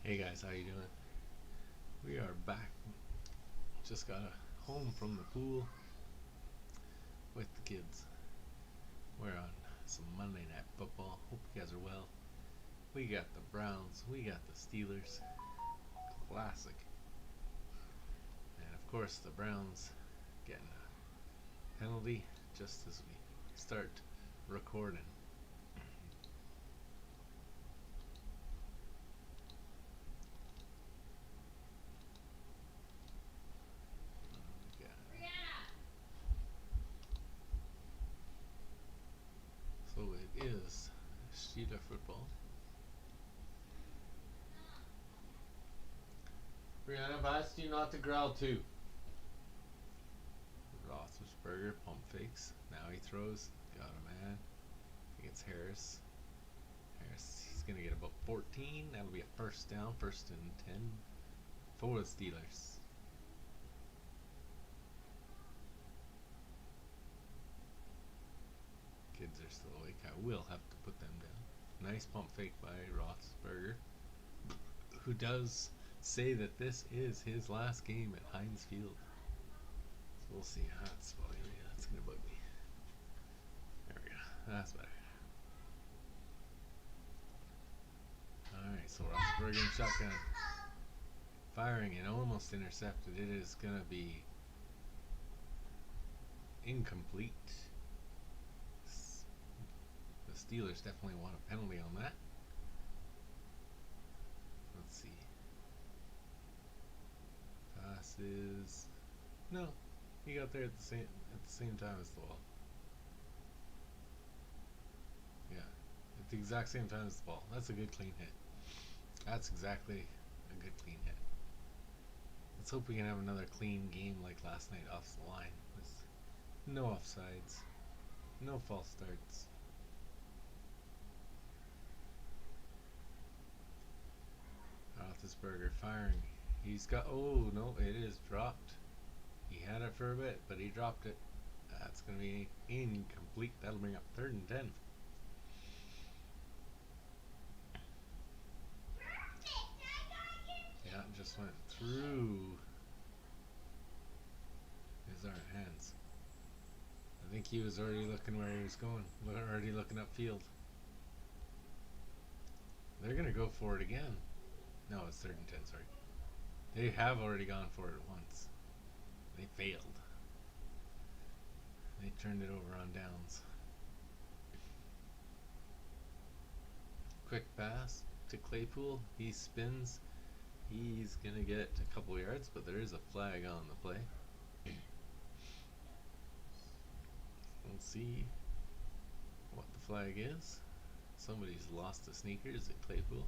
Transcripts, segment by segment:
Hey guys, how you doing? We are back. Just got home from the pool with the kids. We're on some Monday Night Football. Hope you guys are well. We got the Browns. We got the Steelers. Classic. And of course, the Browns getting a penalty just as we start recording. So it is Sheeta football. Brianna, I've asked you not to growl too. Roethlisberger pump fakes. Now he throws. Got a man. He gets Harris. He's going to get about 14. That'll be a first down, first and 10 for the Steelers. Kids are still awake. I will have to put them down. Nice pump fake by Roethlisberger, who does say that this is his last game at Heinz Field. So we'll see. That's probably that's going to bug me. There we go. That's better. Alright, so Roethlisberger in shotgun. Firing and almost intercepted. It is going to be incomplete. The Steelers definitely want a penalty on that. Let's see. Passes. No, he got there at the same time as the ball. Yeah, at the exact same time as the ball. That's a good clean hit. That's exactly a good clean hit. Let's hope we can have another clean game like last night off the line. With no offsides, no false starts. Roethlisberger firing. He's got. Oh no, it is dropped. He had it for a bit, but he dropped it. That's going to be incomplete. That'll bring up 3rd and 10. Yeah, it just went through his hands. I think he was already looking where he was going. Already looking upfield. They're going to go for it again. No, it's 3rd and 10, sorry. They have already gone for it once. They failed. They turned it over on downs. Quick pass to Claypool. He spins. He's going to get a couple yards, but there is a flag on the play. We'll see what the flag is. Somebody's lost the sneakers at Claypool.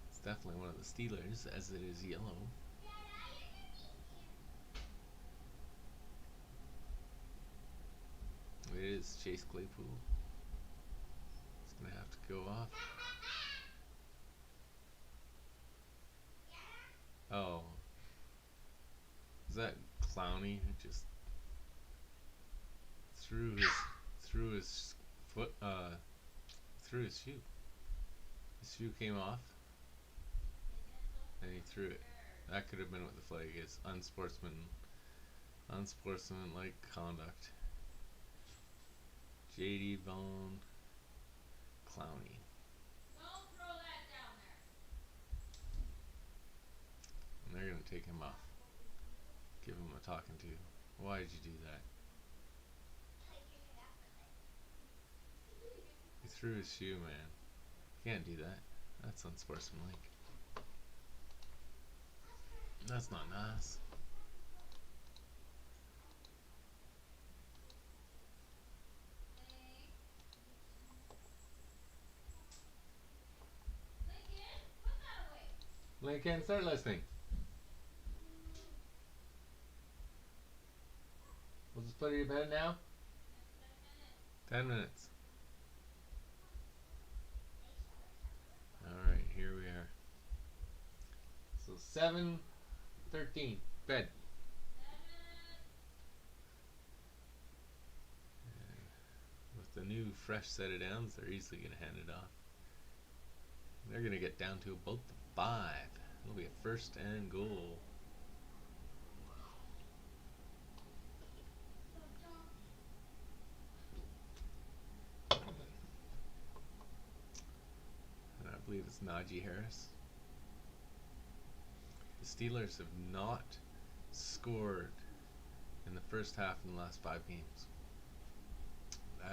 It's definitely one of the Steelers, as it is yellow. It is Chase Claypool. It's going to have to go off. Oh. Is that Clowney who just threw his foot threw his shoe. His shoe came off and he threw it. That could have been what the flag is. Unsportsmanlike conduct. JD Vaughn Clowney. Don't throw that down there. And they're gonna take him off. Give him a talking to. Why did you do that? He threw his shoe, man. You can't do that. That's unsportsmanlike. That's not nice. Lincoln, put that away. Lincoln, start listening. We'll just put it in bed now. 10 minutes. Alright, here we are. So 7:13. Bed. And with the new fresh set of downs, they're easily going to hand it off. They're going to get down to both 5. It'll be a first and goal. And I believe it's Najee Harris. The Steelers have not scored in the first half in the last 5 games.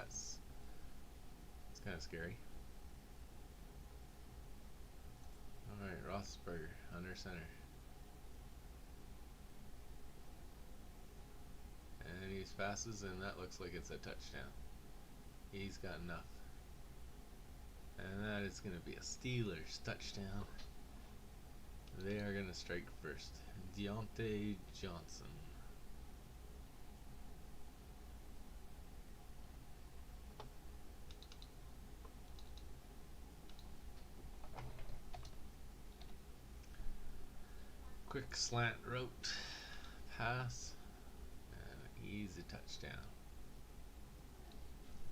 It's kind of scary. Alright, Roethlisberger under center. And he passes, and that looks like it's a touchdown. He's got enough. And that is going to be a Steelers touchdown. They are going to strike first. Deontay Johnson. Quick slant route pass. And an easy touchdown.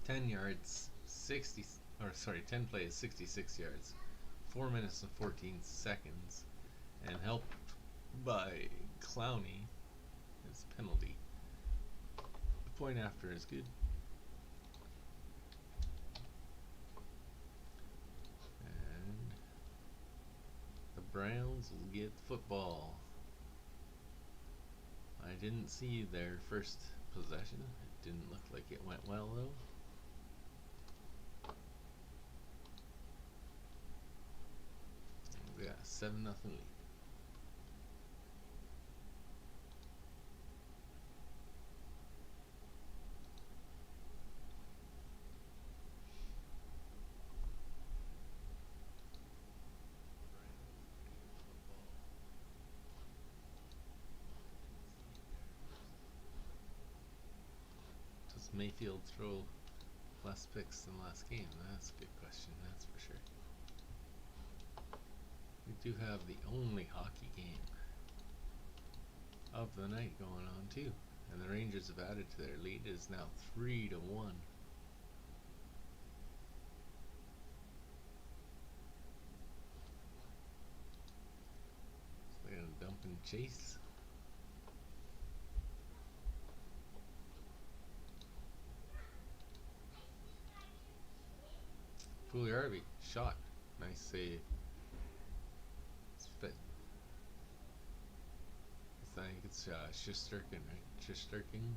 10 yards, 10 plays, 66 yards. 4 minutes and 14 seconds. And helped by Clowney. His penalty. The point after is good. And the Browns will get the football. I didn't see their first possession. It didn't look like it went well though. We got a 7-0 lead. Does Mayfield throw less picks than last game? That's a good question, that's for sure. We do have the only hockey game of the night going on too. And the Rangers have added to their lead. It is now 3-1. So they're gonna dump and chase. Pugliarvi shot. Nice save. Spit. I think it's Shesterkin, right? Shesterkin.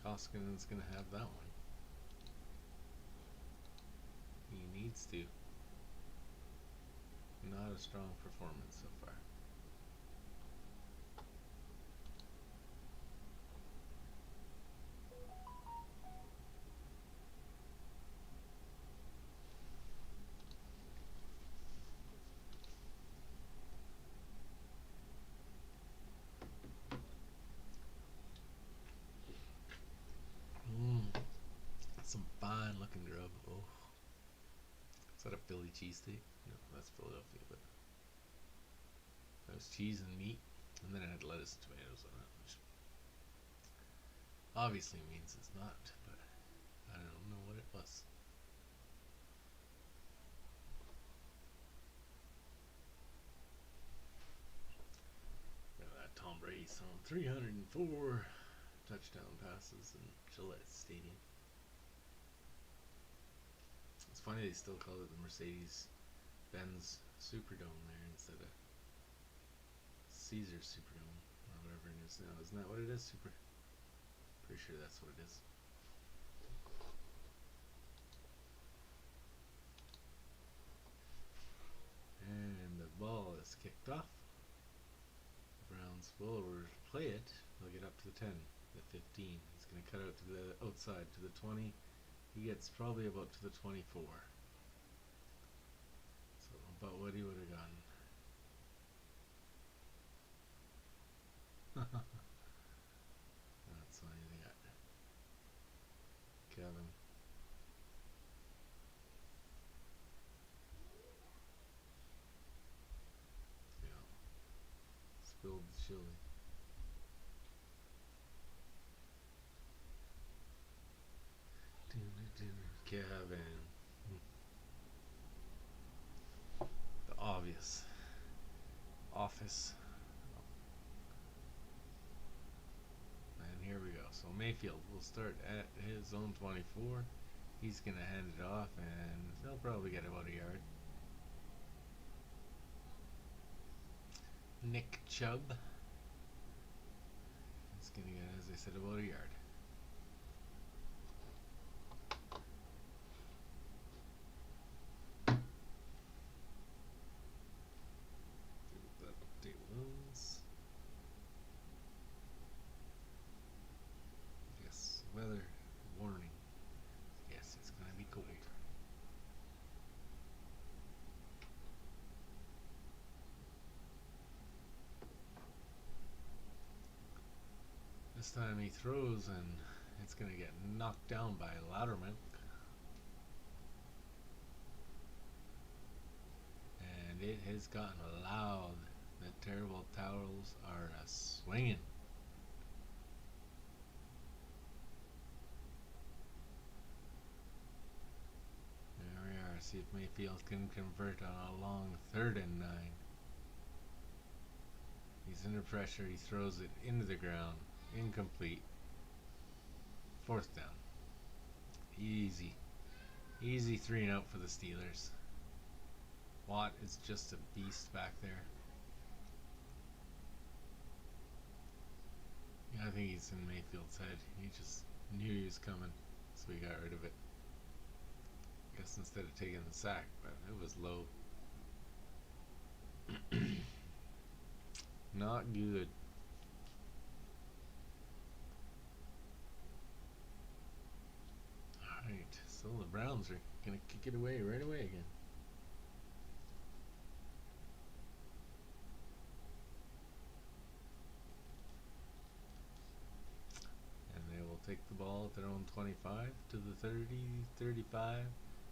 Koskinen's gonna have that one. He needs to. Not a strong performance so far. Some fine looking grub. Oh. Is that a Philly cheesesteak? No, that's Philadelphia, but that was cheese and meat, and then it had lettuce and tomatoes on it, which obviously means it's not, but I don't know what it was. Look at that, Tom Brady throwing 304 touchdown passes in Gillette Stadium. It's funny they still call it the Mercedes-Benz Superdome there instead of Caesars Superdome or whatever it is now. Isn't that what it is? Pretty sure that's what it is. And the ball is kicked off. The Browns will play it. They'll get up to the 10, the 15. He's going to cut out to the outside to the 20. He gets probably about to the 24. So about what he would have gotten. That's funny. They got Kevin. Yeah. Spilled the chili. practice. And here we go. So Mayfield will start at his zone 24. He's going to hand it off, and they'll probably get about a yard. Nick Chubb is going to get, as I said, about a yard. That update was. Yes, weather warning. Yes, it's going to be cold. This time he throws, and it's going to get knocked down by Loudermilk. And it has gotten loud. The terrible towels are swinging. There we are. See if Mayfield can convert on a long 3rd and 9. He's under pressure. He throws it into the ground. Incomplete. 4th down. Easy. Easy 3 and out for the Steelers. Watt is just a beast back there. Yeah, I think he's in Mayfield's head. He just knew he was coming, so he got rid of it. I guess instead of taking the sack, but it was low. Not good. Alright, so the Browns are going to kick it away right away again. And they will take the ball at their own 25 to the 30, 35, we'll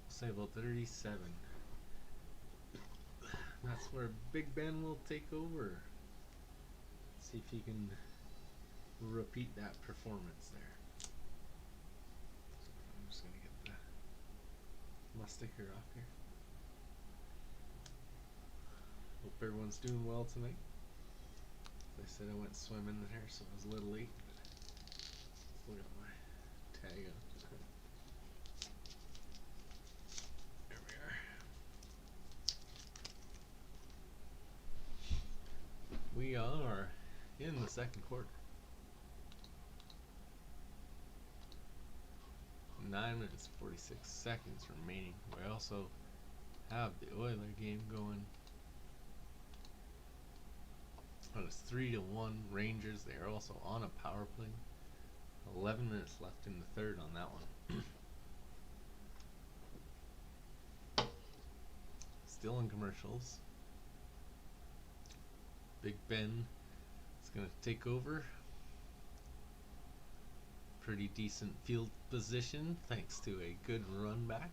say about 37. That's where Big Ben will take over. See if he can repeat that performance there. I'm just going to get my sticker off here. Hope everyone's doing well tonight. As I said, I went swimming there, so I was a little late. Still got my tag on. There we are. We are in the 2nd quarter. 9 minutes 46 seconds remaining. We also have the Oiler game going. It's 3-1 Rangers. They are also on a power play. 11 minutes left in the 3rd on that one. Still in commercials. Big Ben is going to take over. Pretty decent field position thanks to a good run back.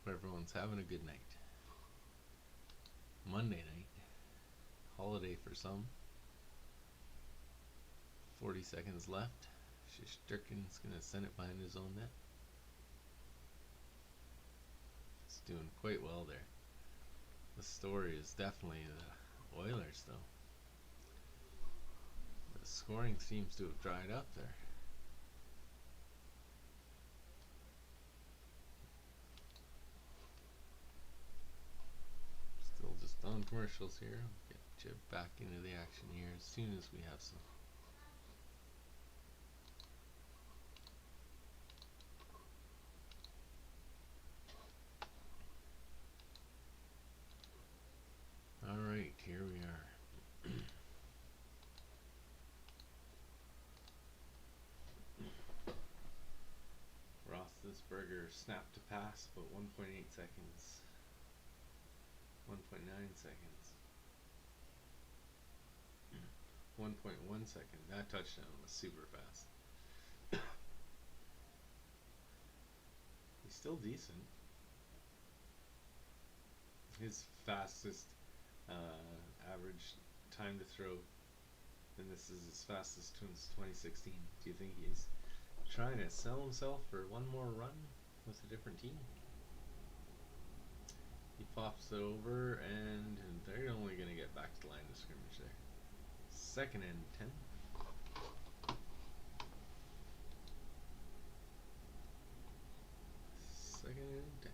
Hope everyone's having a good night. Monday night. Holiday for some. 40 seconds left. Shesterkin's going to send it behind his own net. It's doing quite well there. The story is definitely the Oilers, though. The scoring seems to have dried up there. Still just on commercials here. I'll get you back into the action here as soon as we have some. Alright, here we are. Roethlisberger snapped to pass, but 1.8 seconds. 1.9 seconds. 1.1 second. That touchdown was super fast. He's still decent. His fastest average time to throw, and this is his fastest since 2016. Do you think he's trying to sell himself for one more run with a different team. He pops it over, and they're only going to get back to the line of scrimmage there. 2nd and 10. Second and 10.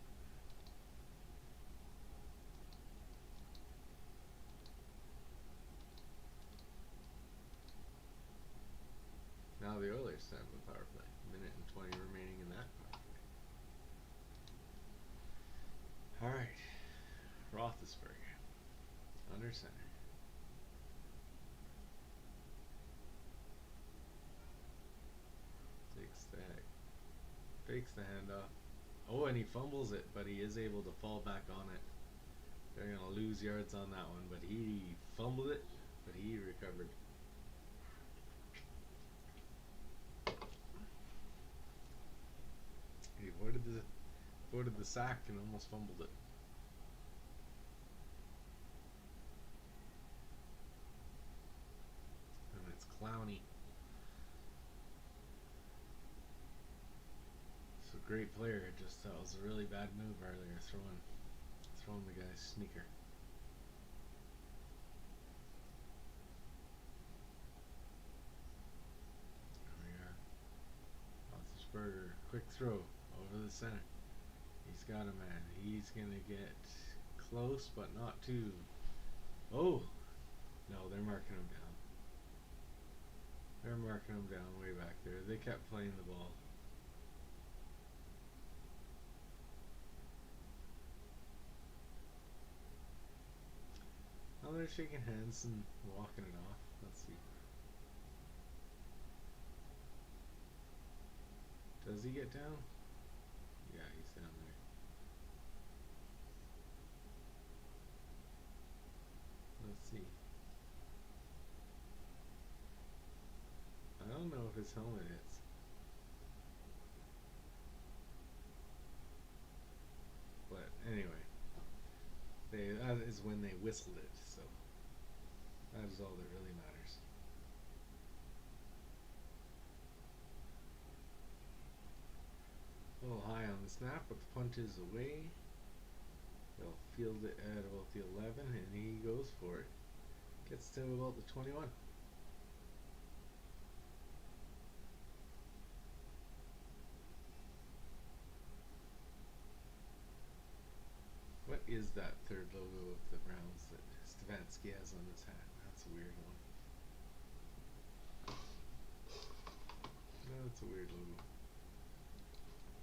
Now the Oilers have the power play. Minute and 20 remaining in that power play. Alright. Roethlisberger. Under center. Fakes the handoff. Oh, and he fumbles it, but he is able to fall back on it. They're going to lose yards on that one, but he fumbled it, but he recovered. He avoided the sack and almost fumbled it. And it's Clowney. It's a great player. Just that was a really bad move earlier, throwing the guy's sneaker. There we are. Roethlisberger, quick throw over the center. He's got a man. He's gonna get close, but not too. Oh, no, they're marking him down. They're marking him down way back there. They kept playing the ball. Now they're shaking hands and walking it off. Let's see. Does he get down? Yeah, he's down there. Let's see. I don't know if his helmet hits. But anyway, that is when they whistled it, so that is all that really matters. A little high on the snap, but the punt is away. They'll field it at about the 11, and he goes for it. Gets to about the 21. What is that third logo of the Browns that Stefanski has on his hat? That's a weird one. That's a weird logo.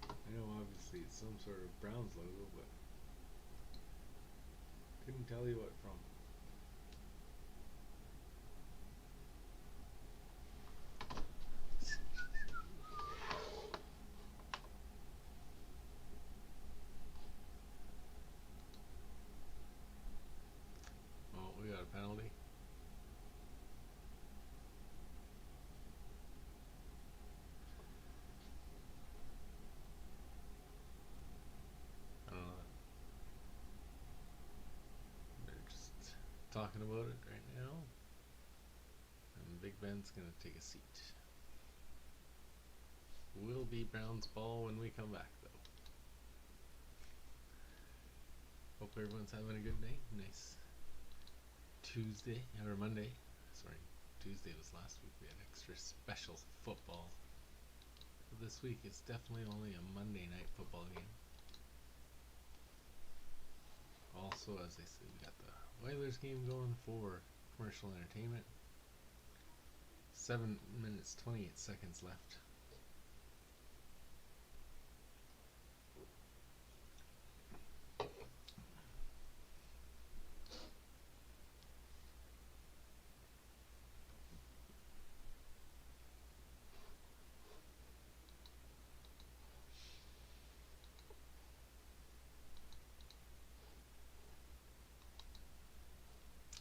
I know obviously it's some sort of Browns logo, but couldn't tell you what from. Oh, we got a penalty. I don't know. They're just talking about it right now. And Big Ben's going to take a seat. Will be Browns ball when we come back, though. Hope everyone's having a good day. Nice Tuesday, or Monday. Sorry, Tuesday was last week. We had extra special football. But this week it's definitely only a Monday night football game. Also, as I said, we got the Oilers game going for commercial entertainment. 7 minutes 28 seconds left.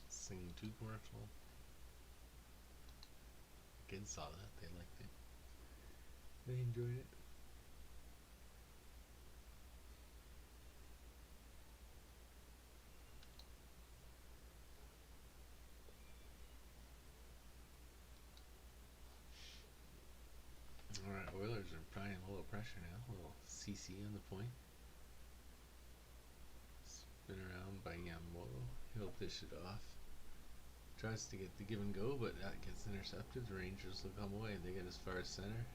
Singing 2 commercial. Kids saw that, they liked it. They enjoyed it. Alright, Oilers pressure now. A little CC on the point. Spin around by Yamamoto. He'll dish it off. Tries to get the give and go, but that gets intercepted. The Rangers will come away. They get as far as center.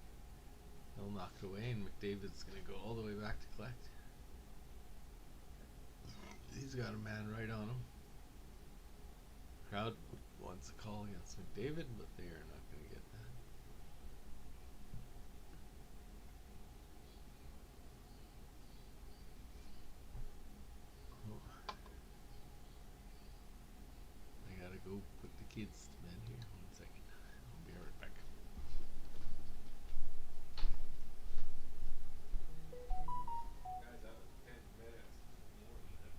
They'll knock it away, and McDavid's going to go all the way back to collect. He's got a man right on him. Crowd wants a call against McDavid, but they are not going to get that. Oh. I gotta go put the kids to bed here. 1 second. I'll be right back. Guys, that was 10 minutes. More than that.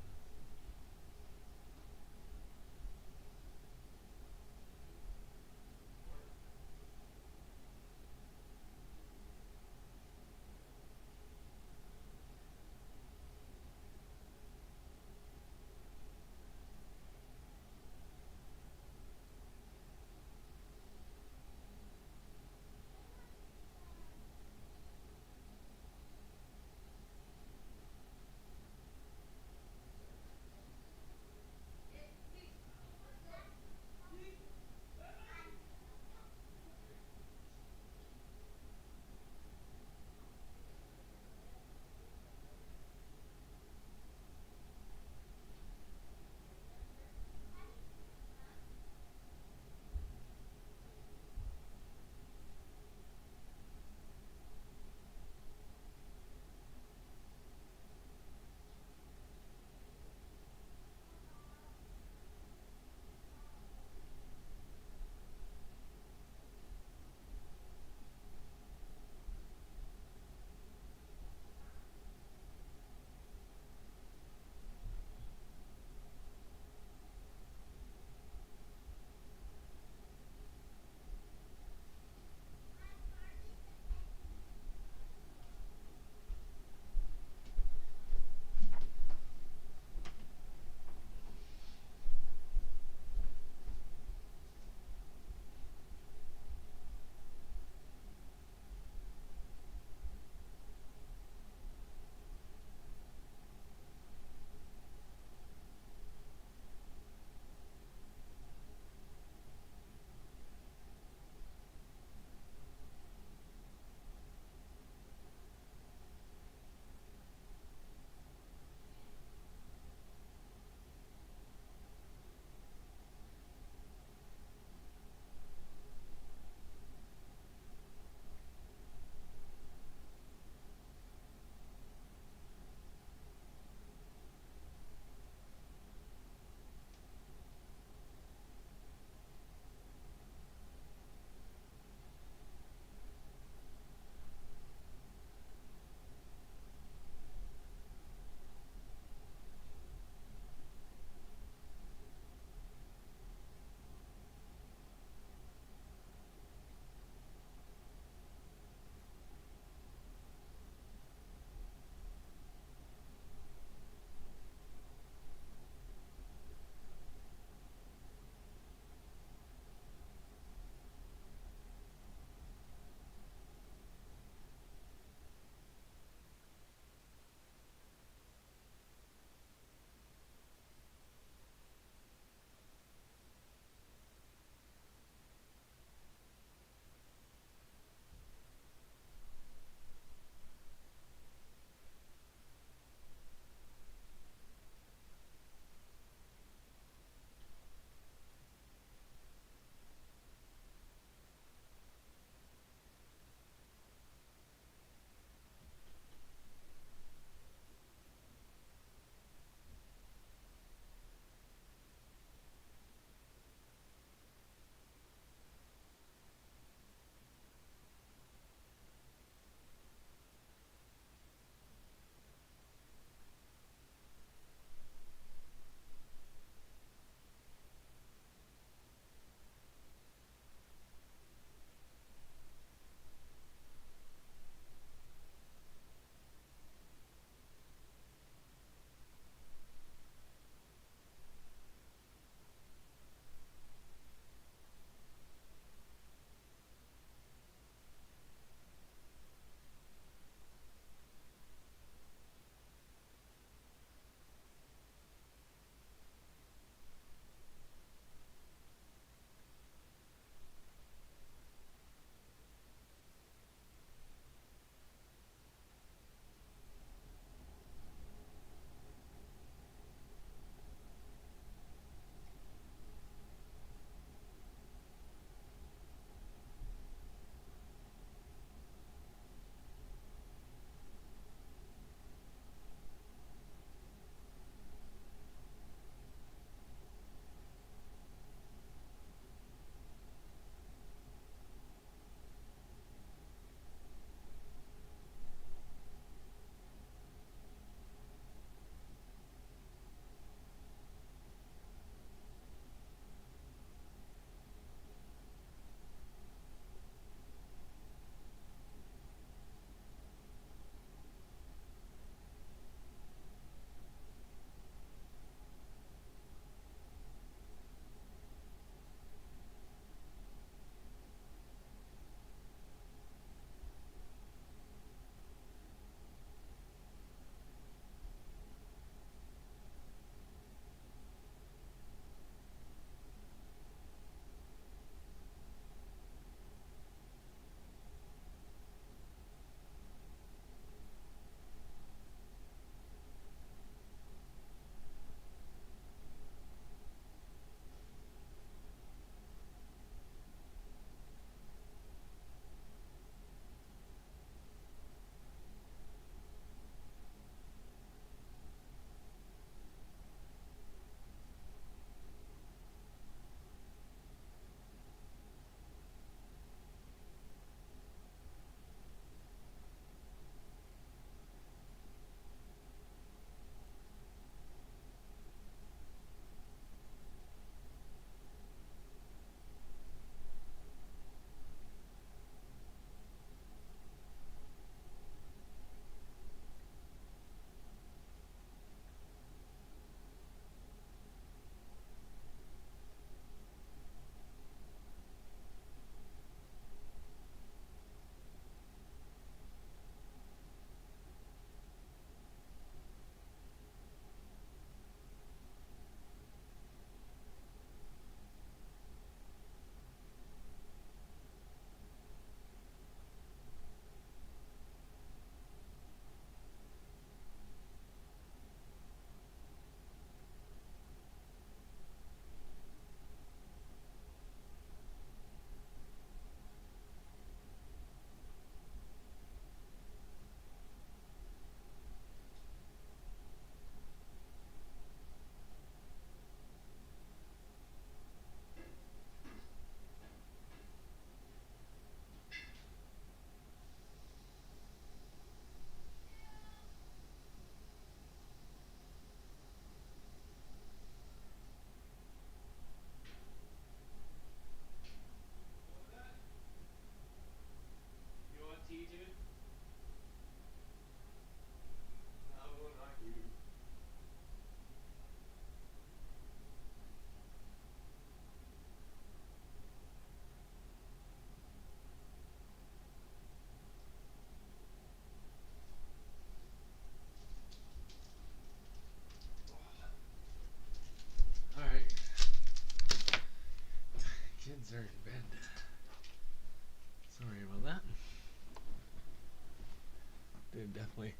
definitely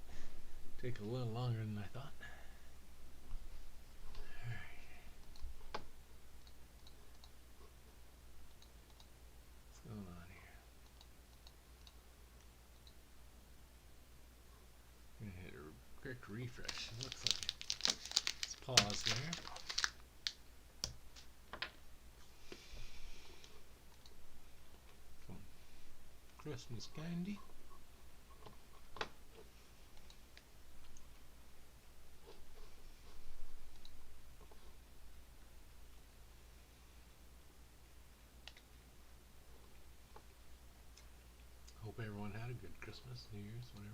take a little longer than I thought. What's going on here? I'm gonna hit a quick refresh. It looks like it. Let's pause there. Some Christmas candy. Hope everyone had a good Christmas, New Year's, whatever.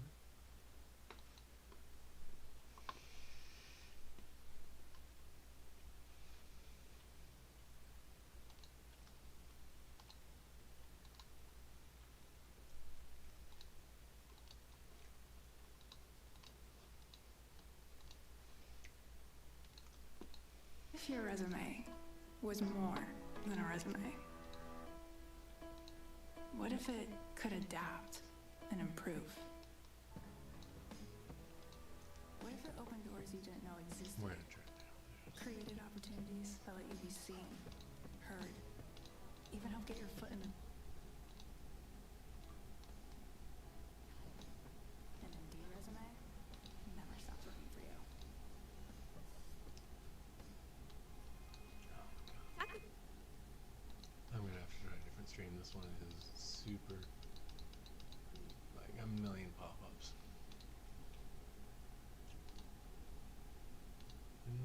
If your resume was more than a resume, what if it could adapt and improve? What if it opened doors you didn't know existed? We're gonna try that. Created opportunities that let you be seen, heard, even help get your foot in the... An Indeed resume never stops working for you. I'm gonna have to try a different stream. This one is super, like a million pop-ups.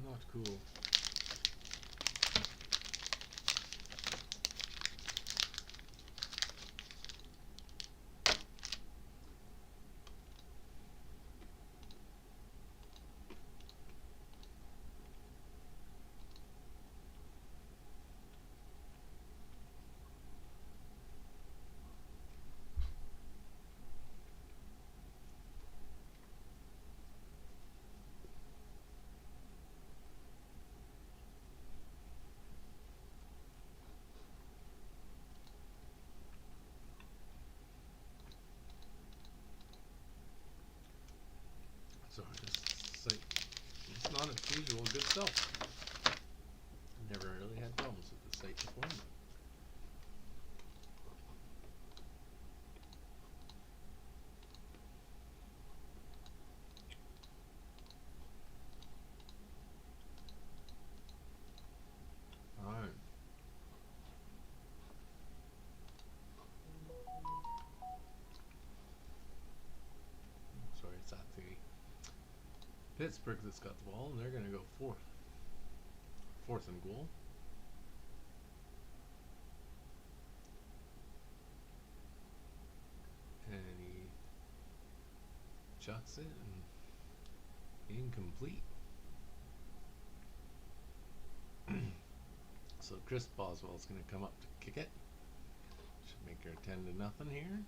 Not cool. So this site, it's not its usual good self. Never really had problems with the site before. Alright. Sorry, it's at the Pittsburgh that's got the ball, and they're going to go fourth. Fourth and goal. And he shots it, and incomplete. So Chris Boswell's going to come up to kick it. Should make her 10-0 here.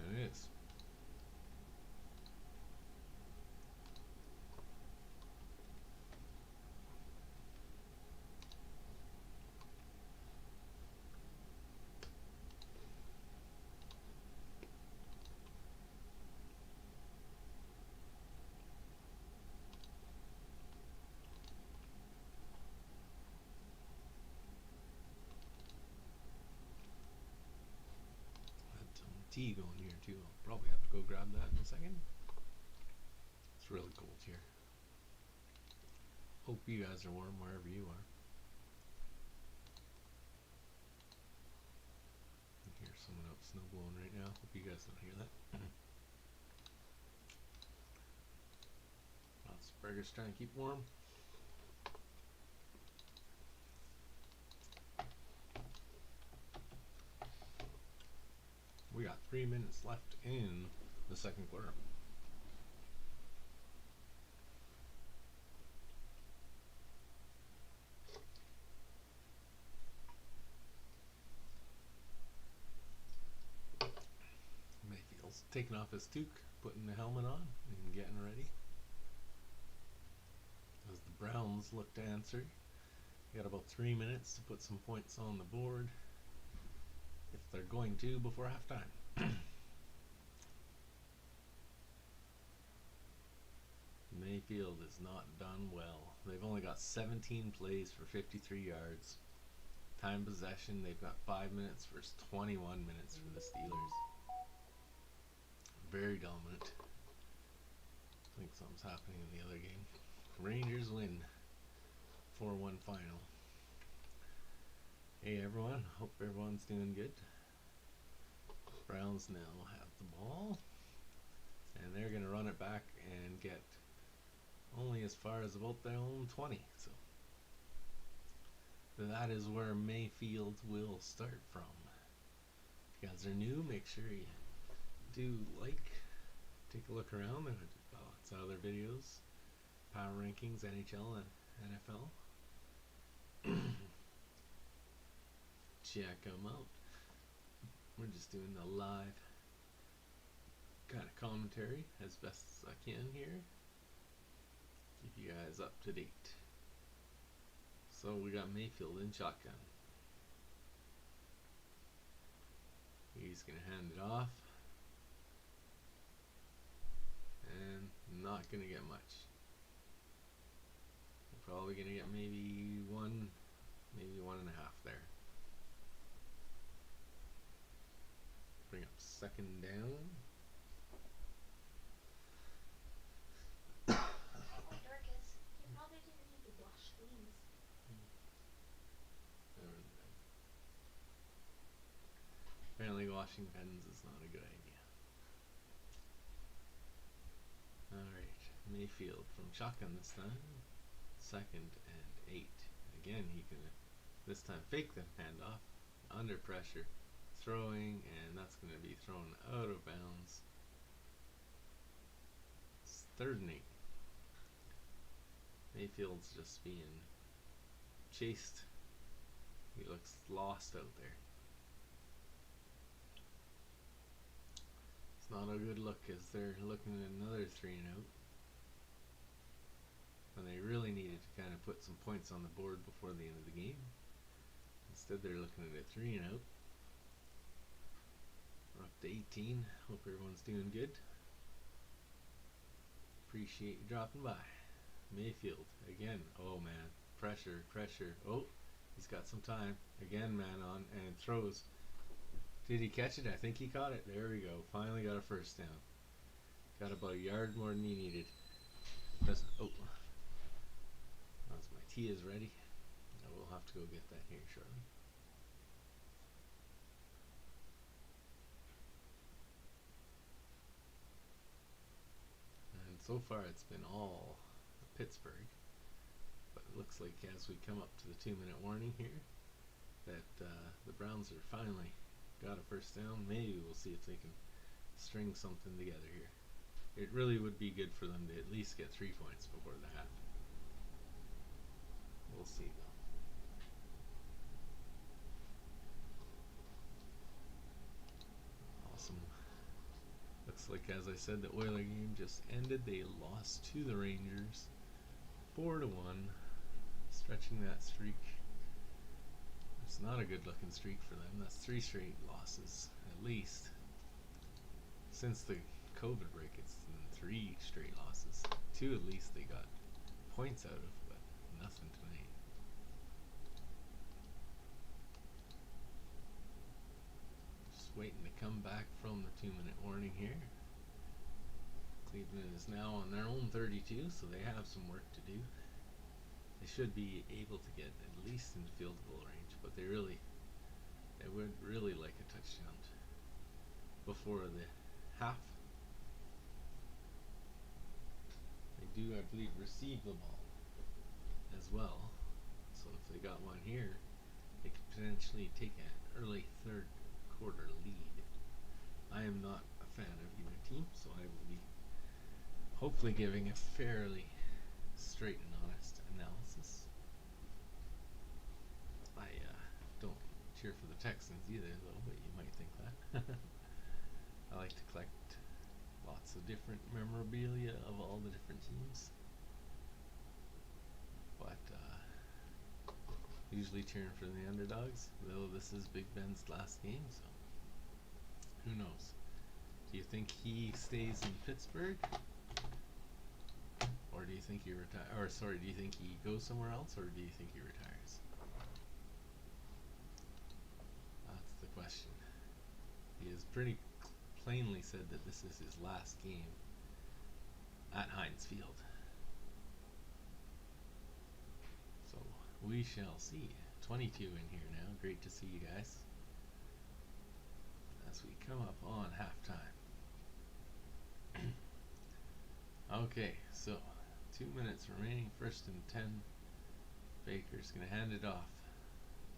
And it is. Tea going here too. I'll probably have to go grab that in a second. It's really cold here. Hope you guys are warm wherever you are. I hear someone out snow blowing right now. Hope you guys don't hear that. Lots of burgers trying to keep warm. We got 3 minutes left in the second quarter. Mayfield's taking off his toque, putting the helmet on, and getting ready. As the Browns look to answer, Got about 3 minutes to put some points on the board if they're going to before halftime. Mayfield is not done well. They've only got 17 plays for 53 yards. Time possession, they've got 5 minutes versus 21 minutes for the Steelers. Very dominant. I think something's happening in the other game. Rangers win 4-1 final. Hey everyone, hope everyone's doing good. Browns now have the ball, and they're going to run it back and get only as far as about their own 20. So that is where Mayfield will start from. If you guys are new, make sure you do take a look around. There's lots of other videos, power rankings, NHL and NFL. Check them out. We're just doing the live kind of commentary as best as I can here. Keep you guys up to date. So we got Mayfield in shotgun. He's going to hand it off. And not going to get much. We're probably going to get maybe 1.5 there. Bring up second down. Apparently washing pens is not a good idea. Alright, Mayfield from shotgun this time. 2nd and 8. Again, he can this time fake the handoff under pressure. Throwing, and that's going to be thrown out of bounds. It's 3rd and 8. Mayfield's just being chased. He looks lost out there. It's not a good look as they're looking at another 3 and out. When they really needed to kind of put some points on the board before the end of the game. Instead they're looking at a 3 and out. We're up to 18. Hope everyone's doing good. Appreciate you dropping by. Mayfield again. Oh man, pressure. Oh, he's got some time. Again, man on and throws. Did he catch it? I think he caught it. There we go. Finally got a first down. Got about a yard more than he needed. Oh, my tea is ready. We'll have to go get that here shortly. So far it's been all Pittsburgh, but it looks like as we come up to the 2-minute warning here that the Browns are finally got a first down. Maybe we'll see if they can string something together here. It really would be good for them to at least get 3 points before the half. We'll see though. Awesome. Looks like, as I said, the Oiler game just ended. They lost to the Rangers 4-1, stretching that streak. It's not a good looking streak for them. That's 3 straight losses at least. Since the COVID break, it's 3 straight losses. 2 at least they got points out of, but nothing tonight. Waiting to come back from the 2-minute warning here. Cleveland is now on their own 32, so they have some work to do. They should be able to get at least in field goal range, but they would really like a touchdown before the half. They do, I believe, receive the ball as well, so if they got one here, they could potentially take an early 3rd quarter lead. I am not a fan of either team, so I will be hopefully giving a fairly straight and honest analysis. I don't cheer for the Texans either though, but you might think that. I like to collect lots of different memorabilia of all the different teams, but Usually cheering for the underdogs, though this is Big Ben's last game, so who knows? Do you think he stays in Pittsburgh? Or do you think he retires? Or sorry, do you think he goes somewhere else, or do you think he retires? That's the question. He has pretty plainly said that this is his last game at Heinz Field. So we shall see. 22 in here now. Great to see you guys. As we come up on halftime. Okay, so 2 minutes remaining, 1st and 10. Baker's gonna hand it off.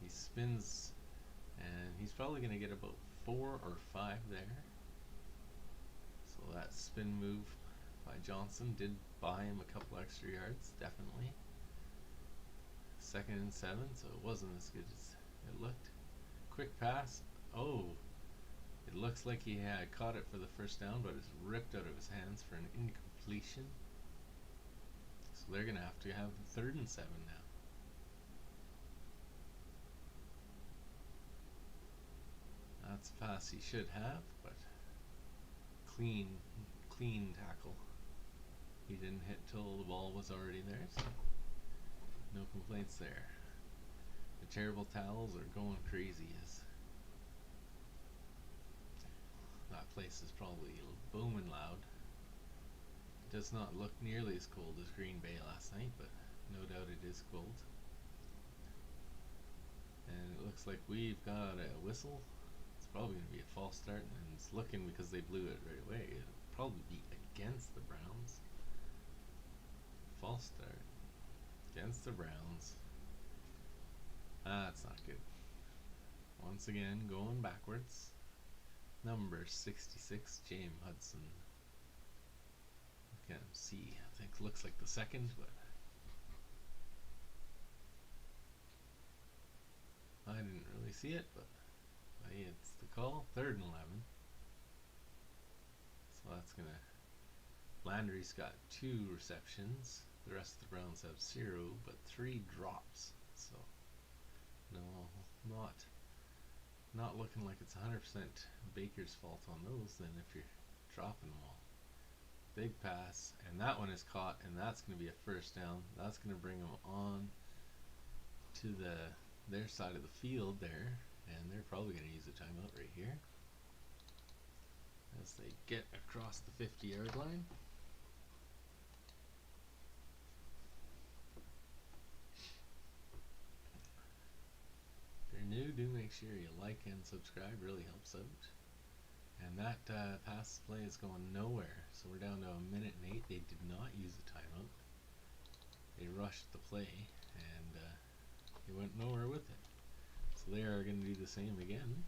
He spins, and he's probably gonna get about 4 or 5 there. So that spin move by Johnson did buy him a couple extra yards, definitely. 2nd and 7, so it wasn't as good as it looked. Quick pass. Oh, it looks like he had caught it for the first down, but it's ripped out of his hands for an incompletion. So they're gonna have to have 3rd and 7 now. That's a pass he should have, but clean tackle. He didn't hit till the ball was already there, so no complaints there. The terrible towels are going crazy as that place is probably booming loud. It does not look nearly as cold as Green Bay last night, but no doubt it is cold. And it looks like we've got a whistle. It's probably going to be a false start, and it's looking, because they blew it right away, it'll probably be against the Browns. False start against the Browns. That's not good. Once again, going backwards. Number 66, James Hudson. Can't see. I think it looks like the 2nd, but I didn't really see it, but hey, it's the call. 3rd and 11. So that's gonna. Landry's got 2 receptions. The rest of the Browns have 0, but 3 drops. So no, not looking like it's 100% Baker's fault on those. Then if you're dropping them all. Big pass, and that one is caught, and that's going to be a 1st down. That's going to bring them on to their side of the field there, and they're probably going to use a timeout right here as they get across the 50-yard line. If you're new, do make sure you like and subscribe. Really helps out. And that pass play is going nowhere. So we're down to 1 minute and 8. They did not use a timeout. They rushed the play, and they went nowhere with it. So they are going to do the same again.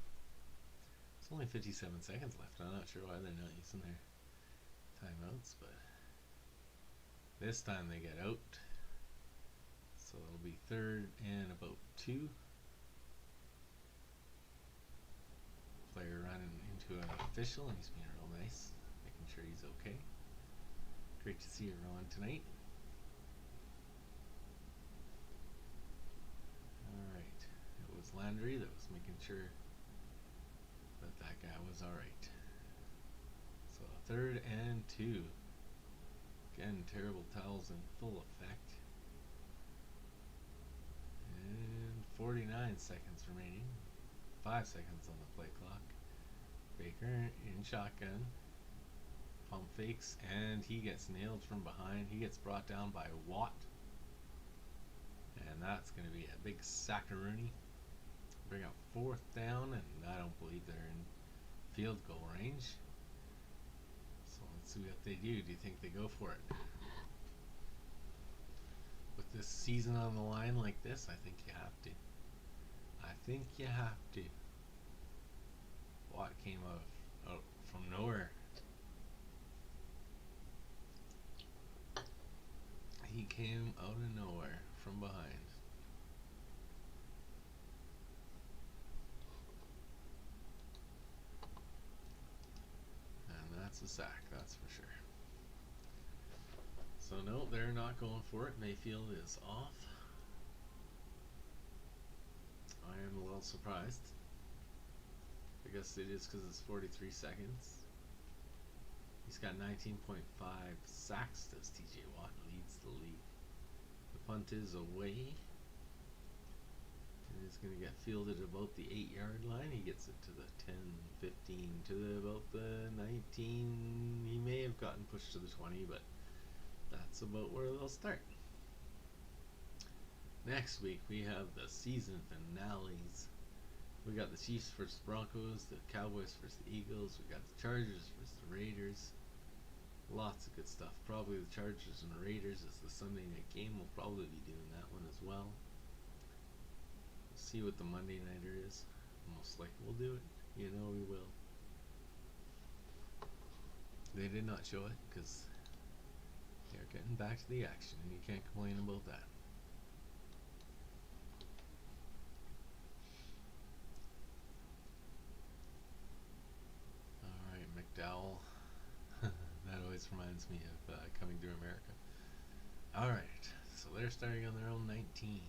It's only 57 seconds left. I'm not sure why they're not using their timeouts, but this time they get out. So it'll be 3rd and about 2. Player running into an official, and he's being real nice, making sure he's okay. Great to see everyone tonight. Alright, it was Landry that was making sure that that guy was alright. So 3rd and 2. Again, terrible towels in full effect. And 49 seconds remaining. 5 seconds on the play clock. Baker in shotgun. Pump fakes, and he gets nailed from behind. He gets brought down by Watt. And that's going to be a big sackaroonie. Bring up 4th down, and I don't believe they're in field goal range. So let's see what they do. Do you think they go for it? With this season on the line like this, I think you have to. I think you have to. Watt came out from nowhere. He came out of nowhere from behind. And that's a sack, that's for sure. So no, they're not going for it. Mayfield is off. I am a little surprised. I guess it is because it's 43 seconds. He's got 19.5 sacks, does TJ Watt, leads the league. The punt is away. And it's going to get fielded about the 8-yard line. He gets it to the 10, 15, to about the 19. He may have gotten pushed to the 20, but that's about where they'll start. Next week we have the season finales. We got the Chiefs versus Broncos, the Cowboys versus the Eagles, we got the Chargers versus the Raiders. Lots of good stuff. Probably the Chargers and the Raiders is the Sunday night game. We'll probably be doing that one as well. We'll see what the Monday nighter is. Most likely we'll do it. You know we will. They did not show it because they're getting back to the action and you can't complain about that. McDowell. That always reminds me of Coming to America. Alright, so they're starting on their own 19.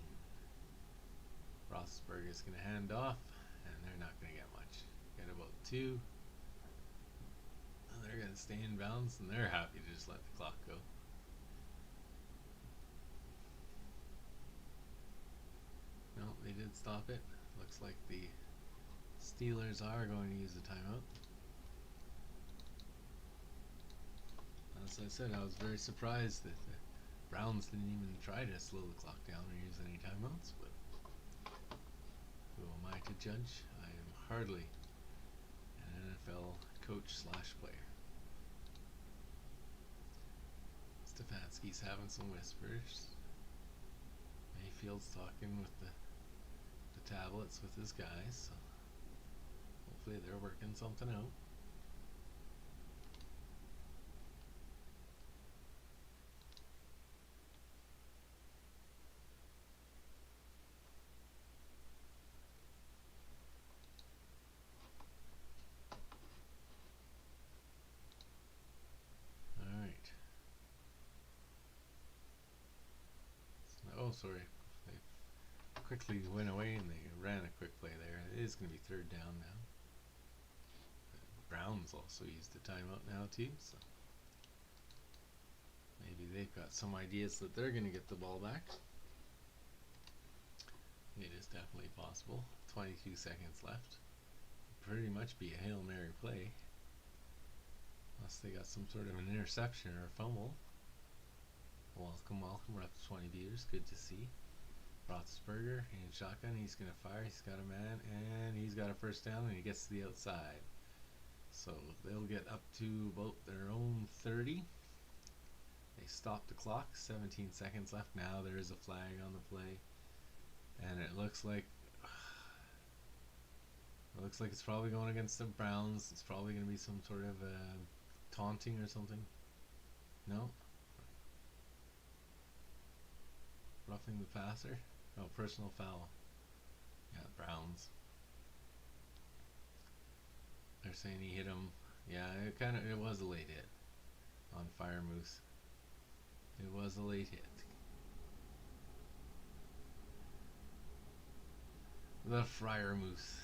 Roethlisberger is going to hand off, and they're not going to get much. Get about 2. And they're going to stay in bounds, and they're happy to just let the clock go. No, they did stop it. Looks like the Steelers are going to use the timeout. As I said, I was very surprised that the Browns didn't even try to slow the clock down or use any timeouts, but who am I to judge? I am hardly an NFL coach / player. Stefanski's having some whispers. Mayfield's talking with the tablets with his guys, so hopefully they're working something out. Oh, sorry. They quickly went away and they ran a quick play there. It is going to be 3rd down now. The Browns also used the timeout now too, so maybe they've got some ideas that they're going to get the ball back. It is definitely possible. 22 seconds left. Pretty much be a Hail Mary play. Unless they got some sort of an interception or a fumble. Welcome. We're up to 20 viewers. Good to see. Roethlisberger in shotgun. He's going to fire. He's got a man, and he's got a first down, and he gets to the outside. So they'll get up to about their own 30. They stop the clock. 17 seconds left. Now there is a flag on the play, and it looks like it's probably going against the Browns. It's probably going to be some sort of taunting or something. No. Roughing the passer? Oh, personal foul. Yeah, Browns. They're saying he hit him. Yeah, it was a late hit on Fire Moose. It was a late hit. The Friar Moose.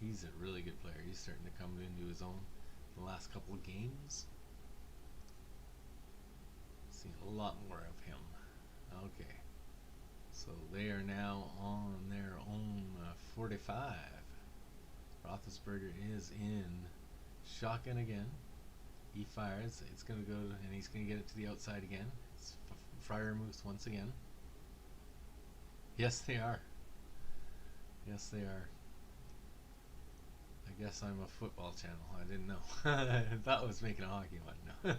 He's a really good player. He's starting to come into his own the last couple of games. Seen a lot more of him. Okay. So they are now on their own 45. Roethlisberger is in shotgun again. He fires. It's going to go, and he's going to get it to the outside again. It's Friar Moose once again. Yes, they are. Yes, they are. I guess I'm a football channel. I didn't know. I thought I was making a hockey one. No.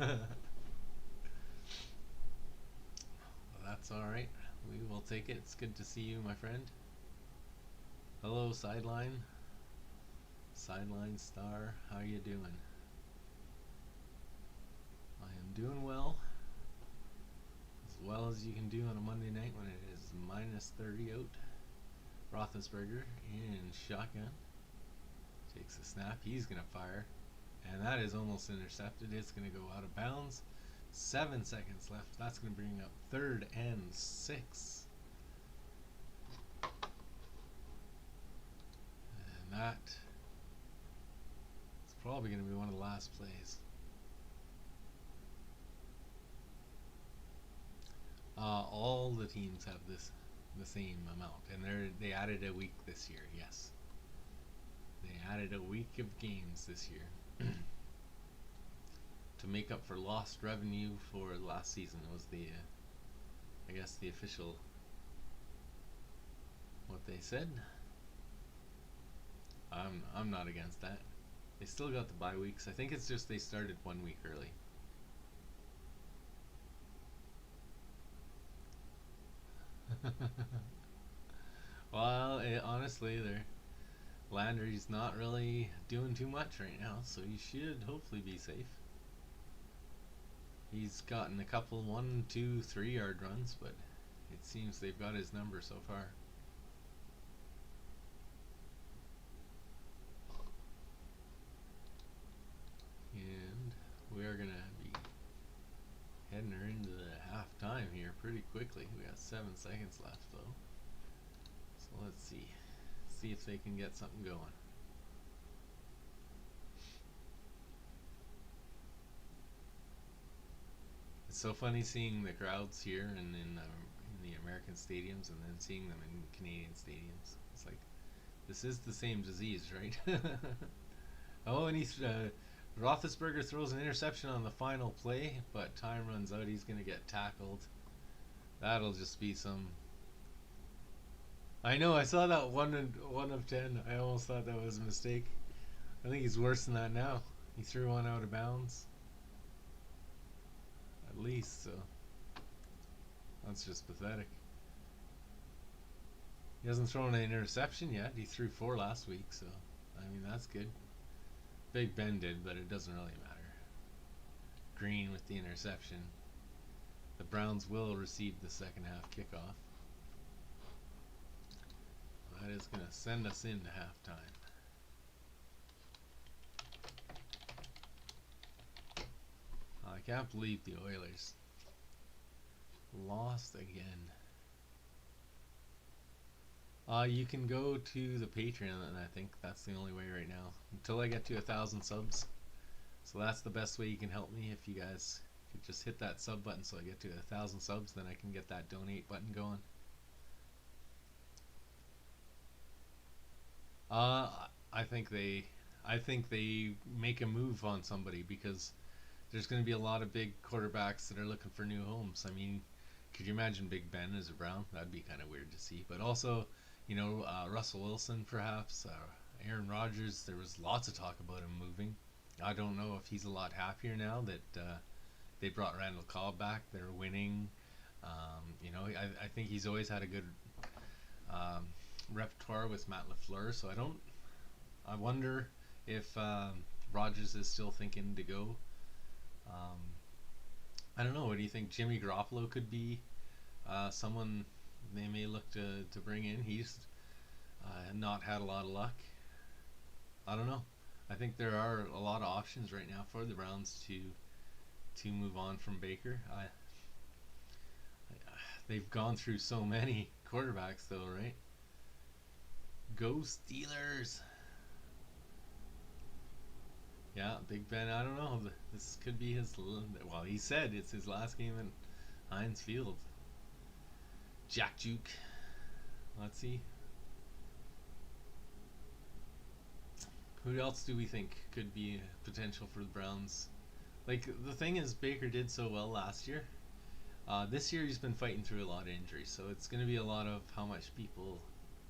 Well, that's alright. We will take it. It's good to see you, my friend. Hello, Sideline. Sideline Star. How you doing? I am doing well. As well as you can do on a Monday night when it is minus 30 out. Roethlisberger in shotgun. Takes a snap. He's going to fire. And that is almost intercepted. It's going to go out of bounds. 7 seconds left. That's going to bring up 3rd and 6. that is probably going to be one of the last plays. All the teams have the same amount, and they added a week this year. Yes, they added a week of games this year to make up for lost revenue for last season. Was the I guess the official what they said. I'm not against that. They still got the bye weeks. I think it's just they started 1 week early. Well, honestly, Landry's not really doing too much right now, so he should hopefully be safe. He's gotten a couple 1, 2, 3 yard runs, but it seems they've got his number so far. And we are gonna be heading her into the halftime here pretty quickly. We got 7 seconds left though. So let's see if they can get something going. It's so funny seeing the crowds here and in the American stadiums, and then seeing them in Canadian stadiums. It's like, this is the same disease, right? Oh, and Roethlisberger throws an interception on the final play, but time runs out. He's gonna get tackled. That'll just be some. I know. I saw that 1 of 10. I almost thought that was a mistake. I think he's worse than that now. He threw one out of bounds. At least, so that's just pathetic. He hasn't thrown an interception yet. He threw 4 last week, so I mean that's good. Big Ben did, but it doesn't really matter. Green with the interception. The Browns will receive the second half kickoff. That is going to send us into halftime. I can't believe the Oilers lost again. You can go to the Patreon, and I think that's the only way right now until I get to 1,000 subs. So that's the best way you can help me. If you guys could just hit that sub button so I get to 1,000 subs, then I can get that donate button going. I think they make a move on somebody, because there's going to be a lot of big quarterbacks that are looking for new homes. I mean, could you imagine Big Ben as a Brown? That'd be kind of weird to see. But also, you know, Russell Wilson perhaps, Aaron Rodgers. There was lots of talk about him moving. I don't know if he's a lot happier now that they brought Randall Cobb back. They're winning. You know, I think he's always had a good repertoire with Matt LaFleur. So I wonder if Rodgers is still thinking to go. I don't know. What do you think? Jimmy Garoppolo could be someone they may look to bring in. He's not had a lot of luck. I don't know. I think there are a lot of options right now for the Browns to move on from Baker. They've gone through so many quarterbacks though, right? Go Steelers! Yeah, Big Ben, I don't know. This could be his. Well, he said it's his last game at Heinz Field. Jack Juke. Let's see. Who else do we think could be potential for the Browns? Like, the thing is, Baker did so well last year. This year he's been fighting through a lot of injuries, so it's going to be a lot of how much people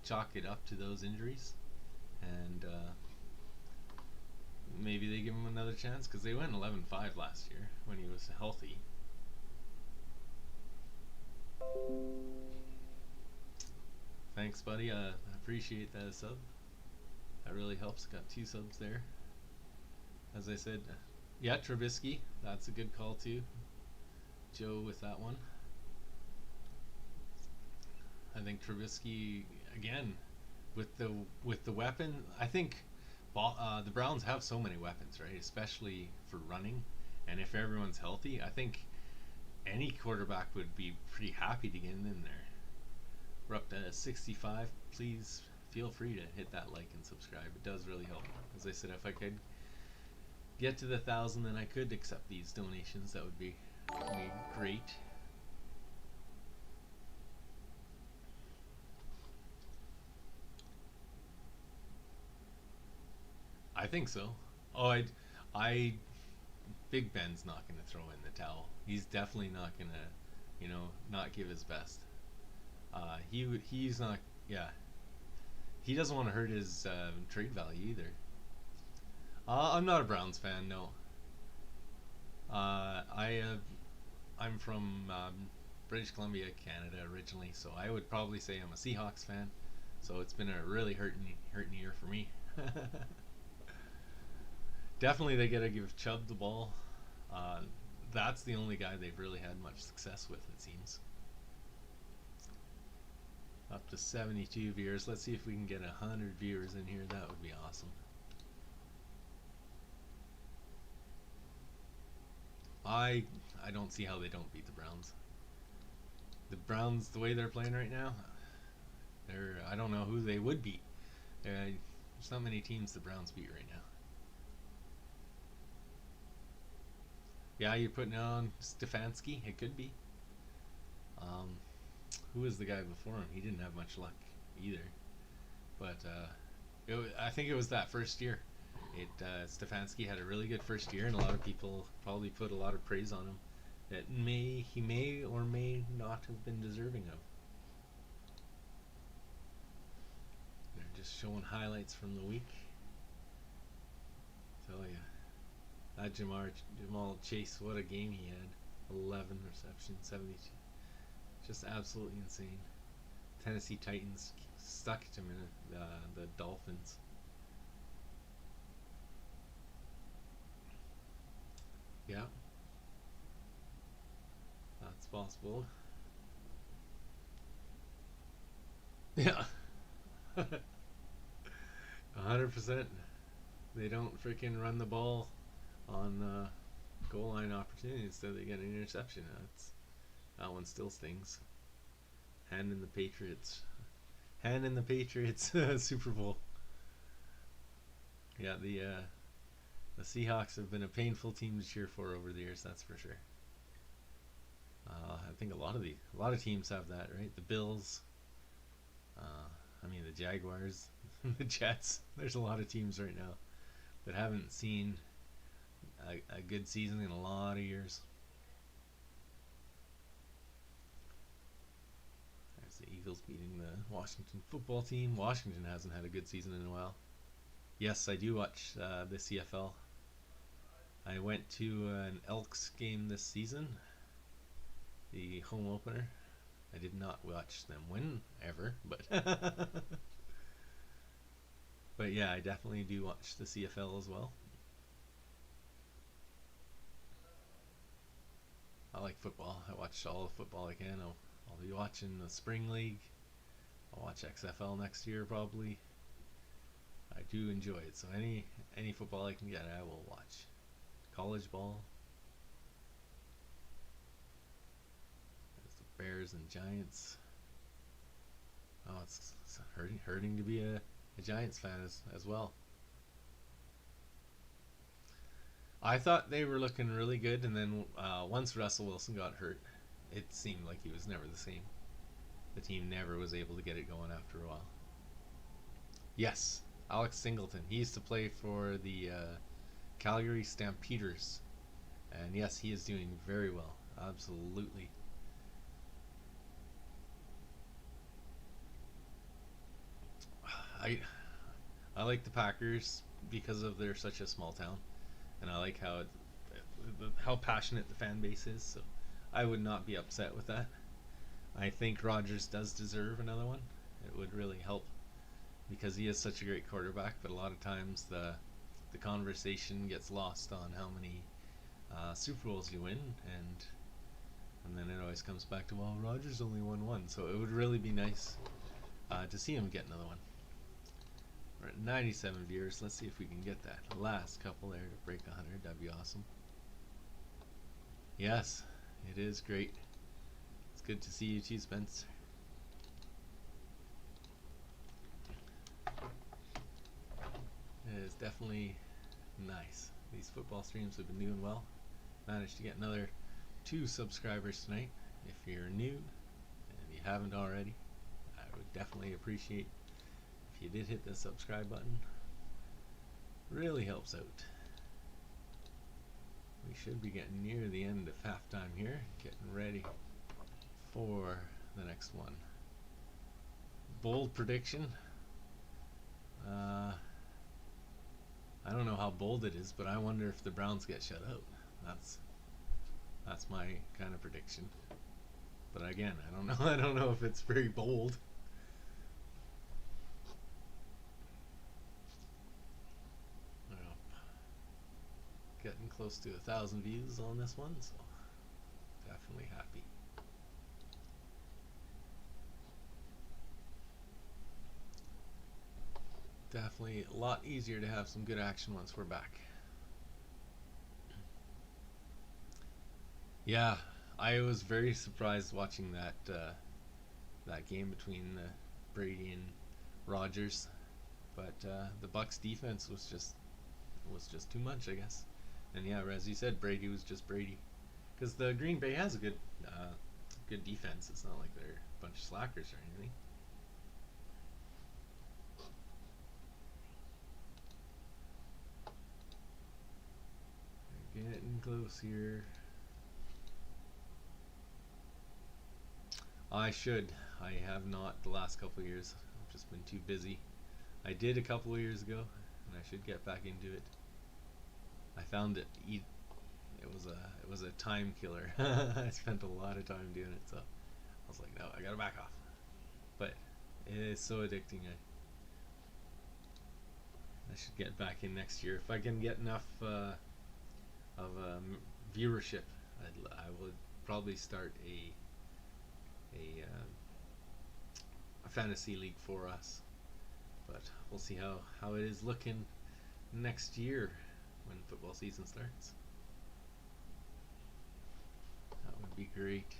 chalk it up to those injuries. And maybe they give him another chance, because they went 11-5 last year when he was healthy. Thanks, buddy. I appreciate that sub. That really helps. Got 2 subs there. As I said, yeah, Trubisky. That's a good call too. Joe with that one. I think Trubisky again with the weapon. I think the Browns have so many weapons, right? Especially for running, and if everyone's healthy, I think any quarterback would be pretty happy to get in there. We're up to 65. Please feel free to hit that like and subscribe. It does really help. As I said, if I could get to the 1,000, then I could accept these donations. That would be great. I think so. Oh, I Big Ben's not going to throw in the towel. He's definitely not going to, not give his best. He's not. Yeah, he doesn't want to hurt his trade value either. I'm not a Browns fan, no. I'm from British Columbia, Canada originally, so I would probably say I'm a Seahawks fan. So it's been a really hurting year for me. Definitely, they gotta give Chubb the ball. That's the only guy they've really had much success with, it seems. Up to 72 viewers. Let's see if we can get 100 viewers in here. That would be awesome. I don't see how they don't beat the Browns. The Browns, the way they're playing right now, I don't know who they would beat. There's not many teams the Browns beat right now. Yeah, you're putting on Stefanski. It could be. Who was the guy before him? He didn't have much luck either. But I think it was that first year. Stefanski had a really good first year, and a lot of people probably put a lot of praise on him that he may or may not have been deserving of. They're just showing highlights from the week. Tell you. That Jamal Chase, what a game he had. 11 receptions, 72. Just absolutely insane. Tennessee Titans stuck him in the Dolphins. Yeah. That's possible. Yeah. 100%. They don't freaking run the ball on goal line opportunities, so they get an interception. That one still stings. Hand in the Patriots Super Bowl. Yeah, the Seahawks have been a painful team to cheer for over the years. That's for sure. I think a lot of teams have that, right? The Bills. The Jaguars, the Jets. There's a lot of teams right now that haven't seen a good season in a lot of years. There's the Eagles beating the Washington football team. Washington hasn't had a good season in a while. Yes, I do watch the CFL. I went to an Elks game this season, the home opener. I did not watch them win ever, but but yeah, I definitely do watch the CFL as well. I like football. I watch all the football I can. I'll be watching the Spring League. I'll watch XFL next year probably. I do enjoy it, so any football I can get, I will watch. College ball. There's the Bears and Giants. Oh, it's hurting to be a Giants fan as well. I thought they were looking really good, and then once Russell Wilson got hurt, it seemed like he was never the same. The team never was able to get it going after a while. Yes, Alex Singleton. He used to play for the Calgary Stampeders, and yes, he is doing very well. Absolutely. I like the Packers because of they're such a small town, and I like how passionate the fan base is. So I would not be upset with that. I think Rodgers does deserve another one. It would really help because he is such a great quarterback. But a lot of times the conversation gets lost on how many Super Bowls you win, and then it always comes back to, well, Rodgers only won one. So it would really be nice to see him get another one. We're at 97 viewers. Let's see if we can get that last couple there to break 100. That'd be awesome. Yes, it is great. It's good to see you too, Spence. definitely nice. These football streams have been doing well. Managed to get another 2 subscribers tonight. If you're new and you haven't already, I would definitely appreciate if you did hit the subscribe button. Really helps out. We should be getting near the end of halftime here, getting ready for the next one. Bold prediction. I don't know how bold it is, but I wonder if the Browns get shut out. That's my kind of prediction. But again, I don't know. I don't know if it's very bold. Well, getting close to 1,000 views on this one, so definitely happy. Definitely a lot easier to have some good action once we're back. Yeah, I was very surprised watching that game between Brady and Rodgers, but the Bucks defense was just too much, I guess. And yeah, as you said, Brady was just Brady, because the Green Bay has a good defense. It's not like they're a bunch of slackers or anything. Getting close here. I should. I have not the last couple of years. I've just been too busy. I did a couple of years ago, and I should get back into it. I found it was a time killer. I spent a lot of time doing it, so I was like, no, I gotta back off. But it is so addicting. I should get back in next year if I can get enough of viewership. I would probably start a fantasy league for us, but we'll see how it is looking next year when football season starts. That would be great.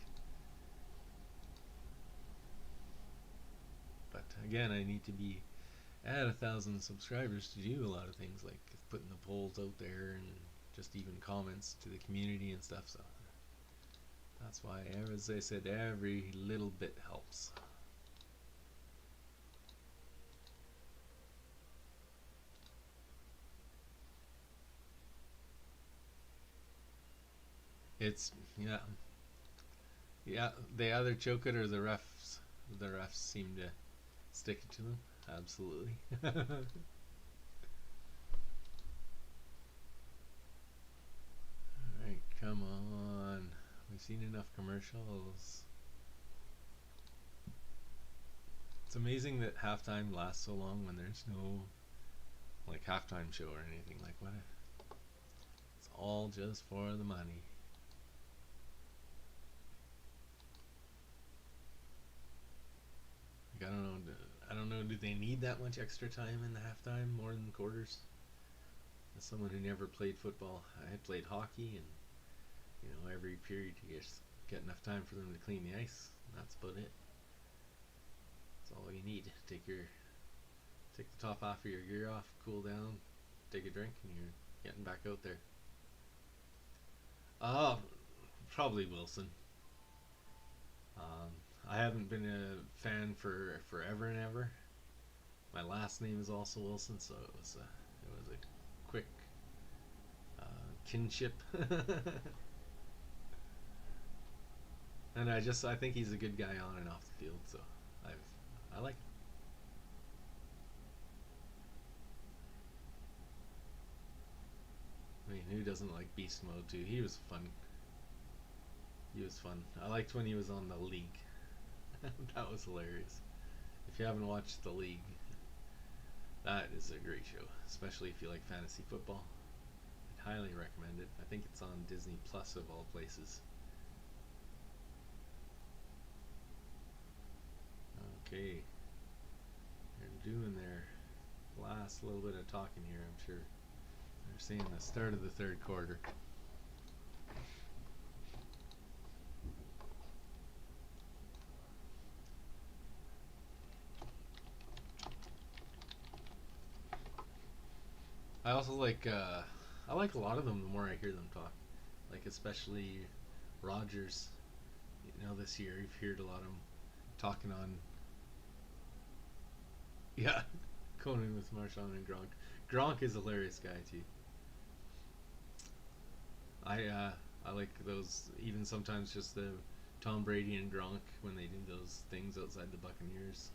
But again, I need to be at 1,000 subscribers to do a lot of things like putting the polls out there and just even comments to the community and stuff. So that's why, as I said, every little bit helps. It's yeah. They either choke it or the refs seem to stick it to them. Absolutely. Alright, come on. We've seen enough commercials. It's amazing that halftime lasts so long when there's no like halftime show or anything. Like, what if it's all just for the money? Like, I don't know, do they need that much extra time in the halftime more than quarters? As someone who never played football, I had played hockey, and every period you just get enough time for them to clean the ice. That's about it. That's all you need. Take the top off of your gear off, cool down, take a drink, and you're getting back out there. Probably Wilson. I haven't been a fan for forever and ever. My last name is also Wilson, so it was a quick kinship. And I think he's a good guy on and off the field, so I like him. I mean, who doesn't like Beast Mode too? He was fun. I liked when he was on The League. That was hilarious. If you haven't watched The League, that is a great show, especially if you like fantasy football. I'd highly recommend it. I think it's on Disney Plus of all places. Okay, they're doing their last little bit of talking here, I'm sure. They're saying the start of the third quarter. I also like I like a lot of them the more I hear them talk. Like especially Rogers. You know, this year you've heard a lot of them talking on. Yeah, Conan with Marshawn and Gronk. Gronk is a hilarious guy too. I like those even sometimes just the Tom Brady and Gronk when they do those things outside the Buccaneers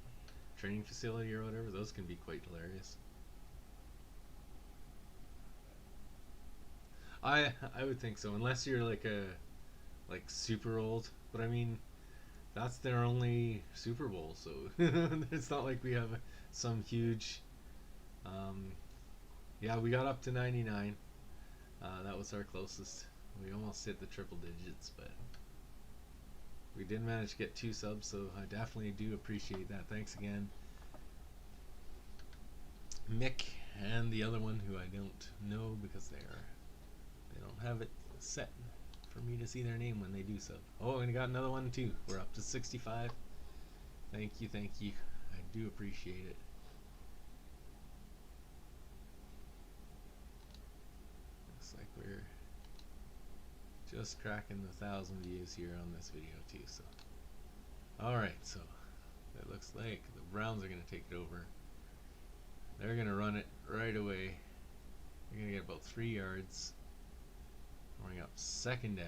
training facility or whatever. Those can be quite hilarious. I would think so unless you're like super old. But I mean that's their only Super Bowl, so it's not like we have some huge. Um, yeah, we got up to 99. That was our closest. We almost hit the triple digits, but we did manage to get 2 subs, so I definitely do appreciate that. Thanks again, Mick, and the other one who I don't know because they don't have it set for me to see their name when they do sub. Oh, and I got another one too. We're up to 65. Thank you, thank you. I do appreciate it. Looks like we're just cracking the 1,000 views here on this video too. So, all right. So it looks like the Browns are going to take it over. They're going to run it right away. They're going to get about 3 yards. Going up second down.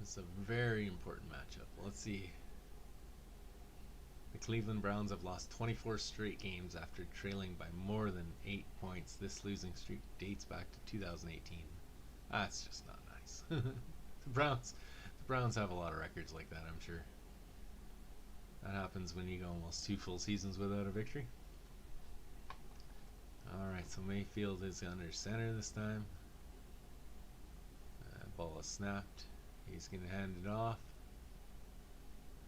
This is a very important matchup. Let's see. The Cleveland Browns have lost 24 straight games after trailing by more than 8 points. This losing streak dates back to 2018. That's just not nice. The Browns have a lot of records like that, I'm sure. That happens when you go almost 2 full seasons without a victory. Alright, so Mayfield is under center this time. Ball is snapped. He's going to hand it off.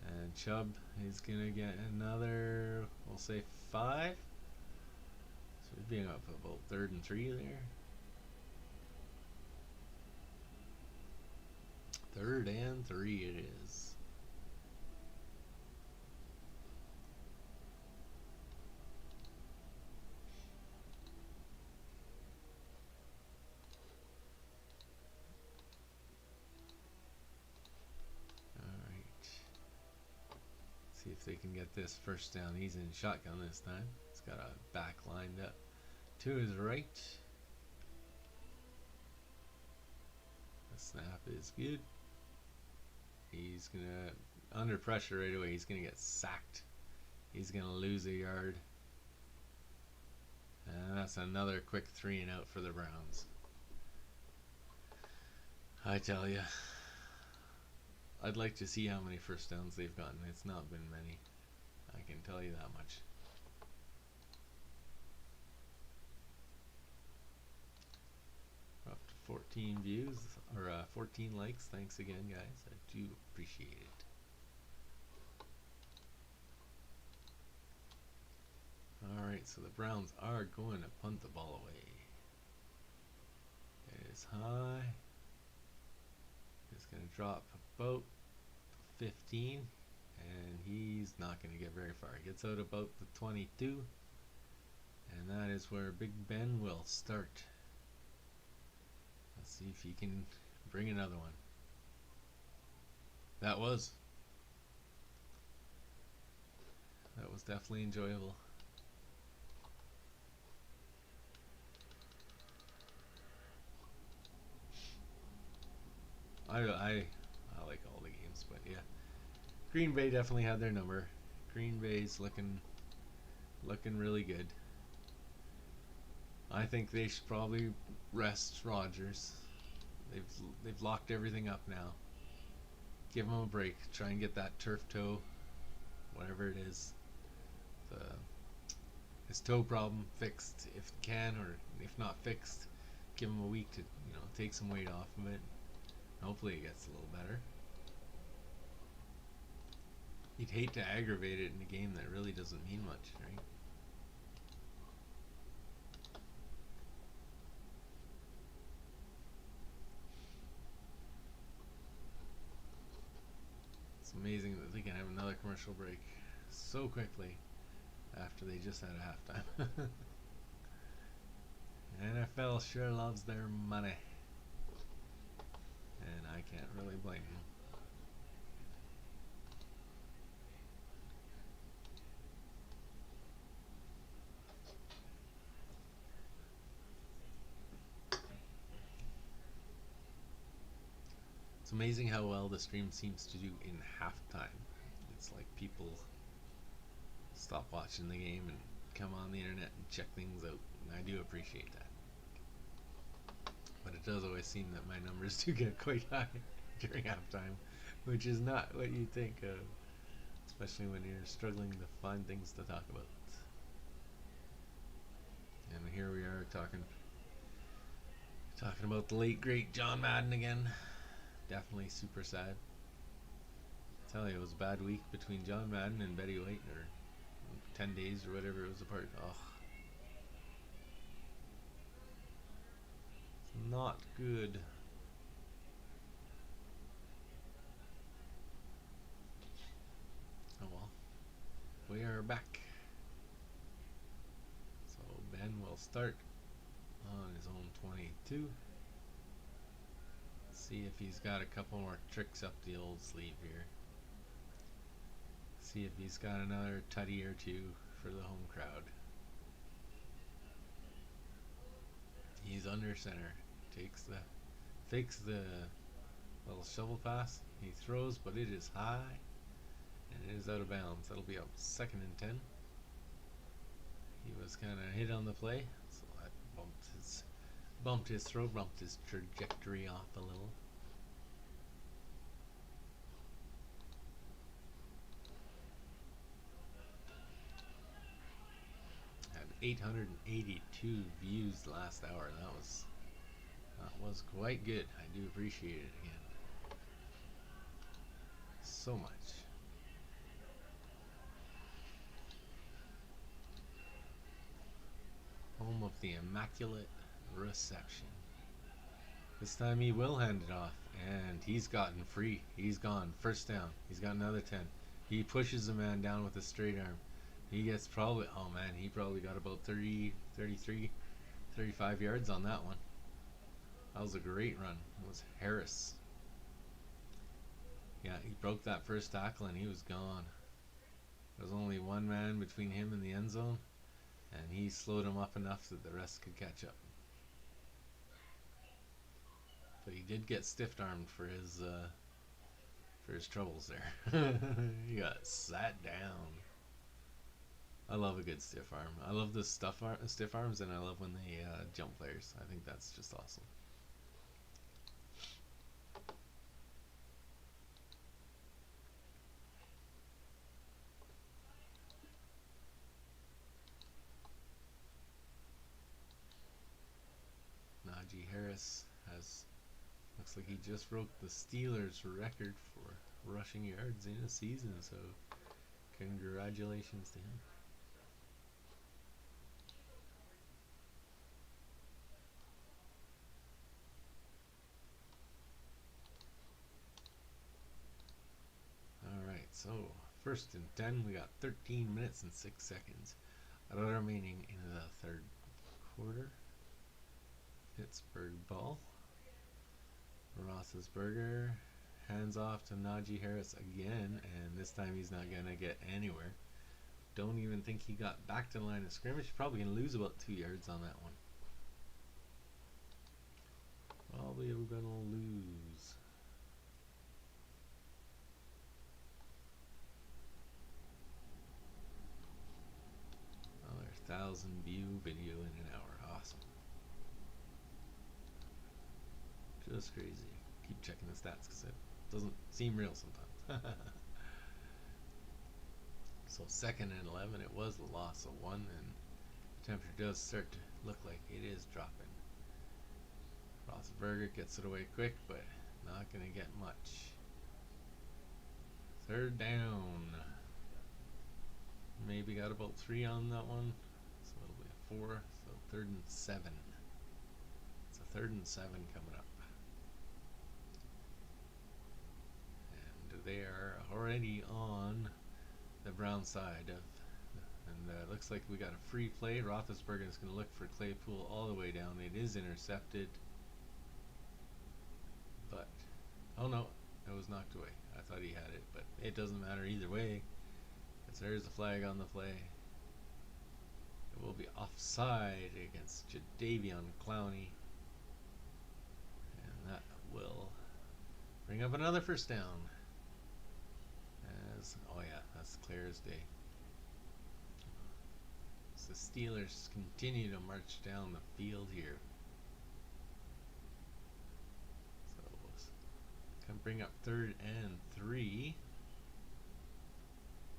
And Chubb is going to get another, we'll say 5. So we're being up about 3rd and 3 there. 3rd and 3 it is. See if they can get this first down. He's in shotgun this time. He's got a back lined up to his right. The snap is good. He's gonna, under pressure right away, he's gonna get sacked. He's gonna lose a yard. And that's another quick 3 and out for the Browns. I tell you, I'd like to see how many first downs they've gotten. It's not been many. I can tell you that much. We're up to 14 views, or 14 likes. Thanks again, guys. I do appreciate it. Alright, so the Browns are going to punt the ball away. It is high. It's going to drop about 15, and he's not going to get very far. He gets out about the 22, and that is where Big Ben will start. Let's see if he can bring another one. That was definitely enjoyable. I like all the games, but yeah, Green Bay definitely had their number. Green Bay's looking really good. I think they should probably rest Rodgers. They've locked everything up now. Give him a break. Try and get that turf toe, whatever it is, his toe problem fixed if you can, or if not fixed, give him a week to take some weight off of it. Hopefully it gets a little better. You'd hate to aggravate it in a game that really doesn't mean much, right? It's amazing that they can have another commercial break so quickly. after they just had a halftime. NFL sure loves their money, and I can't really blame them. It's amazing how well the stream seems to do in halftime. It's like people stop watching the game and come on the internet and check things out, and I do appreciate that. But it does always seem that my numbers do get quite high during halftime, which is not what you think of, especially when you're struggling to find things to talk about. And here we are talking about the late great John Madden again. Definitely super sad. I tell you, it was a bad week between John Madden and Betty White, or 10 days or whatever it was apart. Oh, it's not good. Oh well, we are back. So Ben will start on his own 22. See if he's got a couple more tricks up the old sleeve here. See if he's got another tutty or two for the home crowd. He's under center. Fakes the little shovel pass. He throws, but it is high, and it is out of bounds. That'll be up 2nd and 10. He was kind of hit on the play, so that bumped his throw, bumped his trajectory off a little. Had 882 views last hour. That was quite good. I do appreciate it again so much. Home of the Immaculate Reception. This time he will hand it off, and he's gotten free. He's gone. 1st down. He's got another 10. He pushes the man down with a straight arm. He gets probably, oh man, he probably got about 30, 33, 35 yards on that one. That was a great run. It was Harris. Yeah, he broke that first tackle and he was gone. There was only one man between him and the end zone, and he slowed him up enough that the rest could catch up. But he did get stiff-armed for his troubles there. He got sat down. I love a good stiff arm. I love the stiff arms, and I love when they jump players. I think that's just awesome. Najee Harris looks like he just broke the Steelers record for rushing yards in a season, so congratulations to him. Alright, so 1st and 10, we got 13 minutes and 6 seconds remaining in the 3rd quarter. Pittsburgh ball. Roethlisberger hands off to Najee Harris again, and this time he's not going to get anywhere. Don't even think he got back to the line of scrimmage. Probably going to lose about 2 yards on that one. Probably going to lose. Another 1,000 view video in an hour. Awesome. Just crazy. Keep checking the stats because it doesn't seem real sometimes. So 2nd and 11, it was a loss of 1, and the temperature does start to look like it is dropping. Roethlisberger gets it away quick, but not going to get much. 3rd down. Maybe got about 3 on that one, so it'll be a 4. So 3rd and 7. It's a 3rd and 7 coming up. They are already on the Brown side of, and looks like we got a free play. Roethlisberger is going to look for Claypool all the way down. It is intercepted. But, oh no, it was knocked away. I thought he had it, but it doesn't matter either way. Because there's the flag on the play. It will be offside against Jadeveon Clowney. And that will bring up another first down. Oh yeah, that's clear as day. So the Steelers continue to march down the field here. So we'll can bring up 3rd and 3.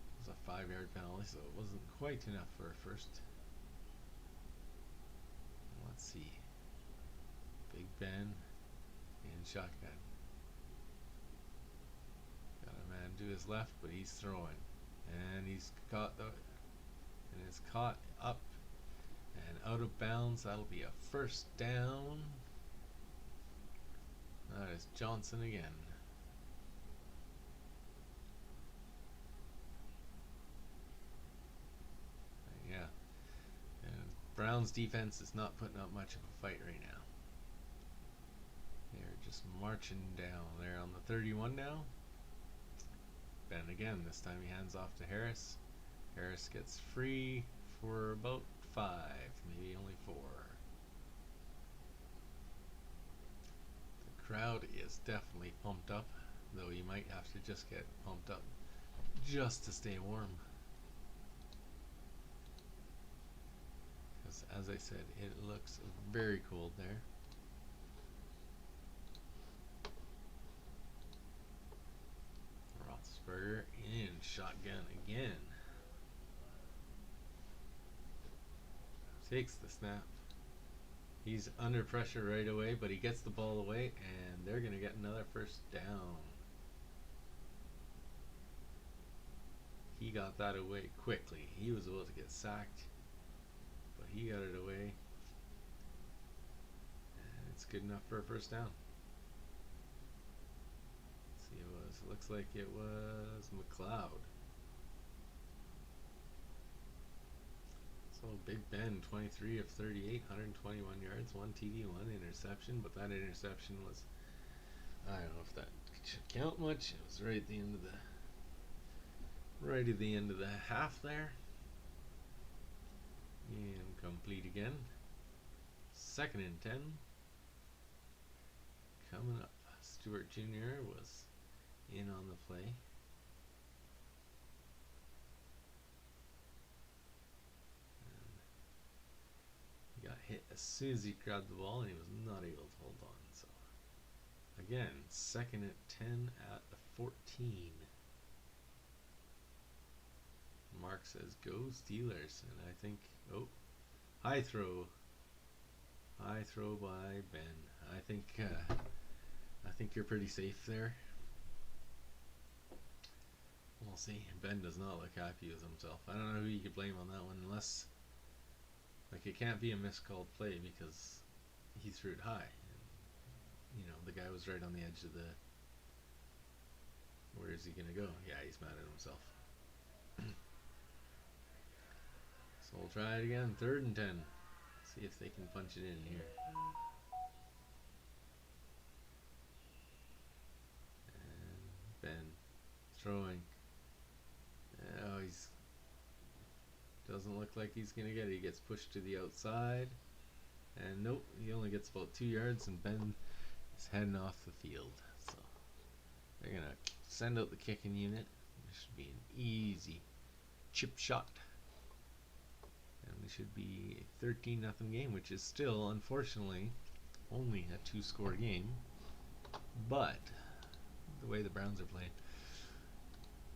It was a 5-yard penalty, so it wasn't quite enough for a first. Let's see. Big Ben in shotgun. Got a man to his left, but he's throwing. And he's caught and it's caught up and out of bounds. That'll be a first down. That is Johnson again. Yeah. And Browns defense is not putting up much of a fight right now. They're just marching down. They're on the 31 now. Ben again. This time he hands off to Harris. Harris gets free for about 5, maybe only 4. The crowd is definitely pumped up, though you might have to just get pumped up just to stay warm. Because as I said, it looks very cold there. Roethlisberger in shotgun again. Takes the snap. He's under pressure right away, but he gets the ball away, and they're going to get another first down. He got that away quickly. He was able to get sacked, but he got it away. And it's good enough for a first down. Let's see, it looks like it was McLeod. So Big Ben, 23 of 38, 121 yards, 1 TD, 1 interception. But that interception was, I don't know if that should count much. It was right at the end of the half there. Incomplete again. 2nd and 10. Coming up. Stewart Jr. was in on the play. Got hit as soon as he grabbed the ball, and he was not able to hold on. So again, 2nd and 10 at the 14. Mark says go Steelers, and I think high throw by Ben. I think you're pretty safe there. We'll see. Ben does not look happy with himself. I don't know who you could blame on that one, unless. Like, it can't be a miscalled play because he threw it high. And, you know, the guy was right on the edge of the... Where is he going to go? Yeah, he's mad at himself. So we'll try it again. 3rd and 10. See if they can punch it in here. And Ben throwing. Oh, he's... Doesn't look like he's going to get it. He gets pushed to the outside. And nope, he only gets about 2 yards, and Ben is heading off the field. So they're going to send out the kicking unit. This should be an easy chip shot. And this should be a 13-0 game, which is still, unfortunately, only a 2-score game. But the way the Browns are playing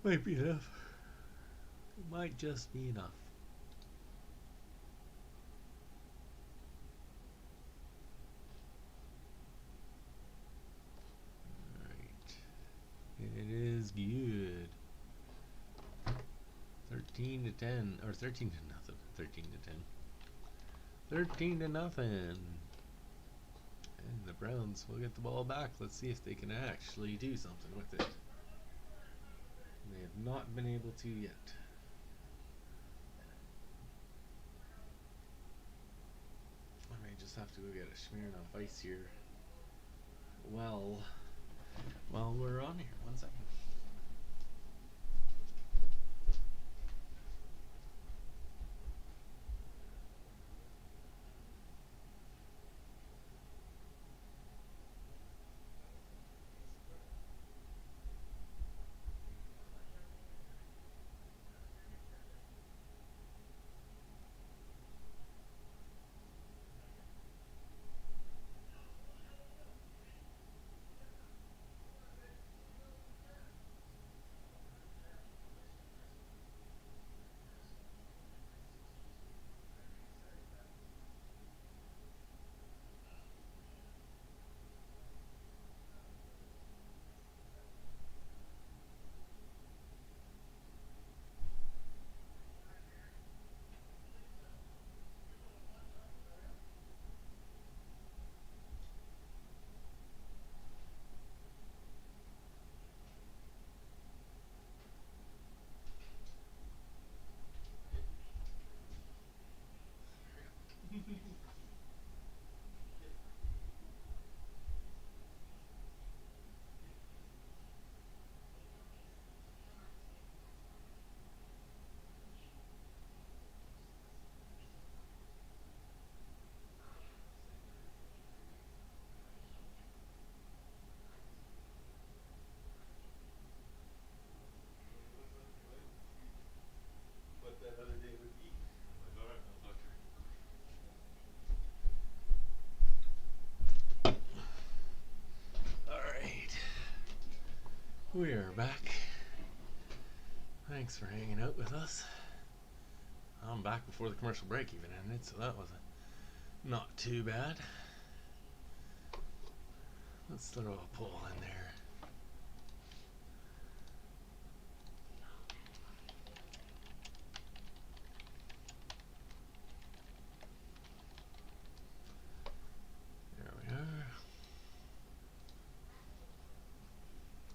might be enough. It might just be enough. It is good. 13 to 10, or 13 to nothing. 13 to 10. 13 to nothing. And the Browns will get the ball back. Let's see if they can actually do something with it. They have not been able to yet. have to go get a Smirnoff Ice here. Well, while we're on here, 1 second. What that other day would be. I'm like, alright, I'll talk to her. Alright. We are back. Thanks for hanging out with us. I'm back before the commercial break even ended, so that was not too bad. Let's throw a poll in there. There we are.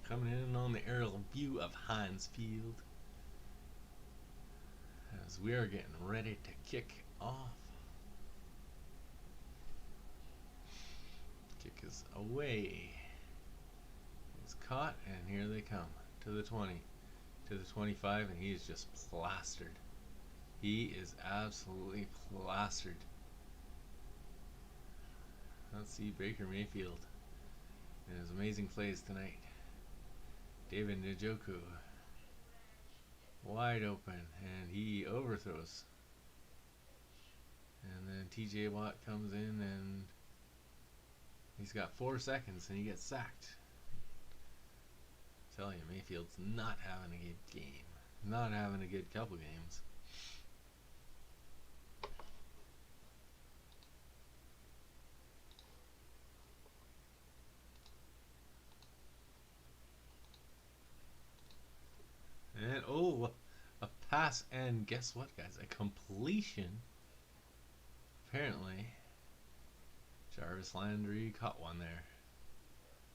Coming in on the aerial view of Heinz Field as we are getting ready to kick off. Kick is away. He's caught, and here they come to the 20, to the 25, and he is just plastered. He is absolutely plastered. Let's see Baker Mayfield and his amazing plays tonight. David Njoku wide open, and he overthrows. And then TJ Watt comes in, and he's got 4 seconds, and he gets sacked. I tell you, Mayfield's not having a good game. Not having a good couple games. And oh, a pass, and guess what, guys? A completion. Apparently, Jarvis Landry caught one there.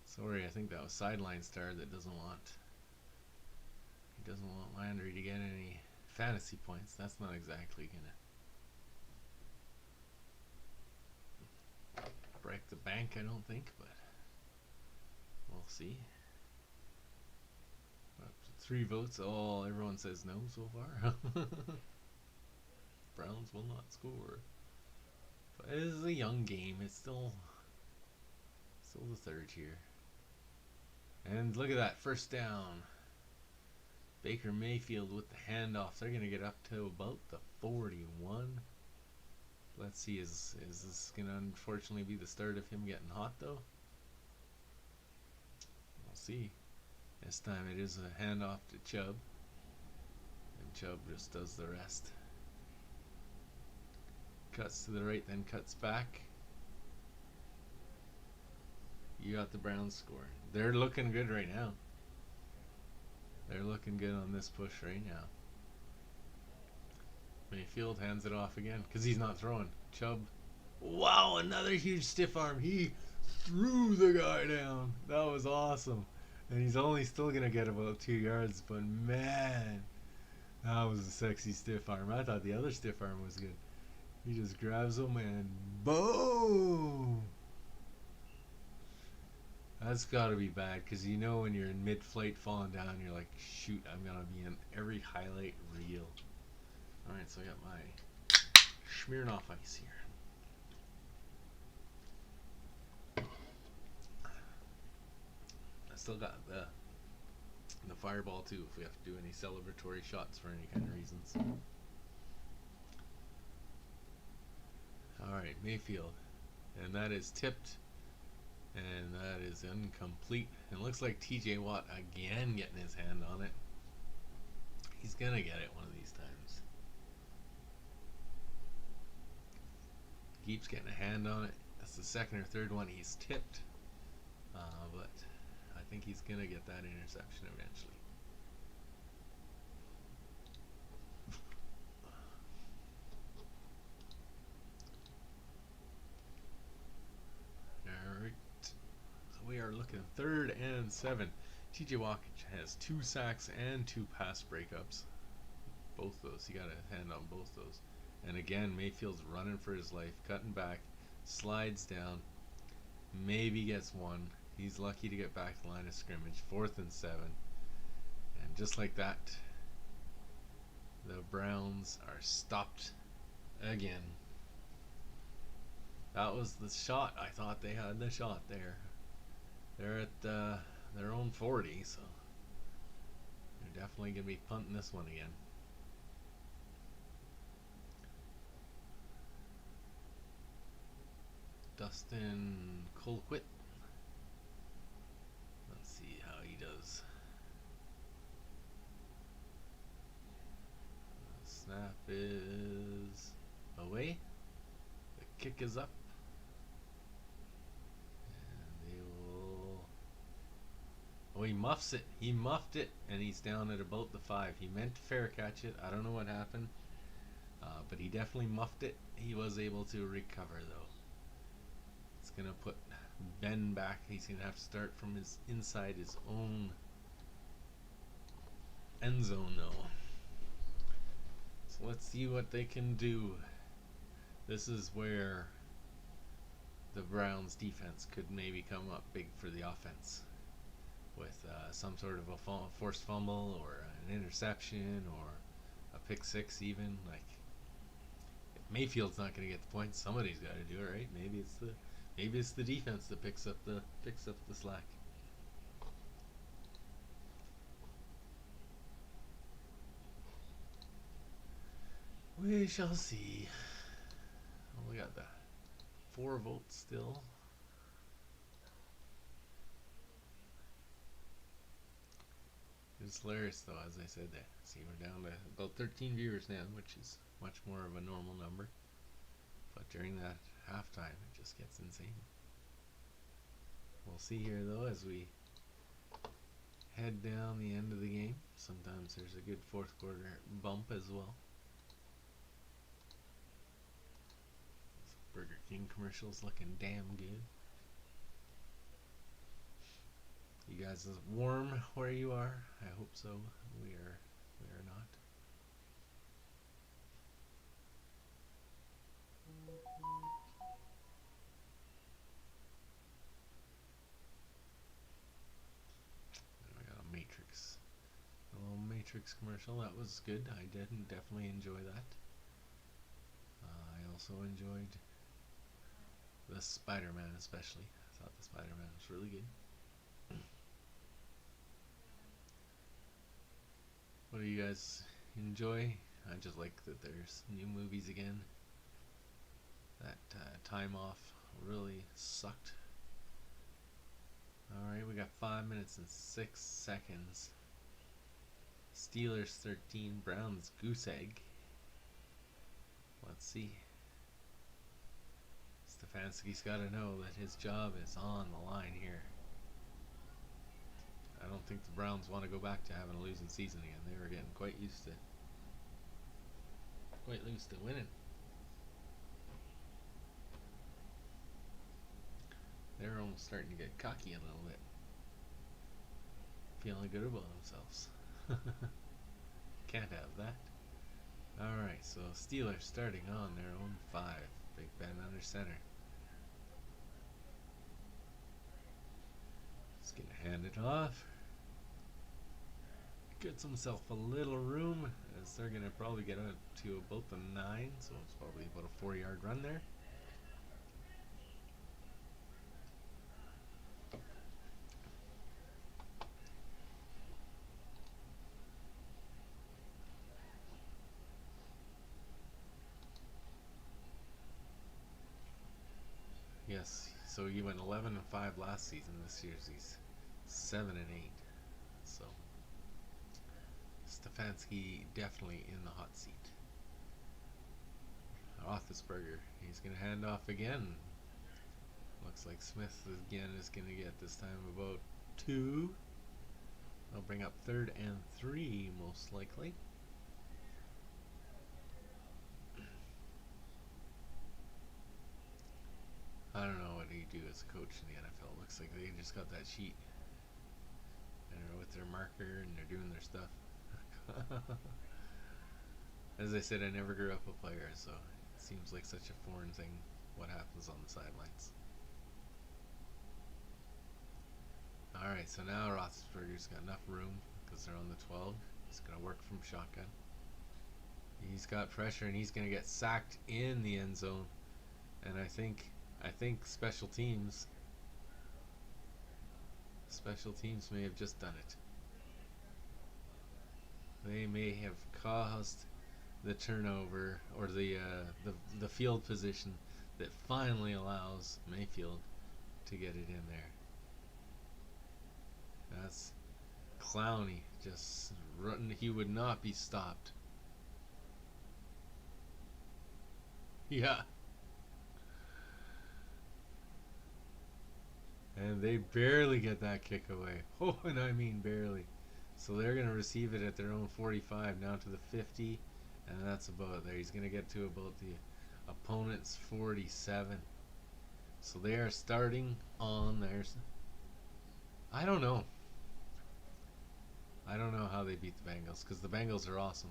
Sorry, I think that was Sideline Star that doesn't want. He doesn't want Landry to get any fantasy points. That's not exactly gonna break the bank, I don't think, but we'll see. 3 votes. Oh, everyone says no so far. Browns will not score. But it is a young game. It's still the third here. And look at that, first down. Baker Mayfield with the handoff. They're gonna get up to about the 41. Let's see, is this gonna unfortunately be the start of him getting hot though? We'll see. This time it is a handoff to Chubb, and Chubb just does the rest. Cuts to the right, then cuts back. You got the Browns score. They're looking good right now. They're looking good on this push right now. Mayfield hands it off again because he's not throwing. Chubb. Wow, another huge stiff arm. He threw the guy down. That was awesome. And he's only still going to get about 2 yards, but man, that was a sexy stiff arm. I thought the other stiff arm was good. He just grabs him and boom! That's gotta be bad, because you know when you're in mid-flight falling down, you're like, shoot, I'm gonna be in every highlight reel. Alright, so I got my Smirnoff Ice here. I still got the Fireball too, if we have to do any celebratory shots for any kind of reasons. Alright, Mayfield. And that is tipped. And that is incomplete. It looks like TJ Watt again getting his hand on it. He's gonna get it one of these times. Keeps getting a hand on it. That's the second or third one he's tipped. But I think he's gonna get that interception eventually. Alright. So we are looking 3rd and 7. TJ Watt has 2 sacks and 2 pass breakups. Both those. He got a hand on both those. And again, Mayfield's running for his life, cutting back, slides down, maybe gets one. He's lucky to get back to the line of scrimmage. 4th and 7. And just like that, the Browns are stopped again. That was the shot. I thought they had the shot there. They're at their own 40, so they're definitely going to be punting this one again. Dustin Colquitt. Let's see how he does. The snap is away. The kick is up. And they will... Oh, he muffs it. He muffed it, and he's down at about the 5. He meant to fair catch it. I don't know what happened. But he definitely muffed it. He was able to recover, though. It's going to put Ben back. He's going to have to start from his inside his own end zone, though. So let's see what they can do. This is where the Browns defense could maybe come up big for the offense with some sort of a forced fumble or an interception or a pick 6 even. Like, if Mayfield's not going to get the points, somebody's got to do it, right? Maybe it's the defense that picks up the slack. We shall see. Well, we got the 4 votes still. It's hilarious though, as I said that. See, we're down to about 13 viewers now, which is much more of a normal number. But during that halftime, it just gets insane. We'll see here though as we head down the end of the game. Sometimes there's a good 4th quarter bump as well. Burger King commercials looking damn good. You guys is warm where you are? I hope so. We are not. I got a little Matrix commercial. That was good. I definitely enjoy that. I also enjoyed the Spider-Man, especially. I thought the Spider-Man was really good. What do you guys enjoy? I just like that there's new movies again. That time off really sucked. Alright, we got 5 minutes and 6 seconds. Steelers 13, Browns goose egg. Let's see. Stefanski's got to know that his job is on the line here. I don't think the Browns want to go back to having a losing season again. They were getting quite used to winning. They're almost starting to get cocky a little bit. Feeling good about themselves. Can't have that. Alright, so Steelers starting on their own 5. Big Ben under center. Just gonna hand it off. Gets himself a little room as they're gonna probably get out to about the 9, so it's probably about a 4-yard run there. Yes, so he went 11-5 last season. This year's he's 7-8. So Stefanski definitely in the hot seat. Roethlisberger, he's gonna hand off again. Looks like Smith again is gonna get this time about 2. They'll bring up 3rd and 3 most likely. I don't know what you do as a coach in the NFL. Looks like they just got that sheet and they're with their marker and they're doing their stuff. As I said, I never grew up a player, so it seems like such a foreign thing what happens on the sidelines. Alright, so now Roethlisberger's got enough room because they're on the 12. He's going to work from shotgun. He's got pressure and he's going to get sacked in the end zone. And I think special teams may have just done it. They may have caused the turnover or the field position that finally allows Mayfield to get it in there. That's Clowney just running. He would not be stopped. Yeah. And they barely get that kick away. Oh, and I mean barely. So they're going to receive it at their own 45, now to the 50. And that's about there. He's going to get to about the opponent's 47. So they are starting on theirs. I don't know. I don't know how they beat the Bengals because the Bengals are awesome.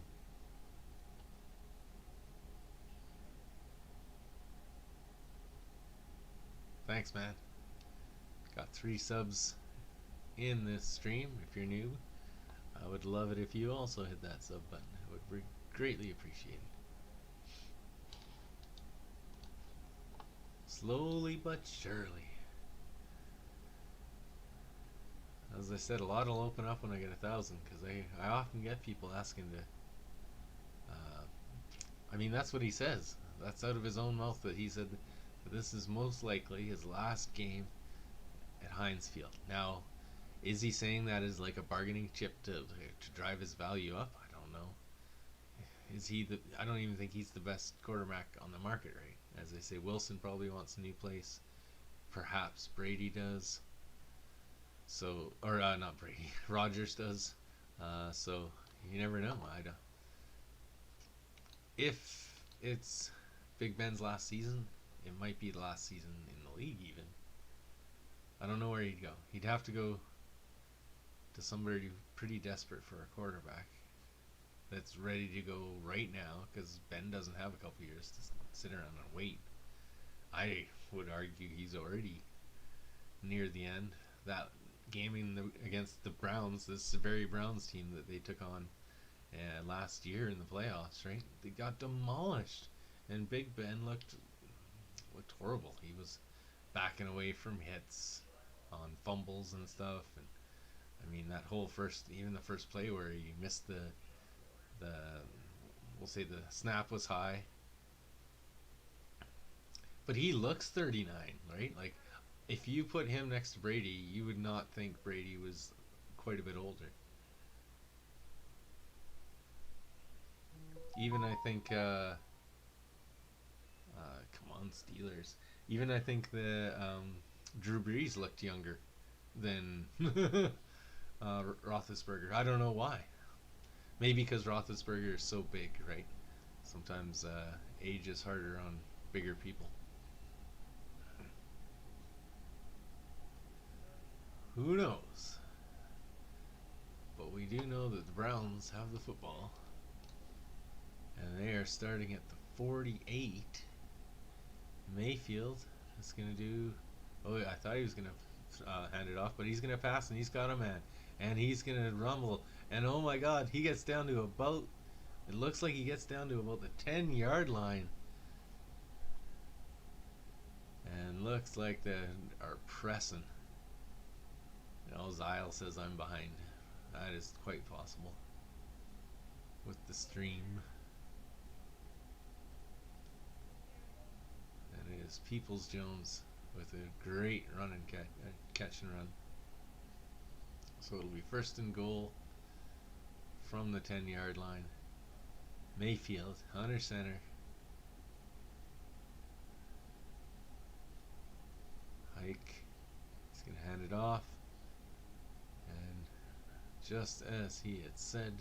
Thanks, man. Got 3 subs in this stream. If you're new, I would love it if you also hit that sub button. I would greatly appreciate it. Slowly but surely. As I said, a lot will open up when I get 1,000 because I often get people asking to. I mean, that's what he says. That's out of his own mouth that he said that this is most likely his last game at Heinz Field. Now, is he saying that as like a bargaining chip to drive his value up? I don't know. Is he the? I don't even think he's the best quarterback on the market, right? As they say, Wilson probably wants a new place. Perhaps Brady does. So, or not Brady, Rodgers does. So you never know. I don't. If it's Big Ben's last season, it might be the last season in the league even. I don't know where he'd go. He'd have to go to somebody pretty desperate for a quarterback that's ready to go right now because Ben doesn't have a couple years to sit around and wait. I would argue he's already near the end. That game against the Browns, this very Browns team that they took on last year in the playoffs, right? They got demolished, and Big Ben looked horrible. He was backing away from hits on fumbles and stuff, and I mean that whole even the first play where he missed we'll say the snap was high, but he looks 39, right? Like if you put him next to Brady, you would not think Brady was quite a bit older. Even I think, come on Steelers. Even I think the Drew Brees looked younger than Roethlisberger. I don't know why. Maybe because Roethlisberger is so big, right? Sometimes age is harder on bigger people. Who knows? But we do know that the Browns have the football. And they are starting at the 48. Mayfield is going to do. Oh, I thought he was going to hand it off, but he's going to pass, and he's got a man. And he's going to rumble. And oh my god, he gets down to about. It looks like he gets down to about the 10-yard line. And looks like they are pressing. Zyle says I'm behind. That is quite possible. With the stream. And it is Peoples Jones with a great run and catch and run. So it'll be first and goal from the 10-yard line. Mayfield, under center. Hike. He's going to hand it off. And just as he had said,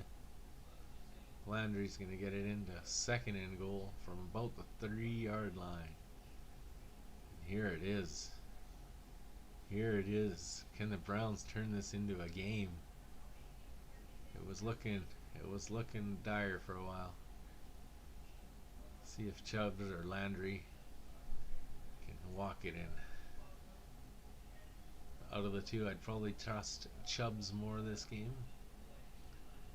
Landry's going to get it into second and goal from about the 3-yard line. And here it is. Here it is. Can the Browns turn this into a game? It was looking dire for a while. See if Chubbs or Landry can walk it in. Out of the two, I'd probably trust Chubbs more this game.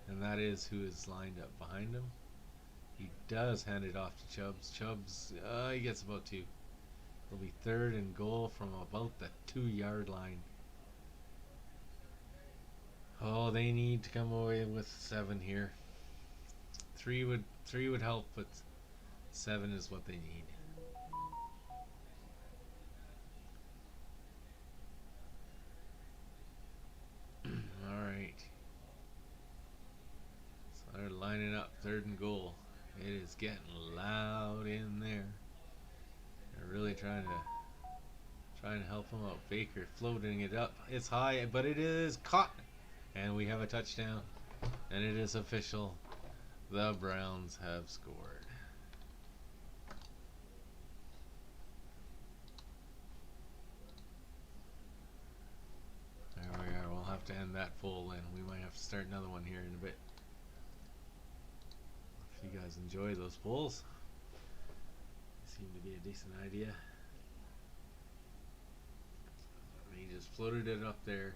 And that is who is lined up behind him. He does hand it off to Chubbs. Chubbs, he gets about 2. It'll be third and goal from about the 2-yard line. Oh, they need to come away with 7 here. 3 would help, but 7 is what they need. Alright. So they're lining up third and goal. It is getting loud in there. They're really trying to help him out. Baker floating it up. It's high, but it is caught. And we have a touchdown. And it is official. The Browns have scored. There we are. We'll have to end that poll then. We might have to start another one here in a bit. If you guys enjoy those polls, they seem to be a decent idea. He just floated it up there.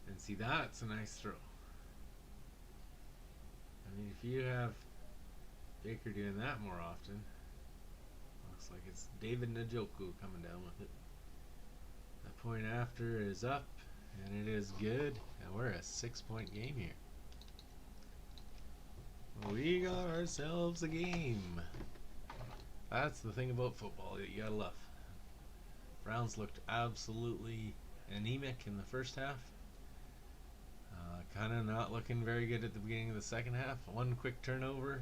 And see, that's a nice throw. I mean, if you have Baker doing that more often, looks like it's David Njoku coming down with it. That point after is up, and it is good, and we're a 6-point game here. We got ourselves a game. That's the thing about football that you gotta love. Browns looked absolutely anemic in the first half. Kind of not looking very good at the beginning of the second half. One quick turnover,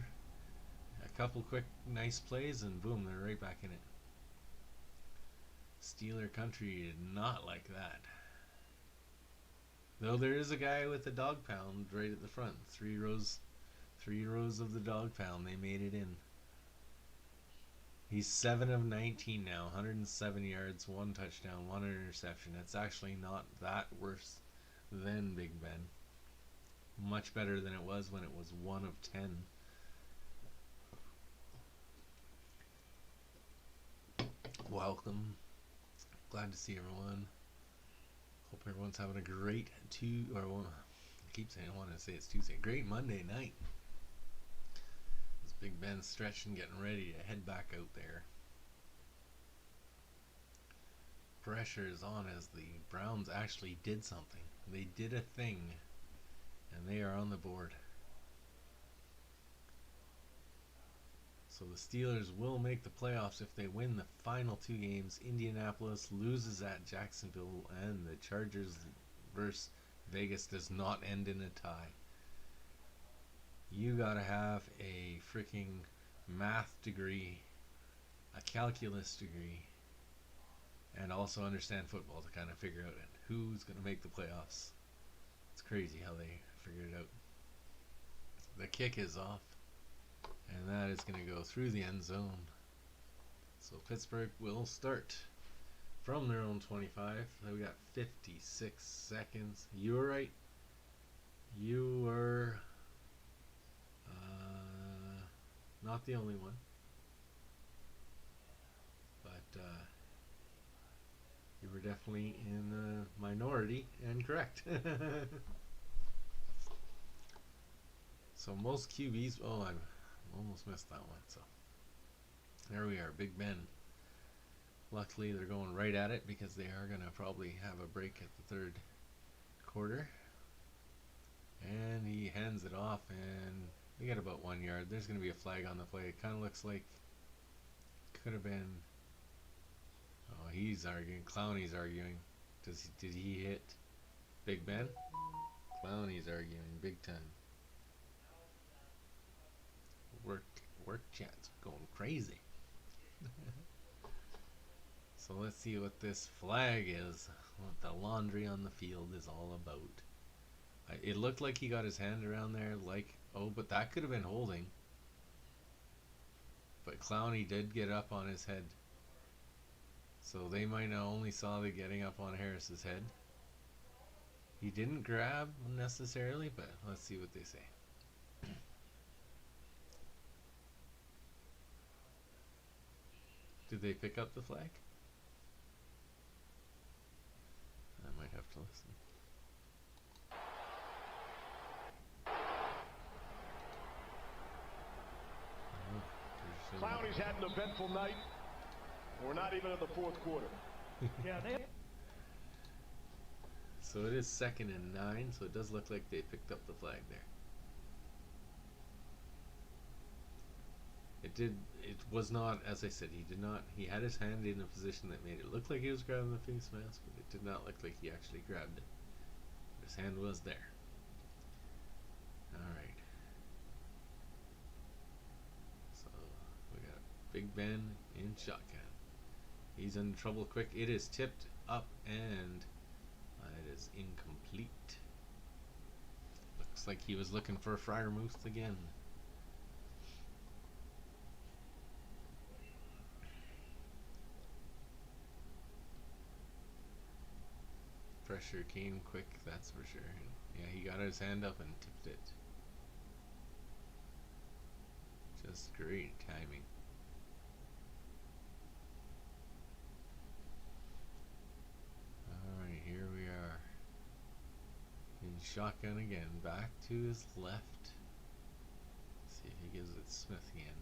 a couple quick nice plays, and boom, they're right back in it. Steeler country did not like that. Though there is a guy with a dog pound right at the front. 3 rows of the dog pound. They made it in. He's 7 of 19 now, 107 yards, 1 touchdown, 1 interception. It's actually not that worse than Big Ben. Much better than it was when it was 1 of 10. Welcome. Glad to see everyone. Hope everyone's having a great I keep saying I want to say it's Tuesday. Great Monday night. This Big Ben stretching, getting ready to head back out there. Pressure is on as the Browns actually did something. They did a thing, and they are on the board. So the Steelers will make the playoffs if they win the final 2 games. Indianapolis loses at Jacksonville, and the Chargers versus Vegas does not end in a tie. You gotta have a freaking math degree, a calculus degree, and also understand football to kind of figure out who's going to make the playoffs. It's crazy how they figured it out. The kick is off, and that is going to go through the end zone. So Pittsburgh will start from their own 25. So we got 56 seconds. You were right. You were Not the only one. But you were definitely in the minority and correct. So most QBs. Oh, I almost missed that one. So there we are, Big Ben. Luckily, they're going right at it because they are going to probably have a break at the third quarter. And he hands it off, and they get about 1 yard. There's going to be a flag on the play. It kind of looks like could have been. Oh, he's arguing. Clowney's arguing. Did he hit Big Ben? Clowney's arguing big time. Work chat's going crazy. So let's see what this flag is. What the laundry on the field is all about. It looked like he got his hand around there, like, oh, but that could have been holding. But Clowney did get up on his head. So they might have only saw the getting up on Harris's head. He didn't grab necessarily, but let's see what they say. Did they pick up the flag? I might have to listen. Clowney's had an eventful night. We're not even in the fourth quarter. So it is 2nd and 9, so it does look like they picked up the flag there. It was not, as I said, he had his hand in a position that made it look like he was grabbing the face mask, but it did not look like he actually grabbed it. His hand was there. Alright. So, we got Big Ben in shotgun. He's in trouble quick. It is tipped up and it is incomplete. Looks like he was looking for Freiermuth again. Pressure came quick, that's for sure. Yeah, he got his hand up and tipped it. Just great timing. Alright, here we are. In shotgun again, back to his left. See if he gives it Smith again.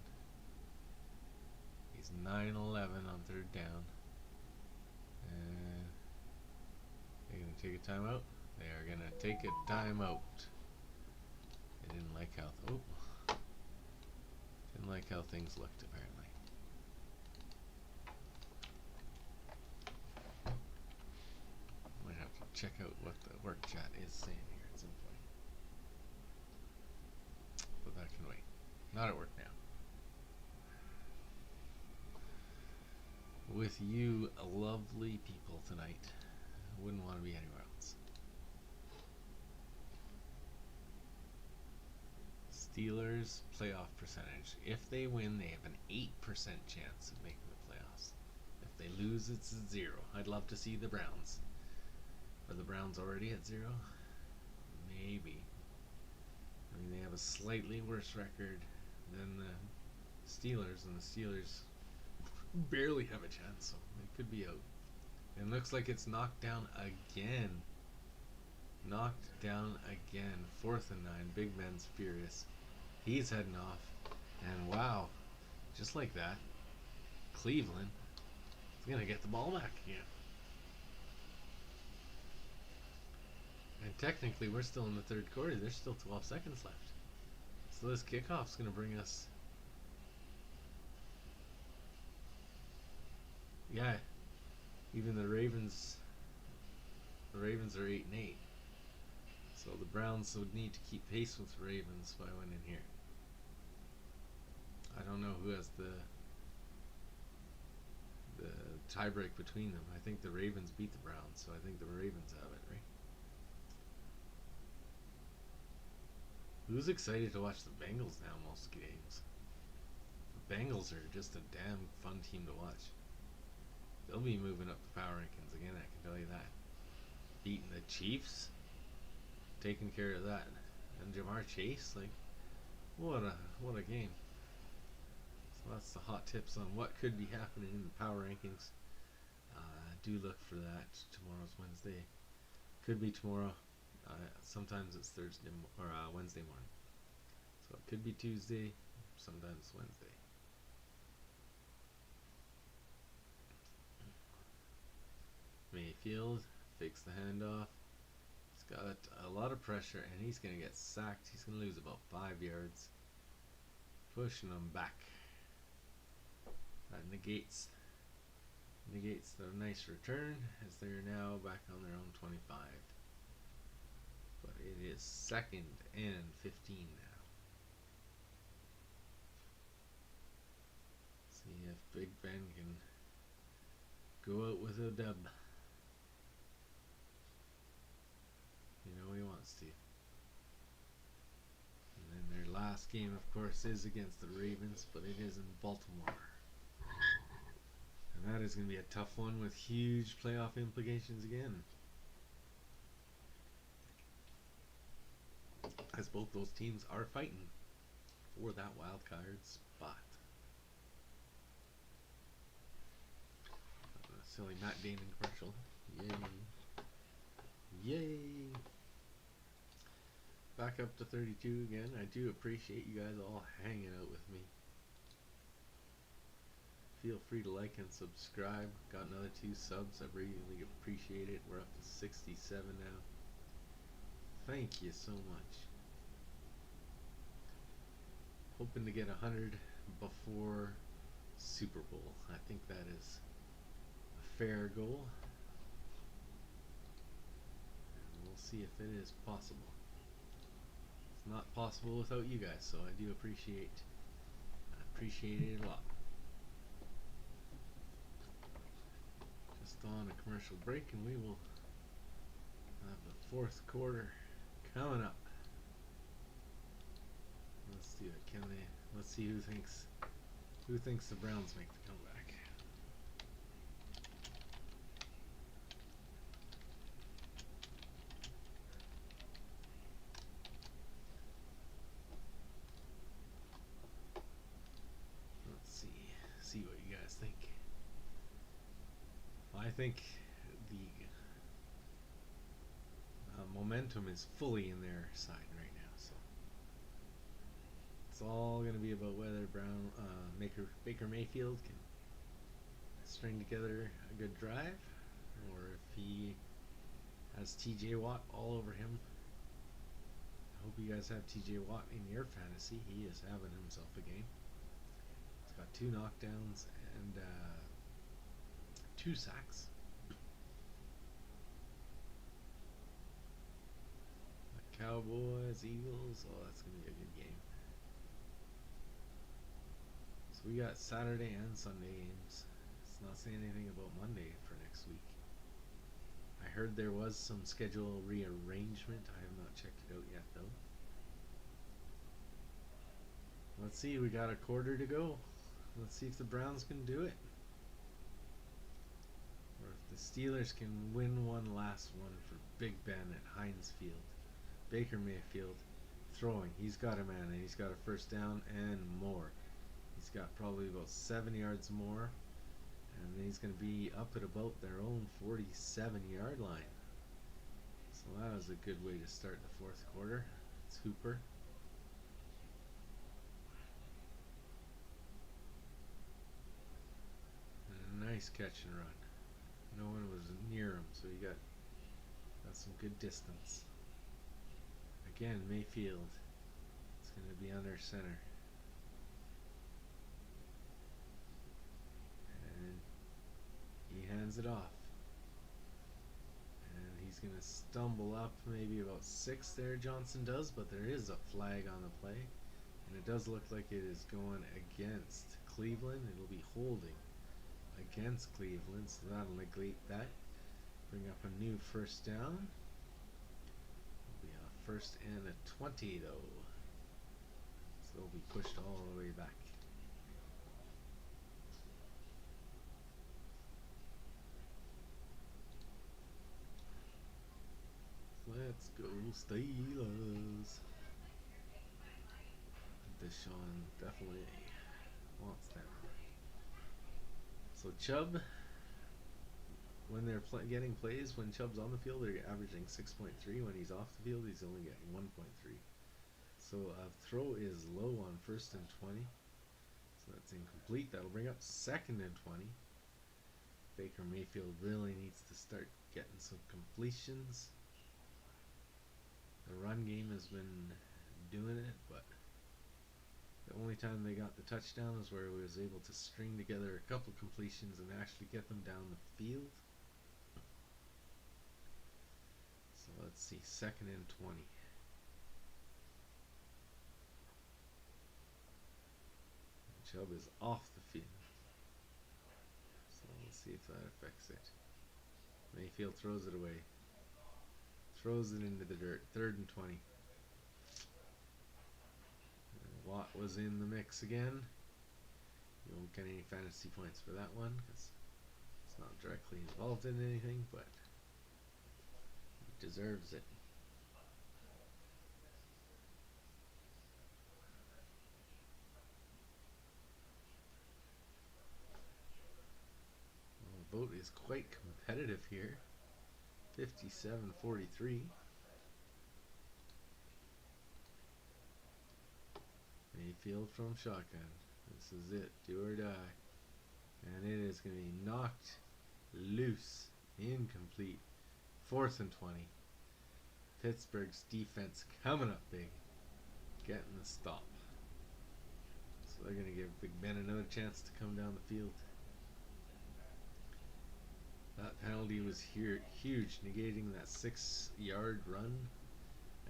He's 9-11 on 3rd down. And they're going to take a timeout. They are going to take a timeout. They didn't like how didn't like how things looked apparently. Might have to check out what the work chat is saying here at some point. But that can wait. Not at work now. With you lovely people tonight. I wouldn't want to be anywhere else. Steelers playoff percentage. If they win, they have an 8% chance of making the playoffs. If they lose, it's 0. I'd love to see the Browns. Are the Browns already at 0? Maybe. I mean, they have a slightly worse record than the Steelers, and the Steelers barely have a chance, so they could be out. It looks like it's knocked down again. Knocked down again. 4th and 9. Big Ben's furious. He's heading off. And wow, just like that, Cleveland is going to get the ball back again. And technically, we're still in the 3rd quarter. There's still 12 seconds left. So this kickoff's going to bring us... Yeah, even the Ravens are 8-8. So the Browns would need to keep pace with the Ravens by winning here. I don't know who has the tiebreak between them. I think the Ravens beat the Browns, so I think the Ravens have it, right? Who's excited to watch the Bengals now most games? The Bengals are just a damn fun team to watch. They'll be moving up the power rankings again, I can tell you that. Beating the Chiefs, taking care of that. And Jamar Chase, like, what a game. That's the hot tips on what could be happening in the power rankings. Do look for that. Tomorrow's Wednesday. Could be tomorrow. Sometimes it's Thursday or Wednesday morning. So it could be Tuesday. Sometimes Wednesday. Mayfield fakes the handoff. He's got a lot of pressure and he's going to get sacked. He's going to lose about 5 yards. Pushing them back. That negates the nice return as they're now back on their own 25. But it is 2nd and 15 now. See if Big Ben can go out with a dub. You know he wants to. And then their last game, of course, is against the Ravens, but it is in Baltimore. And that is going to be a tough one with huge playoff implications again. As both those teams are fighting for that wild card spot. A silly Matt Damon commercial. Yay. Yay. Back up to 32 again. I do appreciate you guys all hanging out with me. Feel free to like and subscribe. Got another 2 subs. I really appreciate it. We're up to 67 now. Thank you so much. Hoping to get 100 before Super Bowl. I think that is a fair goal. And we'll see if it is possible. It's not possible without you guys, so I do appreciate it a lot. Just on a commercial break and we will have the 4th quarter coming up. Let's do it. Let's see who thinks the Browns make the comeback. Let's see what you guys think. I think the momentum is fully in their side right now, so it's all going to be about whether Baker Mayfield can string together a good drive, or if he has TJ Watt all over him. I hope you guys have TJ Watt in your fantasy. He is having himself a game. He's got 2 knockdowns and 2 sacks. The Cowboys, Eagles, oh, that's going to be a good game. So we got Saturday and Sunday games. It's not saying anything about Monday for next week. I heard there was some schedule rearrangement. I have not checked it out yet, though. Let's see, we got a quarter to go. Let's see if the Browns can do it. Or if the Steelers can win one last one for Big Ben at Heinz Field. Baker Mayfield throwing. He's got a man and he's got a 1st down and more. He's got probably about 7 yards more. And then he's going to be up at about their own 47-yard line. So that was a good way to start the 4th quarter. It's Hooper. And a nice catch and run. No one was near him, so he got some good distance. Again, Mayfield. It's going to be under center. And he hands it off. And he's going to stumble up maybe about 6 there, Johnson does, but there is a flag on the play. And it does look like it is going against Cleveland. It'll be holding against Cleveland, so that'll negate that. Bring up a new 1st down. It'll be a 1st and a 20 though. So they'll be pushed all the way back. Let's go Steelers. Deshaun definitely wants them. So Chubb, when they're getting plays, when Chubb's on the field, they're averaging 6.3. When he's off the field, he's only getting 1.3. So throw is low on 1st and 20. So that's incomplete. That'll bring up 2nd and 20. Baker Mayfield really needs to start getting some completions. The run game has been doing it, but the only time they got the touchdown is where he was able to string together a couple completions and actually get them down the field. So let's see, 2nd and 20. Chubb is off the field. So let's see if that affects it. Mayfield throws it away. Throws it into the dirt. 3rd and 20. And Watt was in the mix again. You won't get any fantasy points for that one because it's not directly involved in anything, but he deserves it. The vote is quite competitive here. 57-43. Mayfield from shotgun. This is it. Do or die. And it is going to be knocked loose. Incomplete. 4th and 20. Pittsburgh's defense coming up big. Getting the stop. So they're going to give Big Ben another chance to come down the field. That penalty was huge, negating that 6-yard run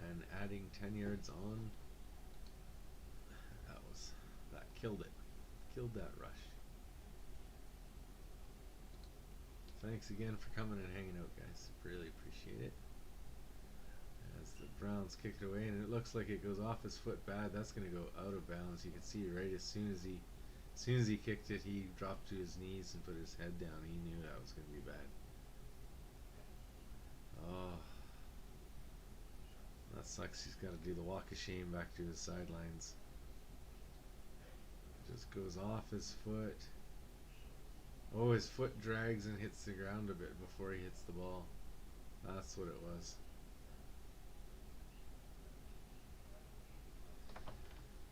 and adding 10 yards on. That killed it. Killed that rush. Thanks again for coming and hanging out, guys. Really appreciate it. As the Browns kick it away, and it looks like it goes off his foot bad. That's going to go out of bounds. You can see right as soon as he kicked it, he dropped to his knees and put his head down. He knew that was going to be bad. Oh, that sucks. He's got to do the walk of shame back to his sidelines. Just goes off his foot. Oh, his foot drags and hits the ground a bit before he hits the ball. That's what it was.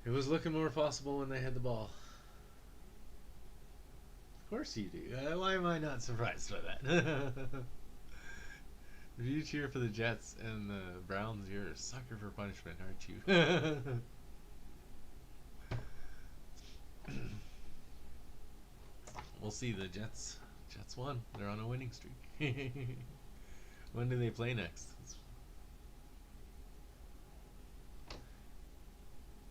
It was looking more possible when they had the ball. Of course you do. Why am I not surprised by that? If you cheer for the Jets and the Browns, you're a sucker for punishment, aren't you? We'll see. The Jets won. They're on a winning streak. When do they play next?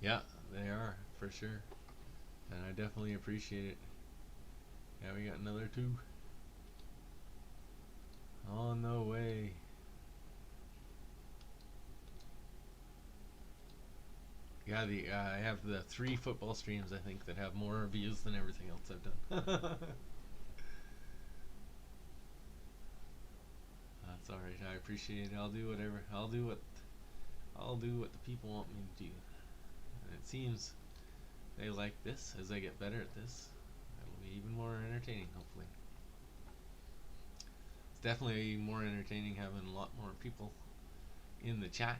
Yeah, they are, for sure. And I definitely appreciate it. Yeah, we got another 2. Oh, no way. Yeah, I have the 3 football streams, I think, that have more views than everything else I've done. That's alright. I appreciate it. I'll do whatever. I'll do what the people want me to do. And it seems they like this. As I get better at this, it'll be even more entertaining, hopefully. It's definitely more entertaining having a lot more people in the chat.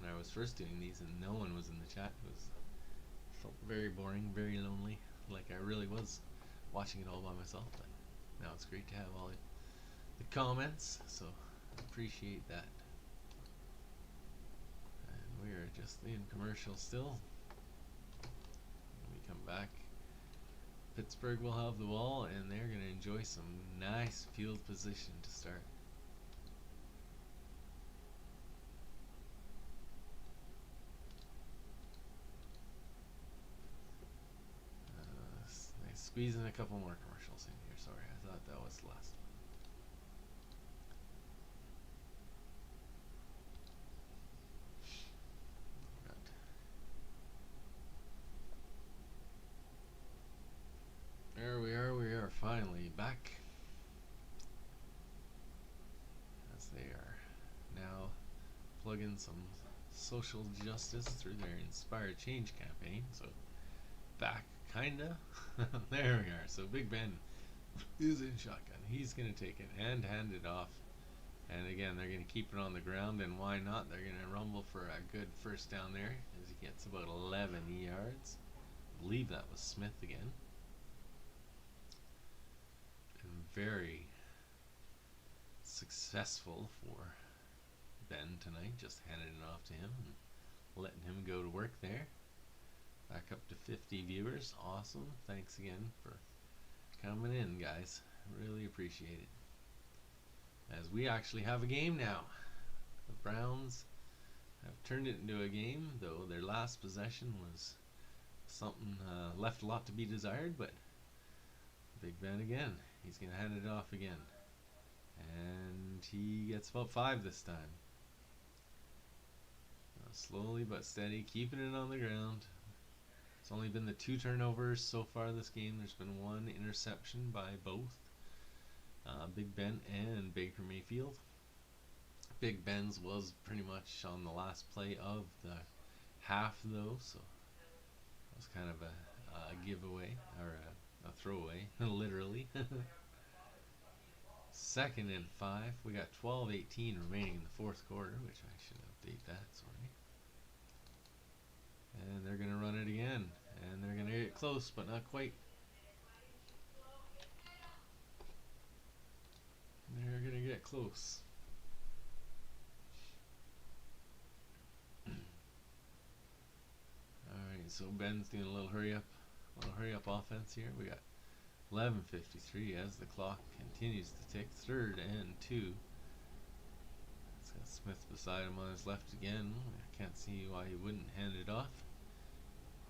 When I was first doing these and no one was in the chat, it felt very boring, very lonely, like I really was watching it all by myself. But now it's great to have all the comments, so appreciate that. And we are just in commercial still. When we come back, Pittsburgh will have the ball and they're going to enjoy some nice field position to start. Squeezing a couple more commercials in here. Sorry, I thought that was the last one. There we are finally back. As they are now plugging some social justice through their Inspire Change campaign. So back kinda. There we are. So Big Ben is in shotgun. He's gonna take it and hand it off. And again, they're gonna keep it on the ground, and why not? They're gonna rumble for a good first down there as he gets about 11 yards. I believe that was Smith again. And very successful for Ben tonight, just handing it off to him and letting him go to work there. Back up to 50 viewers. Awesome. Thanks again for coming in, guys. Really appreciate it. As we actually have a game now. The Browns have turned it into a game, though their last possession was something left a lot to be desired, but Big Ben again. He's going to hand it off again. And he gets about 5 this time. Slowly but steady, keeping it on the ground. It's only been the 2 turnovers so far this game. There's been 1 interception by both Big Ben and Baker Mayfield. Big Ben's was pretty much on the last play of the half, though, so it was kind of a giveaway, or a throwaway, literally. 2nd and 5. We got 12:18 remaining in the 4th quarter, which I should update that, sorry. And they're going to run it again, and they're going to get close, but not quite. They're going to get close. Alright, so Ben's doing a little hurry up offense here. We got 11:53 as the clock continues to tick. 3rd and 2. It's got Smith beside him on his left again. I can't see why he wouldn't hand it off.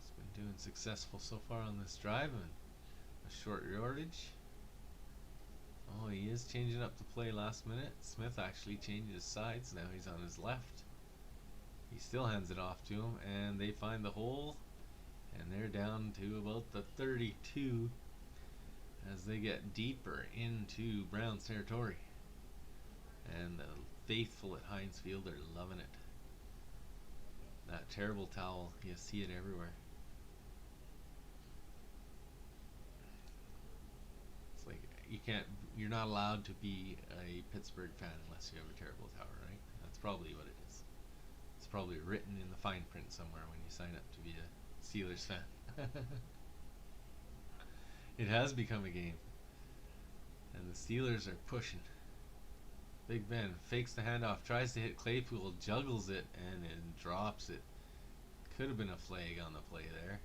He's been doing successful so far on this drive, and a short yardage. Oh, he is changing up the play last minute. Smith actually changed his sides. Now he's on his left. He still hands it off to him, and they find the hole, and they're down to about the 32 as they get deeper into Browns territory. And the faithful at Heinz Field are loving it. That terrible towel, you see it everywhere. It's like you're not allowed to be a Pittsburgh fan unless you have a terrible towel, right? That's probably what it is. It's probably written in the fine print somewhere when you sign up to be a Steelers fan. It has become a game. And the Steelers are pushing. Big Ben fakes the handoff, tries to hit Claypool, juggles it, and then drops it. Could have been a flag on the play there.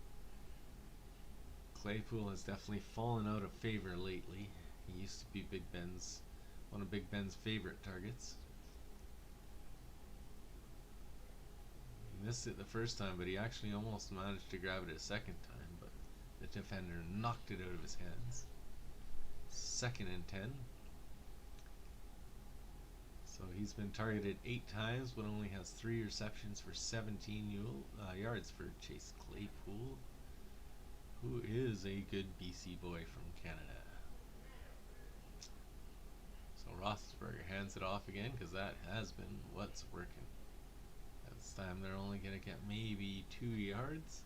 Claypool has definitely fallen out of favor lately. He used to be one of Big Ben's favorite targets. He missed it the first time, but he actually almost managed to grab it a second time, but the defender knocked it out of his hands. 2nd and 10. So he's been targeted 8 times, but only has 3 receptions for 17 yards for Chase Claypool, who is a good BC boy from Canada. So Roethlisberger hands it off again, because that has been what's working. This time they're only going to get maybe 2 yards.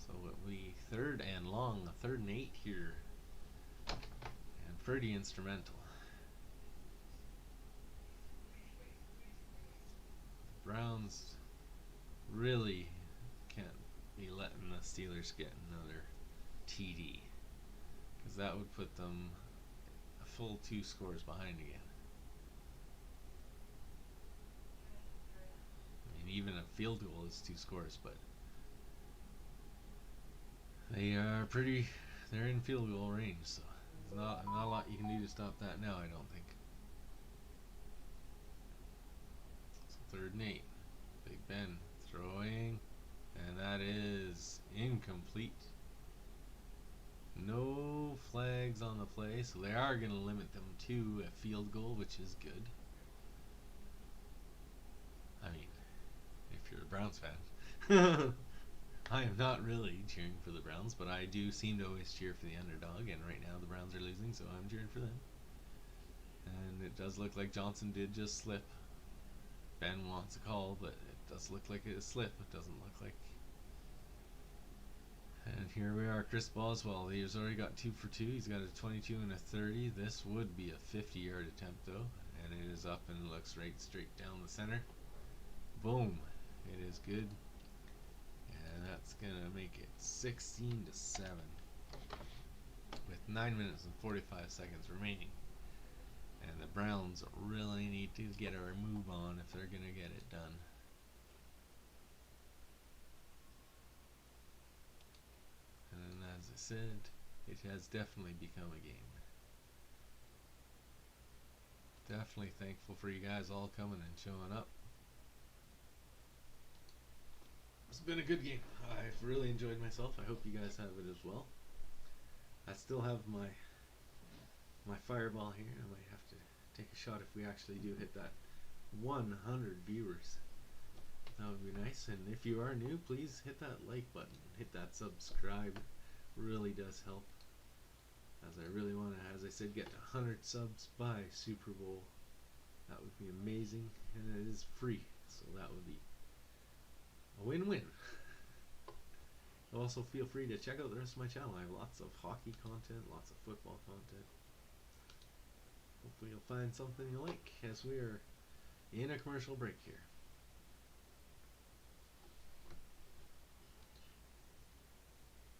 So it'll be 3rd and long, a 3rd and 8 here. And pretty instrumental. The Browns really can't be letting the Steelers get another TD, because that would put them a full 2 scores behind again. I mean, even a field goal is 2 scores, but they are they're in field goal range, so there's not a lot you can do to stop that now, I don't think. So 3rd and 8. Big Ben throwing, and that is incomplete. No flags on the play, so they are going to limit them to a field goal, which is good. I mean, if you're a Browns fan. I am not really cheering for the Browns, but I do seem to always cheer for the underdog, and right now the Browns are losing, so I'm cheering for them. And it does look like Johnson did just slip. Ben wants a call, but it does look like it is slip. It doesn't look like And here we are, Chris Boswell. He's already got 2 for 2. He's got a 22 and a 30. This would be a 50-yard attempt though, and it is up and looks right straight down the center. Boom! It is good, and that's gonna make it 16-7 with 9 minutes and 45 seconds remaining. And the Browns really need to get a move on if they're gonna get it done. And as I said, it has definitely become a game. Definitely thankful for you guys all coming and showing up. It's been a good game. I've really enjoyed myself. I hope you guys have it as well. I still have my fireball here. I might have to take a shot if we actually do hit that 100 viewers. That would be nice. And if you are new, please hit that like button, hit that subscribe. Really does help, as I really want to, as I said, get to 100 subs by Super Bowl. That would be amazing, and it is free, so that would be a win-win. Also, feel free to check out the rest of my channel. I have lots of hockey content, lots of football content. Hopefully you'll find something you like, as we are in a commercial break here.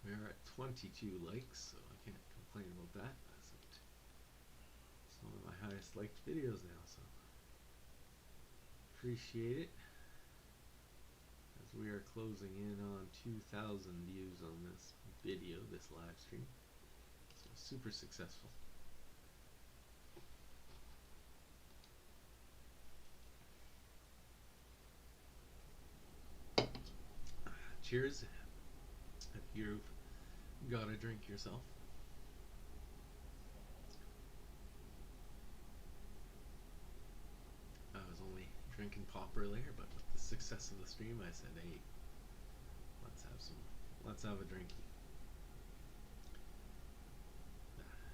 We are at 22 likes, so I can't complain about that. It's one of my highest liked videos now, so appreciate it. As we are closing in on 2,000 views on this video, this live stream. So super successful. Cheers. If you've got a drink yourself. I was only drinking pop earlier, but with the success of the stream, I said, hey, let's have a drinky.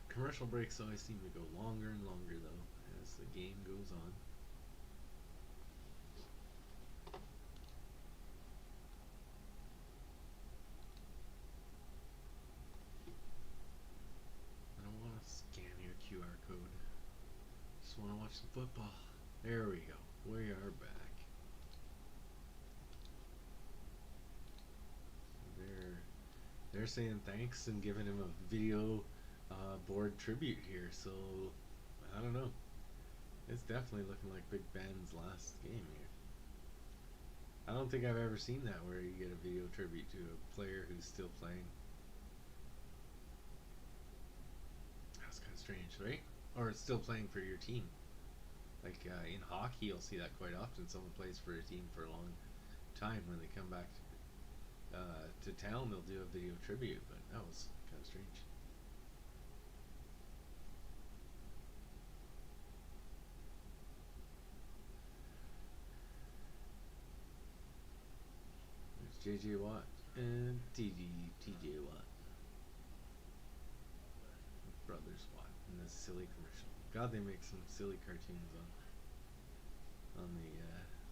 Commercial breaks always seem to go longer and longer though, as the game goes on. QR code. Just want to watch some football. There we go. We are back. They're saying thanks and giving him a video board tribute here. So I don't know. It's definitely looking like Big Ben's last game here. I don't think I've ever seen that where you get a video tribute to a player who's still playing. Strange, right? Or it's still playing for your team. Like in hockey, you'll see that quite often. Someone plays for a team for a long time. When they come back to town, they'll do a video tribute. But that was kind of strange. There's JJ Watt and TJ Watt. Brothers Watt. In this silly commercial. God, they make some silly cartoons on the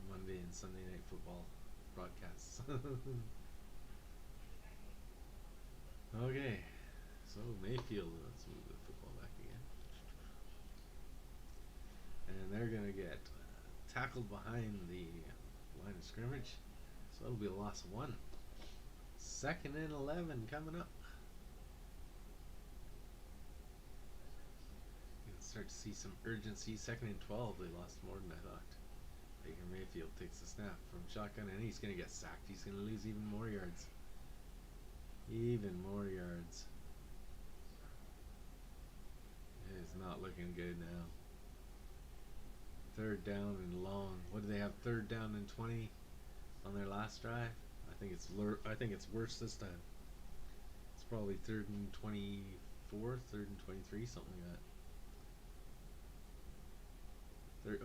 Monday and Sunday Night Football broadcasts. Okay, so Mayfield, let's move the football back again. And they're gonna get tackled behind the line of scrimmage, so that'll be a loss of 1. 2nd and 11 coming up. Start to see some urgency. 2nd and 12, they lost more than I thought. Baker Mayfield takes the snap from shotgun, and he's going to get sacked. He's going to lose even more yards. Even more yards. It is not looking good now. 3rd down and long. What do they have? 3rd down and 20 on their last drive. I think it's worse this time. It's probably 3rd and 24, 3rd and 23, something like that.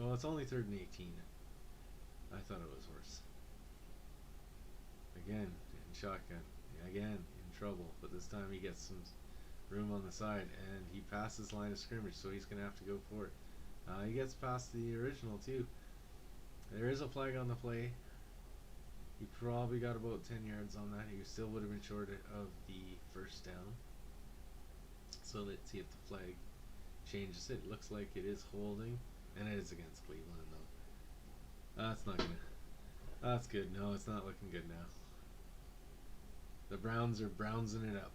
Oh, it's only 3rd and 18. I thought it was worse. Again, in shotgun. Again, in trouble. But this time he gets some room on the side, and he passes line of scrimmage, so he's going to have to go for it. He gets past the original, too. There is a flag on the play. He probably got about 10 yards on that. He still would have been short of the first down. So let's see if the flag changes it. Looks like it is holding, and it is against Cleveland though. That's not gonna. That's good. No, it's not looking good now. The Browns are brownsing it up.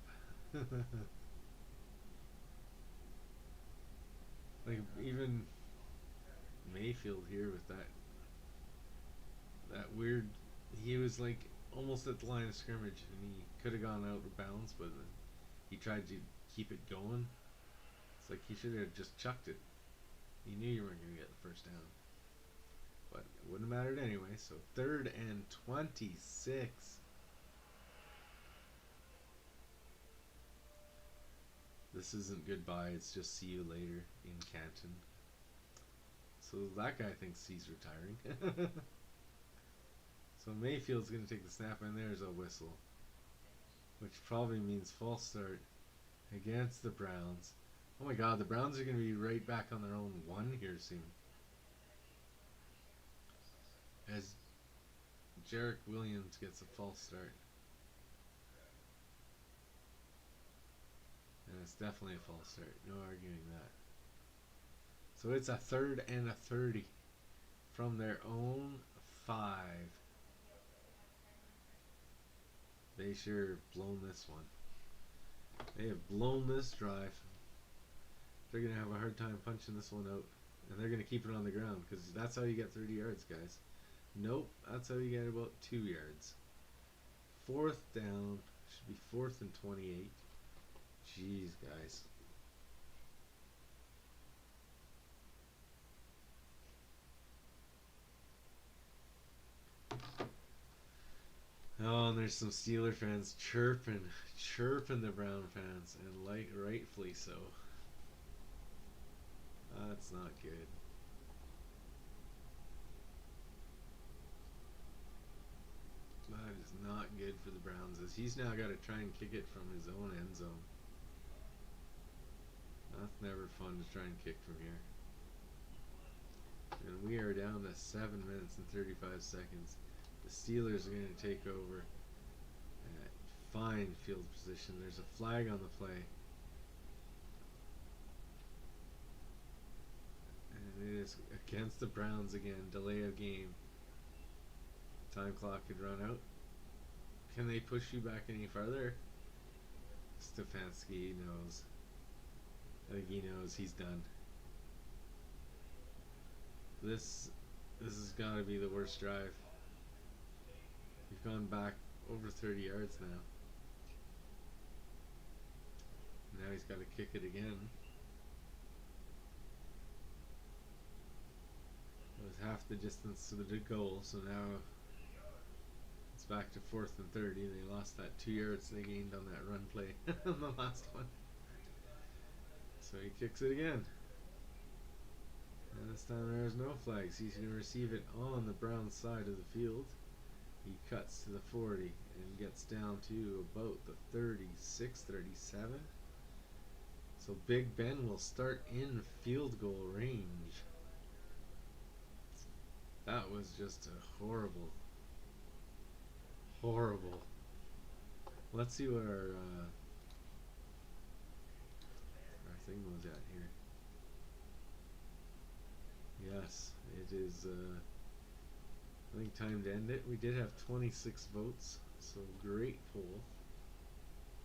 Like even Mayfield here with that weird. He was like almost at the line of scrimmage, and he could have gone out of bounds, but he tried to keep it going. It's like he should have just chucked it. He knew you weren't going to get the first down. But it wouldn't have mattered anyway. So 3rd and 26. This isn't goodbye. It's just see you later in Canton. So that guy thinks he's retiring. So Mayfield's going to take the snap, and there's a whistle. Which probably means false start against the Browns. Oh my god, the Browns are going to be right back on their own 1 here soon. As Jarek Williams gets a false start. And it's definitely a false start. No arguing that. So it's a 3rd and a 30 from their own 5. They sure have blown this one. They have blown this drive. They're going to have a hard time punching this one out. And they're going to keep it on the ground, because that's how you get 30 yards, guys. Nope, that's how you get about 2 yards. 4th down. Should be 4th and 28. Jeez, guys. Oh, and there's some Steeler fans chirping the Brown fans, and rightfully so. That's not good. That is not good for the Browns, as he's now got to try and kick it from his own end zone. That's never fun to try and kick from here. And we are down to 7 minutes and 35 seconds. The Steelers are going to take over at fine field position. There's a flag on the play. And it is against the Browns again. Delay of game. Time clock could run out. Can they push you back any farther? Stefanski knows. I think he knows he's done. This has got to be the worst drive. We've gone back over 30 yards now. Now he's got to kick it again. It was half the distance to the goal, so now it's back to 4th and 30. They lost that 2 yards they gained on that run play on the last one. So he kicks it again. And this time there is no flags. He's going to receive it on the Browns side of the field. He cuts to the 40 and gets down to about the 36, 37. So Big Ben will start in field goal range. That was just a horrible. Let's see what our thing was at here. Yes, it is I think time to end it. We did have 26 votes, so great poll.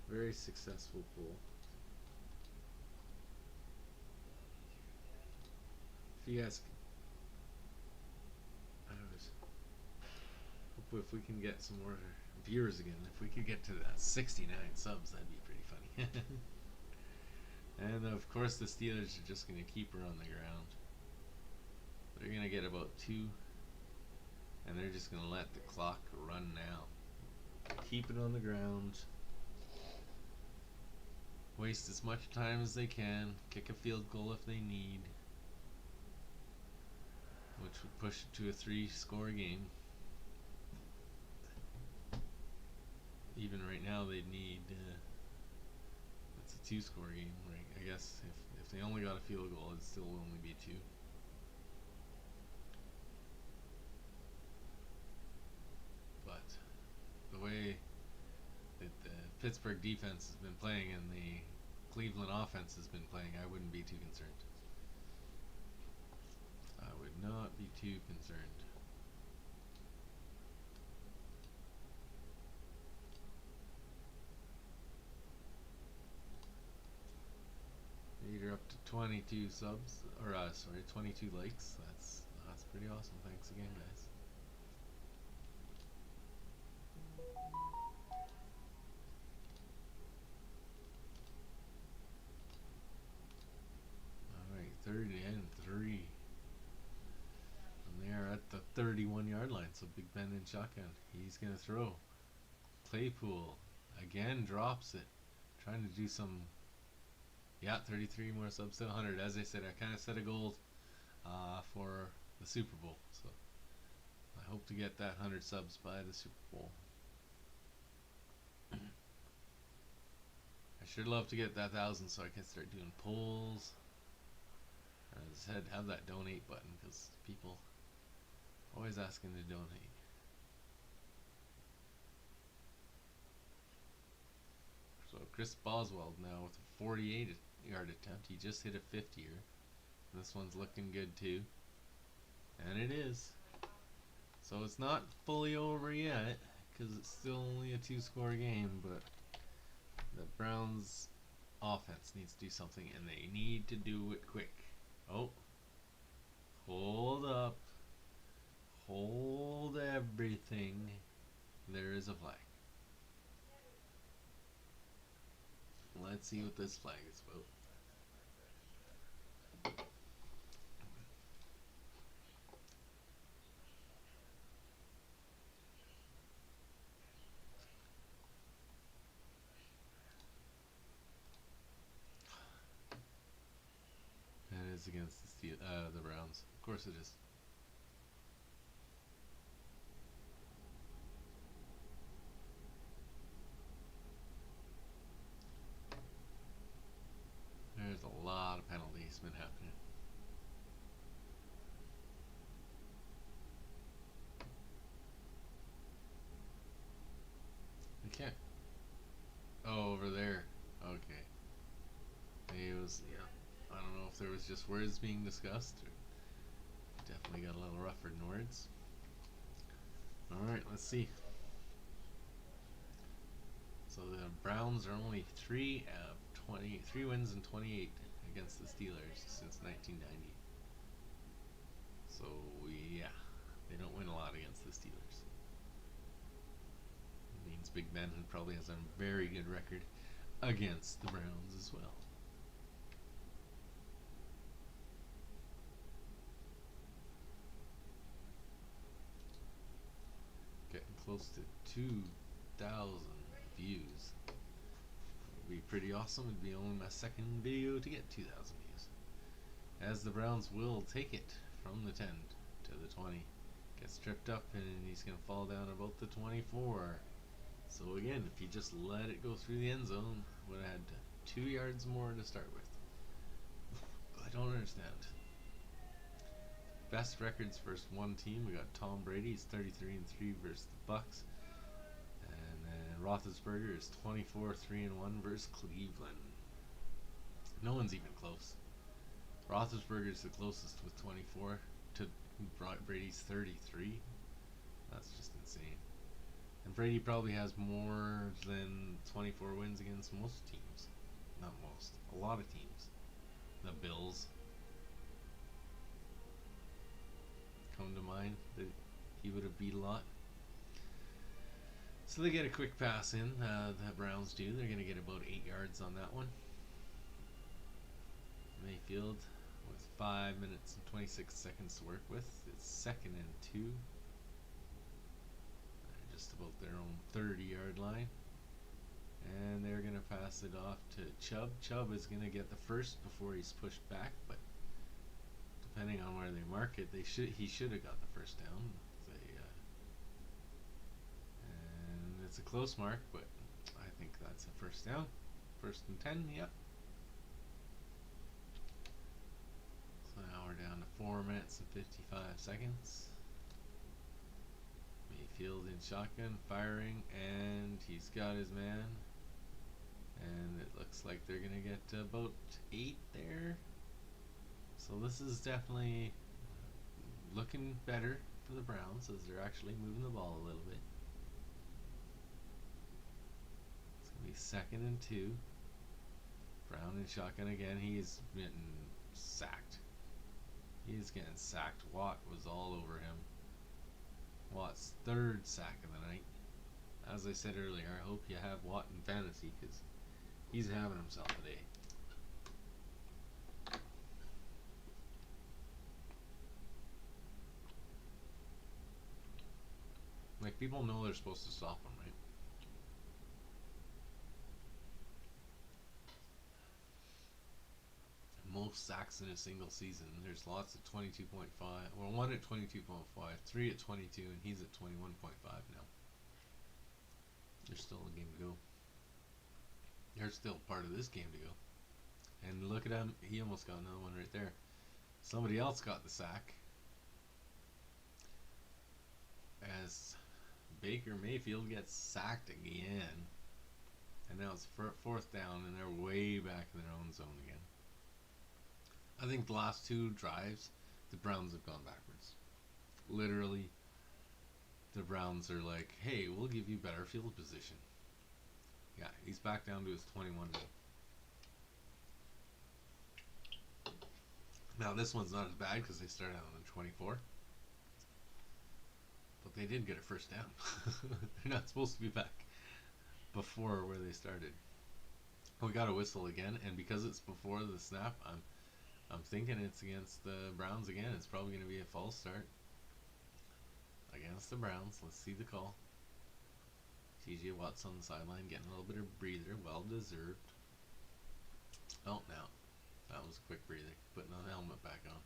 Very successful poll. If you guys, hope if we can get some more viewers again. If we could get to that 69 subs, that'd be pretty funny. And of course the Steelers are just going to keep her on the ground. They're going to get about 2, and they're just going to let the clock run now. Keep it on the ground. Waste as much time as they can. Kick a field goal if they need, which would push it to a 3-score game. Even right now they'd need it's a 2-score game, right? I guess if they only got a field goal, it'd still only be 2. But Pittsburgh defense has been playing and the Cleveland offense has been playing, I wouldn't be too concerned. I would not be too concerned. You're up to 22 subs, or sorry, 22 likes. That's pretty awesome. Thanks again, guys. All right, 3. And they are at the 31-yard line. So Big Ben in shotgun. He's gonna throw. Claypool again drops it, trying to do some. Yeah, 33 more subs to 100. As I said, I kind of set a goal for the Super Bowl, so I hope to get that 100 subs by the Super Bowl. I sure love to get that 1,000 so I can start doing polls. As I said, have that donate button because people always asking to donate. So Chris Boswell now with a 48-yard attempt. He just hit a 50-er. This one's looking good too. And it is. So it's not fully over yet because it's still only a 2-score game, but the Browns offense needs to do something and they need to do it quick. Oh. Hold up. Hold everything. There is a flag. Let's see what this flag is about. That is against the Browns. Of course it is. There's a lot of penalties been happening. Okay. Oh, over there. Okay. It was, yeah. I don't know if there was just words being discussed. Or definitely got a little rougher than words. Alright, let's see. So the Browns are only 3 wins and 28 against the Steelers since 1990. So yeah, they don't win a lot against the Steelers. It means Big Ben probably has a very good record against the Browns as well. Getting close to 2,000 views. Would be pretty awesome. It'd be only my second video to get 2,000 views. As the Browns will take it from the 10 to the 20. Gets tripped up and he's going to fall down about the 24. So again, if you just let it go through the end zone, would have had 2 yards more to start with. I don't understand. Best records versus one team. We got Tom Brady. He's 33-3 versus the Bucks. And then Roethlisberger is 24-3-1 versus Cleveland. No one's even close. Roethlisberger is the closest with 24 to Brady's 33. That's just insane. And Brady probably has more than 24 wins against most teams. Not most. A lot of teams. The Bills come to mind that he would have beat a lot. So they get a quick pass in. The Browns do. They're going to get about 8 yards on that one. Mayfield with 5 minutes and 26 seconds to work with. It's 2nd and 2. They're just about their own 30-yard line. And they're going to pass it off to Chubb. Chubb is going to get the first before he's pushed back, but depending on where they mark it, he should have got the first down. And it's a close mark, but I think that's a first down. 1st and 10, yep. So now we're down to 4 minutes and 55 seconds. Mayfield in shotgun, firing, and he's got his man. And it looks like they're going to get about 8 there. So this is definitely looking better for the Browns as they're actually moving the ball a little bit. It's going to be 2nd and 2. Brown in shotgun again. He is getting sacked. He is getting sacked. Watt was all over him. Watt's 3rd sack of the night. As I said earlier, I hope you have Watt in fantasy because he's having himself a day. Like, people know they're supposed to stop him, right? Most sacks in a single season. There's lots at 22.5. Well, one at 22.5, 3 at 22, and he's at 21.5 now. There's still a game to go. There's still part of this game to go. And look at him. He almost got another one right there. Somebody else got the sack. As Baker Mayfield gets sacked again. And now it's 4th down, and they're way back in their own zone again. I think the last 2 drives, the Browns have gone backwards. Literally, the Browns are like, hey, we'll give you better field position. Yeah, he's back down to his 21 now. Now this one's not as bad because they started out on 24. But they did get a 1st down. They're not supposed to be back before where they started. We got a whistle again, and because it's before the snap, I'm thinking it's against the Browns again. It's probably going to be a false start against the Browns. Let's see the call. TJ Watt's on the sideline getting a little bit of breather. Well deserved. Oh, now. That was a quick breather. Putting the helmet back on.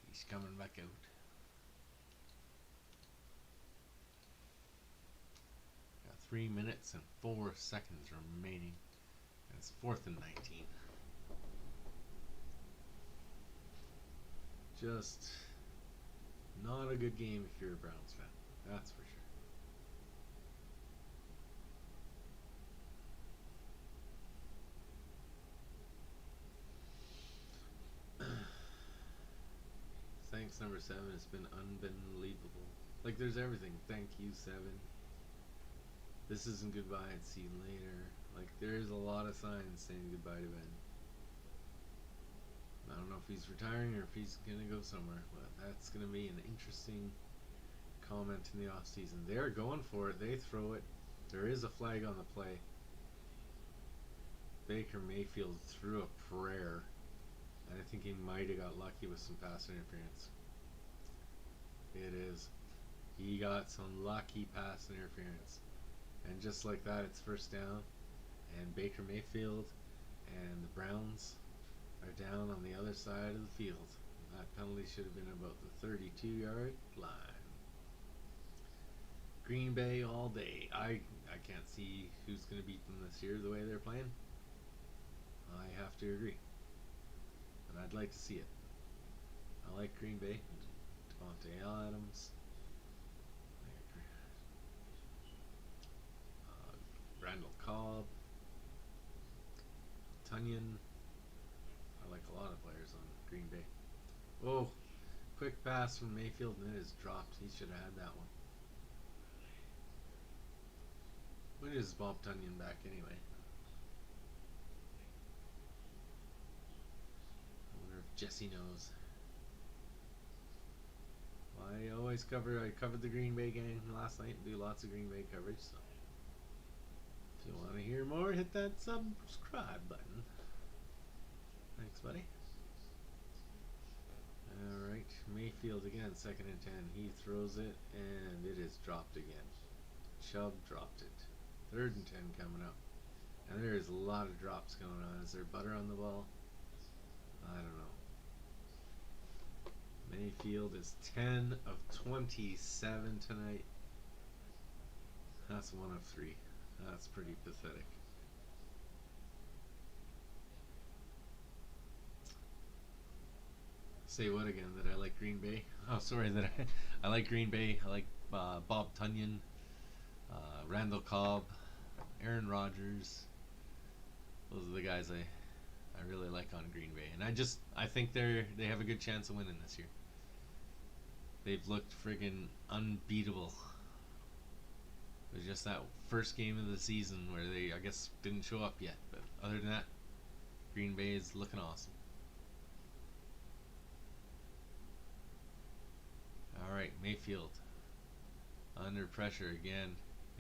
He's coming back out. Got 3 minutes and 4 seconds remaining. And it's 4th and 19. Just not a good game if you're a Browns fan. That's for sure. Thanks, number 7. It's been unbelievable. Like, there's everything. Thank you, 7. This isn't goodbye and see you later. Like, there's a lot of signs saying goodbye to Ben. I don't know if he's retiring or if he's going to go somewhere, but that's going to be an interesting comment in the offseason. They're going for it. They throw it. There is a flag on the play. Baker Mayfield threw a prayer, and I think he might have got lucky with some pass interference. It is. He got some lucky pass interference. And just like that, it's 1st down. And Baker Mayfield and the Browns are down on the other side of the field. That penalty should have been about the 32-yard line. Green Bay all day. I can't see who's going to beat them this year the way they're playing. I have to agree. And I'd like to see it. I like Green Bay. Devontae Adams. Randall Cobb. Tunyon. I like a lot of players on Green Bay. Oh, quick pass from Mayfield and it is dropped. He should have had that one. When is Bob Tunyon back anyway? I wonder if Jesse knows. Well, I covered the Green Bay game last night and do lots of Green Bay coverage, so if you want to hear more, hit that subscribe button. Thanks, buddy. Alright, Mayfield again, 2nd and 10. He throws it, and it is dropped again. Chubb dropped it. 3rd and 10 coming up. And there is a lot of drops going on. Is there butter on the ball? I don't know. Mayfield is 10 of 27 tonight. That's 1 of 3. That's pretty pathetic. Say what again? That I like Green Bay? Oh, sorry. That I like Green Bay. I like Bob Tunyon, Randall Cobb, Aaron Rodgers, Those are the guys I really like on Green Bay, and I think they have a good chance of winning this year. They've looked friggin' unbeatable. It was just that first game of the season where they, I guess, didn't show up yet, but other than that, Green Bay is looking awesome. Alright, Mayfield under pressure again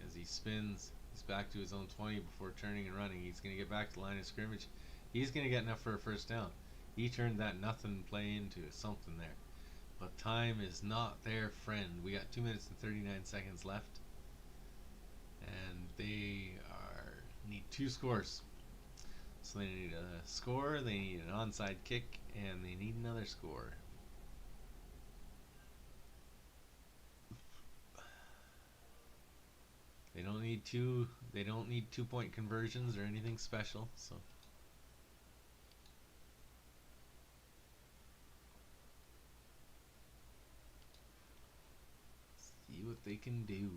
as he spins. He's back to his own 20 before turning and running. He's going to get back to the line of scrimmage. He's going to get enough for a first down. He turned that nothing play into something there. But time is not their friend. We got 2 minutes and 39 seconds left. And they need 2 scores. So they need a score, they need an onside kick, and they need another score. They don't need 2-point conversions or anything special, so see what they can do.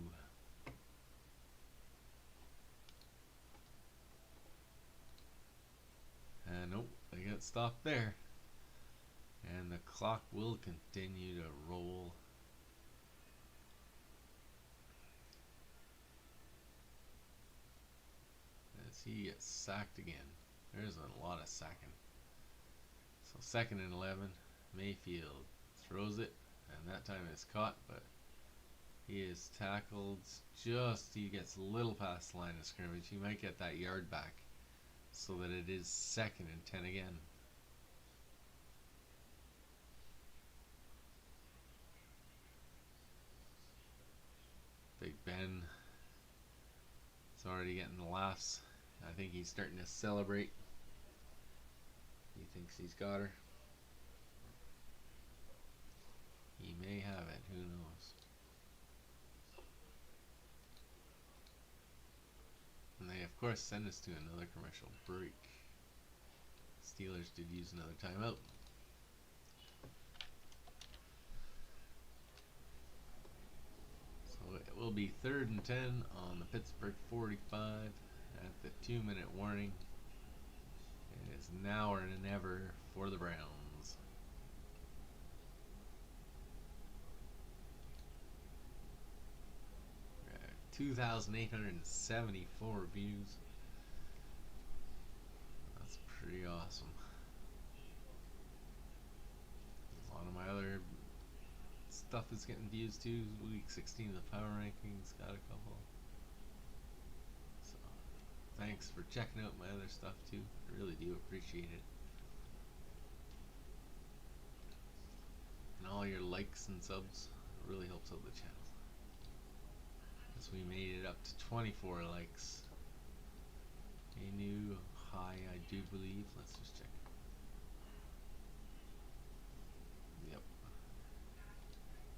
Nope, they got stopped there. And the clock will continue to roll. As he gets sacked again. There's a lot of sacking. So 2nd and 11. Mayfield throws it, and that time it's caught, but he is tackled he gets a little past the line of scrimmage. He might get that yard back, so that it is 2nd and 10 again. Big Ben is already getting the laughs. I think he's starting to celebrate. He thinks he's got her. He may have it, who knows. And they, of course, send us to another commercial break. Steelers did use another timeout. So it will be 3rd and 10 on the Pittsburgh 45 at the 2-minute warning. It is now or never for the Browns. 2,874 views. That's pretty awesome. A lot of my other stuff is getting views too. Week 16 of the Power Rankings got a couple. So thanks for checking out my other stuff too. I really do appreciate it. And all your likes and subs. It really helps out the channel. We made it up to 24 likes. A new high, I do believe. Let's just check. Yep.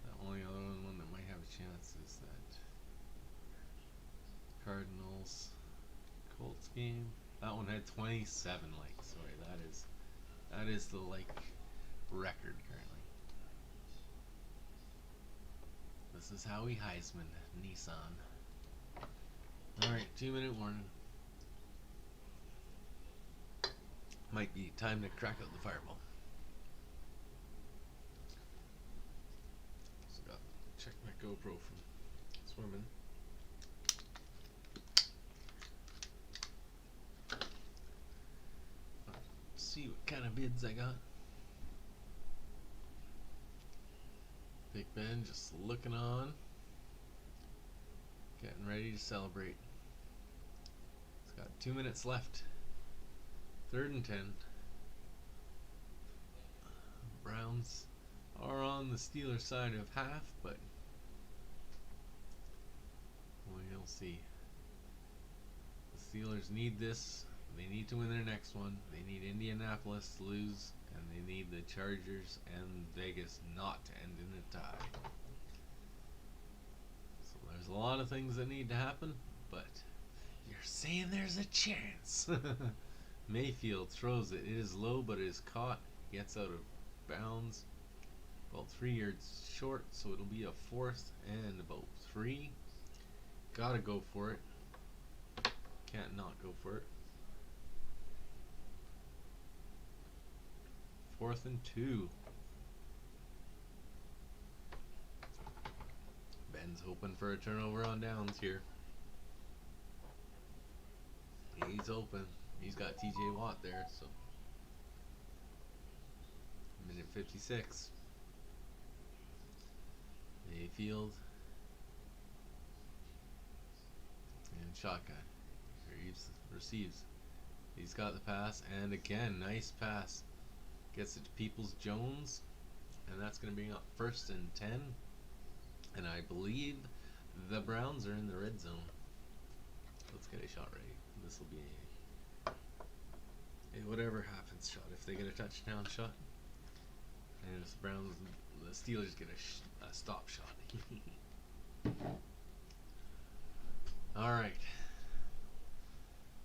The only other one that might have a chance is that Cardinals Colts game. That one had 27 likes. Sorry, that is the like record currently. This is Howie Heisman, Nissan. Alright, 2-minute warning. Might be time to crack out the fireball. So got check my GoPro from swimming. Let's see what kind of bids I got. Big Ben just looking on, getting ready to celebrate. It's got 2 minutes left. 3rd and 10. Browns are on the Steelers side of half, but we'll see. The Steelers need this. They need to win their next one. They need Indianapolis to lose, and they need the Chargers and Vegas not to end in a tie. So there's a lot of things that need to happen, but you're saying there's a chance. Mayfield throws it. It is low, but it is caught. Gets out of bounds. About 3 yards short, so it'll be a 4th and about 3. Gotta go for it. Can't not go for it. 4th and 2. Ben's hoping for a turnover on downs here. He's open. He's got TJ Watt there, so. Minute 56. Mayfield. And shotgun. Reeves receives. He's got the pass, and again, nice pass. Gets it to Peoples-Jones, and that's going to bring up 1st and 10. And I believe the Browns are in the red zone. Let's get a shot ready. This will be a whatever happens shot. If they get a touchdown shot, and if the Browns, the Steelers get a stop shot. All right.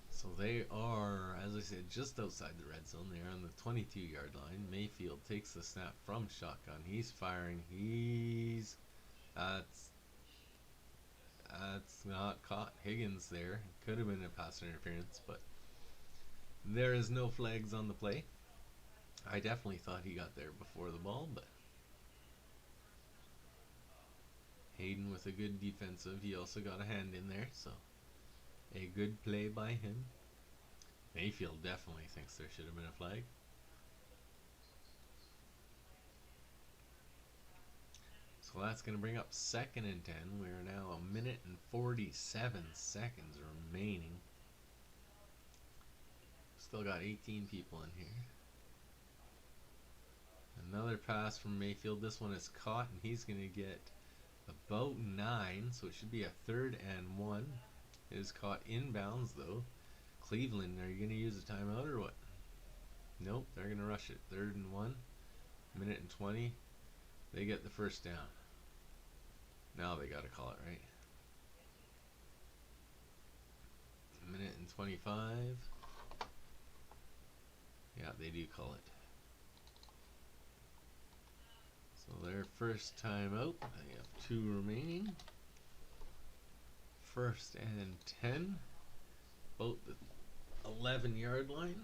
So they are, as I said, just outside the red zone. They're on the 22-yard line. Mayfield takes the snap from shotgun. He's firing. That's not caught. Higgins there. Could have been a pass interference, but there is no flags on the play. I definitely thought he got there before the ball, but Hayden with a good defensive. He also got a hand in there, so a good play by him. Mayfield definitely thinks there should have been a flag. So that's going to bring up 2nd and 10. We are now 1 minute and 47 seconds remaining. Still got 18 people in here. Another pass from Mayfield. This one is caught, and he's going to get about 9, so it should be a 3rd and 1. It is caught inbounds, though. Cleveland, are you going to use a timeout or what? Nope, they're going to rush it. 3rd and 1. Minute and 20. They get the first down. Now they got to call it, right? Minute and 25. Yeah, they do call it. So their first time out. They have 2 remaining. 1st and 10. About the 11-yard line.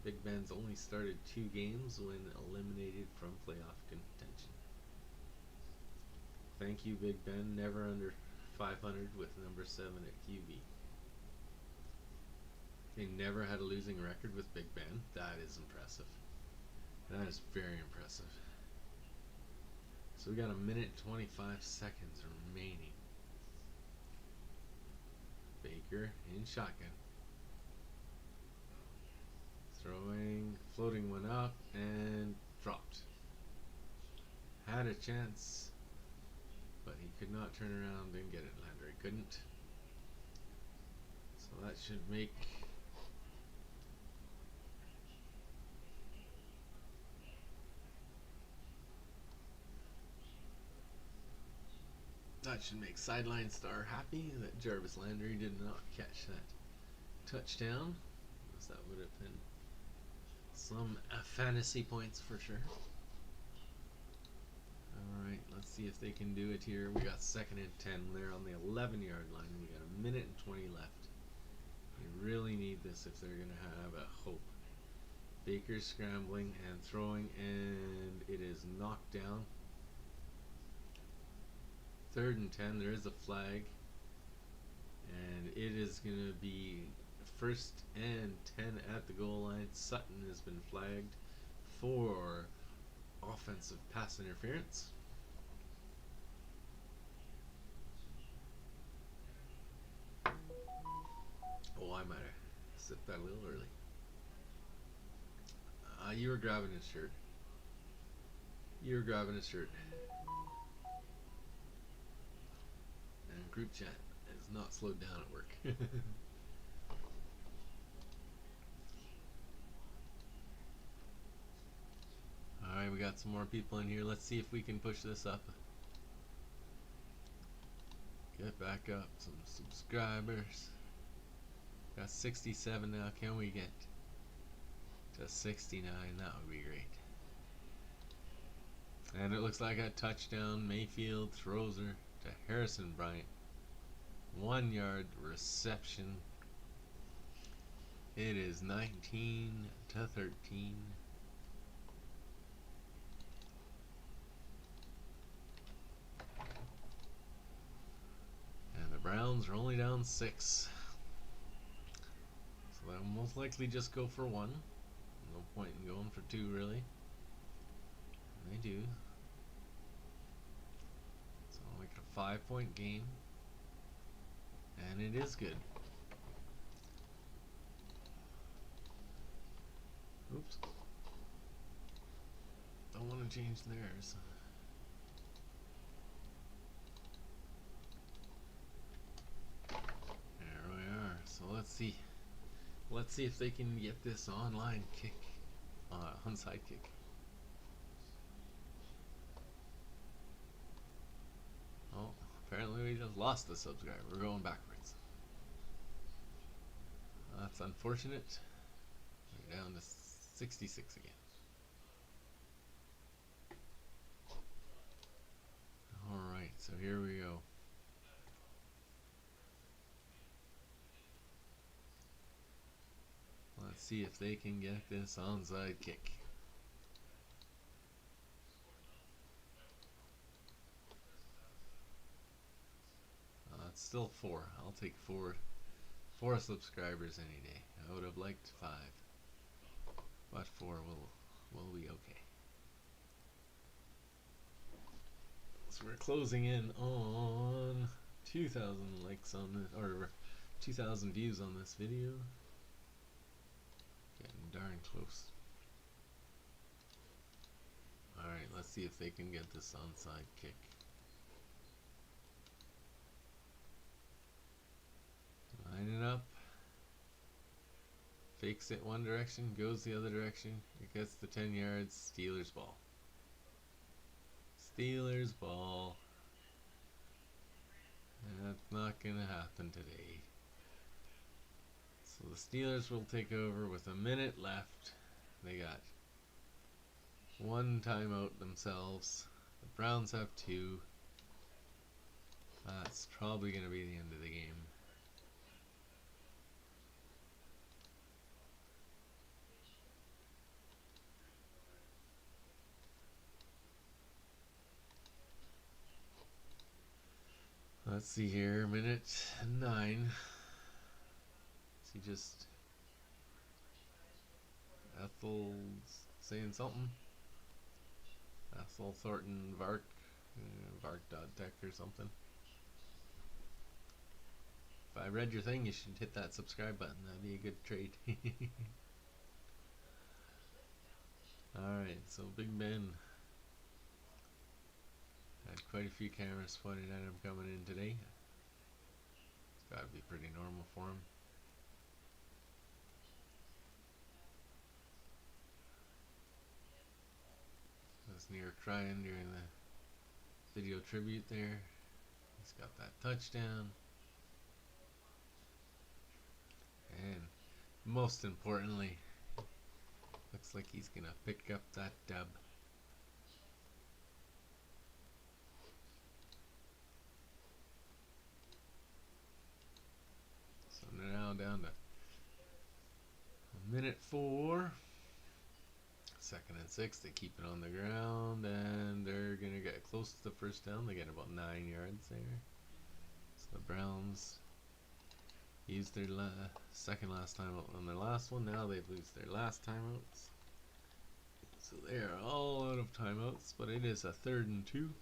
Big Ben's only started 2 games when eliminated from playoff contention. Thank you, Big Ben. Never under 500 with number 7 at QB. They never had a losing record with Big Ben. That is impressive. That is very impressive. So we got 1 minute 25 seconds remaining. Baker in shotgun. Throwing, floating one up, and dropped. Had a chance, but he could not turn around and get it. Landry couldn't. So that should make Sideline Star happy that Jarvis Landry did not catch that touchdown, because that would have been some fantasy points for sure. Alright, let's see if they can do it here. We got 2nd and 10. They're on the 11-yard line. We got 1 minute and 20 left. They really need this if they're going to have a hope. Baker's scrambling and throwing, and it is knocked down. 3rd and 10. There is a flag, and it is going to be 1st and 10 at the goal line. Sutton has been flagged for offensive pass interference. Oh, I might have sipped that a little early. You were grabbing his shirt. You were grabbing his shirt. And group chat is not slowed down at work. Alright, we got some more people in here. Let's see if we can push this up. Get back up. Some subscribers. Got 67 now. Can we get to 69? That would be great. And it looks like a touchdown. Mayfield throws her to Harrison Bryant. 1 yard reception. It is 19-13. And the Browns are only down 6. So they'll most likely just go for 1. No point in going for 2, really. And they do. So I'll make it a 5-point game. And it is good. Oops. Don't want to change theirs. There we are. So let's see. Let's see if they can get this online kick. Onside kick. Oh, apparently we just lost the subscriber. We're going backwards. That's unfortunate. We're down to 66 again. Alright, so here we go. Let's see if they can get this onside kick. It's still 4. I'll take 4 subscribers any day. I would have liked 5. But 4 will be okay. So we're closing in on 2,000 likes on this, or 2,000 views on this video. Getting darn close. Alright, let's see if they can get this onside kick. Line it up. Fakes it one direction, goes the other direction. It gets the 10 yards. Steelers ball. Steelers ball. And that's not gonna happen today. So the Steelers will take over with a minute left. They got 1 timeout themselves. The Browns have 2. That's probably gonna be the end of the game. Let's see here, minute 9. Is he just Ethel's saying something? Ethel Thornton Vark, Vark.tech or something. If I read your thing, you should hit that subscribe button. That'd be a good trade. Alright, so Big Ben had quite a few cameras pointed at him coming in today. It's gotta be pretty normal for him. I was near crying during the video tribute there. He's got that touchdown. And most importantly, looks like he's gonna pick up that dub. So now down to minute 4. 2nd and 6. They keep it on the ground, and they're gonna get close to the first down. They get about 9 yards there. So the Browns used their second last timeout on their last one. Now they've used their last timeouts. So they are all out of timeouts, but it is a 3rd and 2.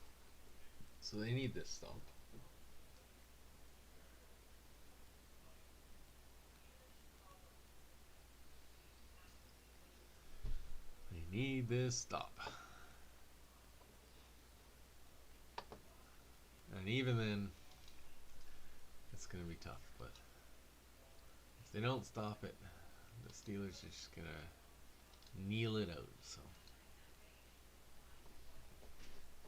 So they need this stop. They need this stop. And even then, it's going to be tough, but if they don't stop it, the Steelers are just going to kneel it out. So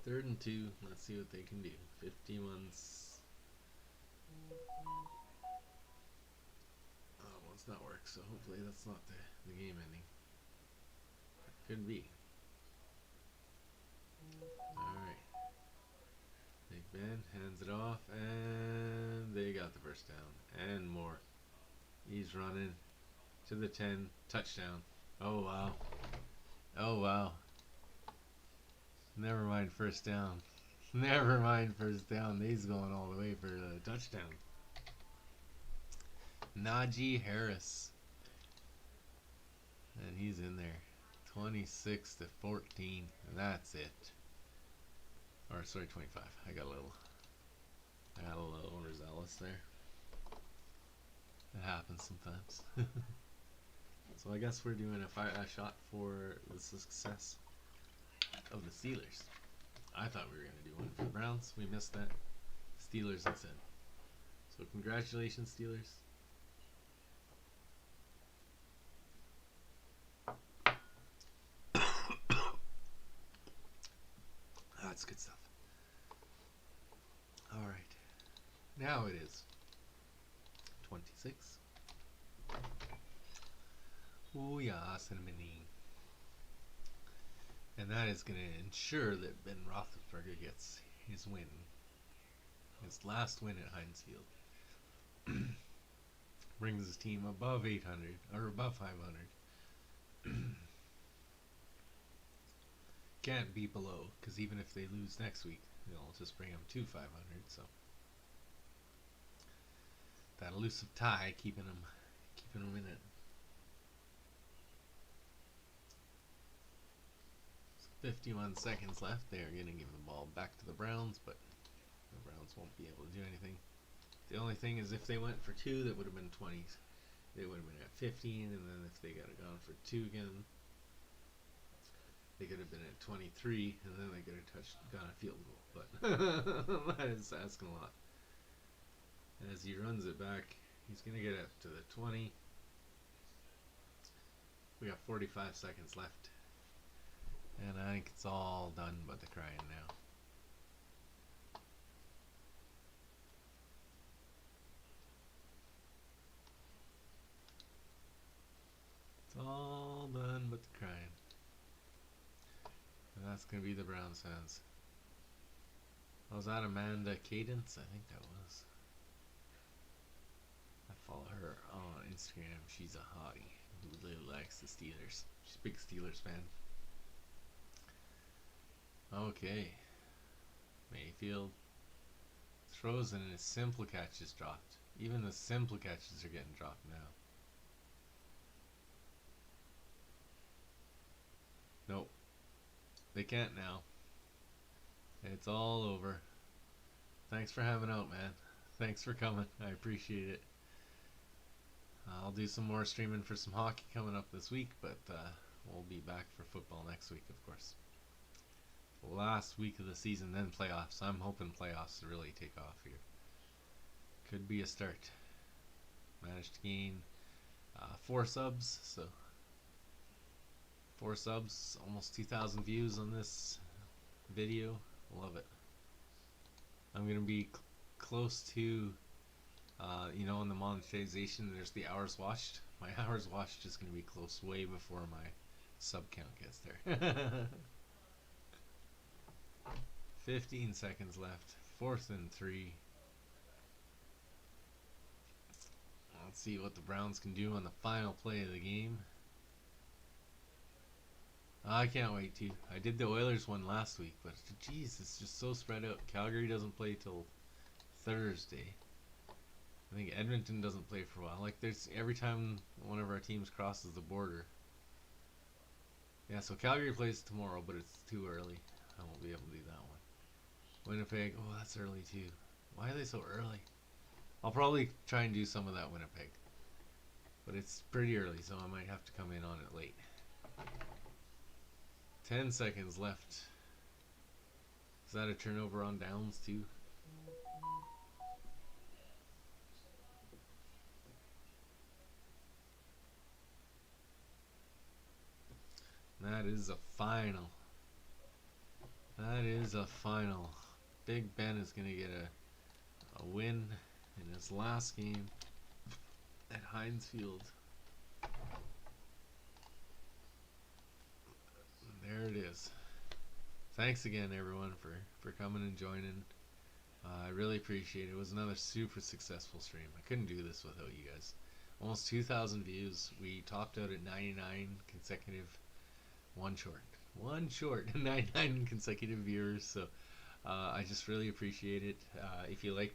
3rd and 2, let's see what they can do. 51's well, it's not work, so hopefully that's not the game ending. Could be. Alright. Big Ben hands it off, and they got the first down and more. He's running to the 10, touchdown. Oh wow. Oh wow. Never mind first down. Never mind first down. He's going all the way for the touchdown. Najee Harris. And he's in there. 26-14. And that's it. Or sorry, 25. I got a little overzealous there. It happens sometimes. So I guess we're doing a shot for the success of the Steelers. I thought we were going to do one for the Browns. We missed that. Steelers instead. So congratulations, Steelers. That's good stuff. Alright. Now it is 26. Oh yeah, cinnamony. And that is going to ensure that Ben Roethlisberger gets his win. His last win at Heinz Field. Brings his team above 800, or above 500. Can't be below, because even if they lose next week, they'll just bring them to 500, so. That elusive tie keeping them in it. 51 seconds left. They're going to give the ball back to the Browns, but the Browns won't be able to do anything. The only thing is if they went for 2, that would have been 20s. They would have been at 15, and then if they got it gone for 2 again, they could have been at 23, and then they could have got a field goal. But that is asking a lot. As he runs it back, he's going to get up to the 20. We got 45 seconds left. And I think it's all done but the crying now. It's all done but the crying. And that's going to be the Browns fans. Was that Amanda Cadence? I think that was. I follow her on Instagram. She's a hottie who really likes the Steelers. She's a big Steelers fan. Okay. Mayfield throws and his simple catch is dropped. Even the simple catches are getting dropped now. Nope. They can't now. It's all over. Thanks for having out, man. Thanks for coming. I appreciate it. I'll do some more streaming for some hockey coming up this week, but we'll be back for football next week, of course. Last week of the season, then playoffs. I'm hoping playoffs to really take off here. Could be a start. Managed to gain 4 subs, so 4 subs, almost 2,000 views on this video. Love it. I'm gonna be close to, you know, in the monetization, there's the hours watched. My hours watched is gonna be close way before my sub count gets there. 15 seconds left. 4th and 3. Let's see what the Browns can do on the final play of the game. I can't wait to. I did the Oilers one last week, but geez, it's just so spread out. Calgary doesn't play till Thursday. I think Edmonton doesn't play for a while. Like, there's every time one of our teams crosses the border. Yeah, so Calgary plays tomorrow, but it's too early. I won't be able to do that one. Winnipeg, oh, that's early too. Why are they so early? I'll probably try and do some of that Winnipeg. But it's pretty early, so I might have to come in on it late. 10 seconds left. Is that a turnover on downs too? That is a final. That is a final. Big Ben is going to get a win in his last game at Heinz Field. There it is. Thanks again, everyone, for coming and joining. I really appreciate it. It was another super successful stream. I couldn't do this without you guys. Almost 2,000 views. We topped out at 99 consecutive, one short 99 consecutive viewers. So I just really appreciate it. If you like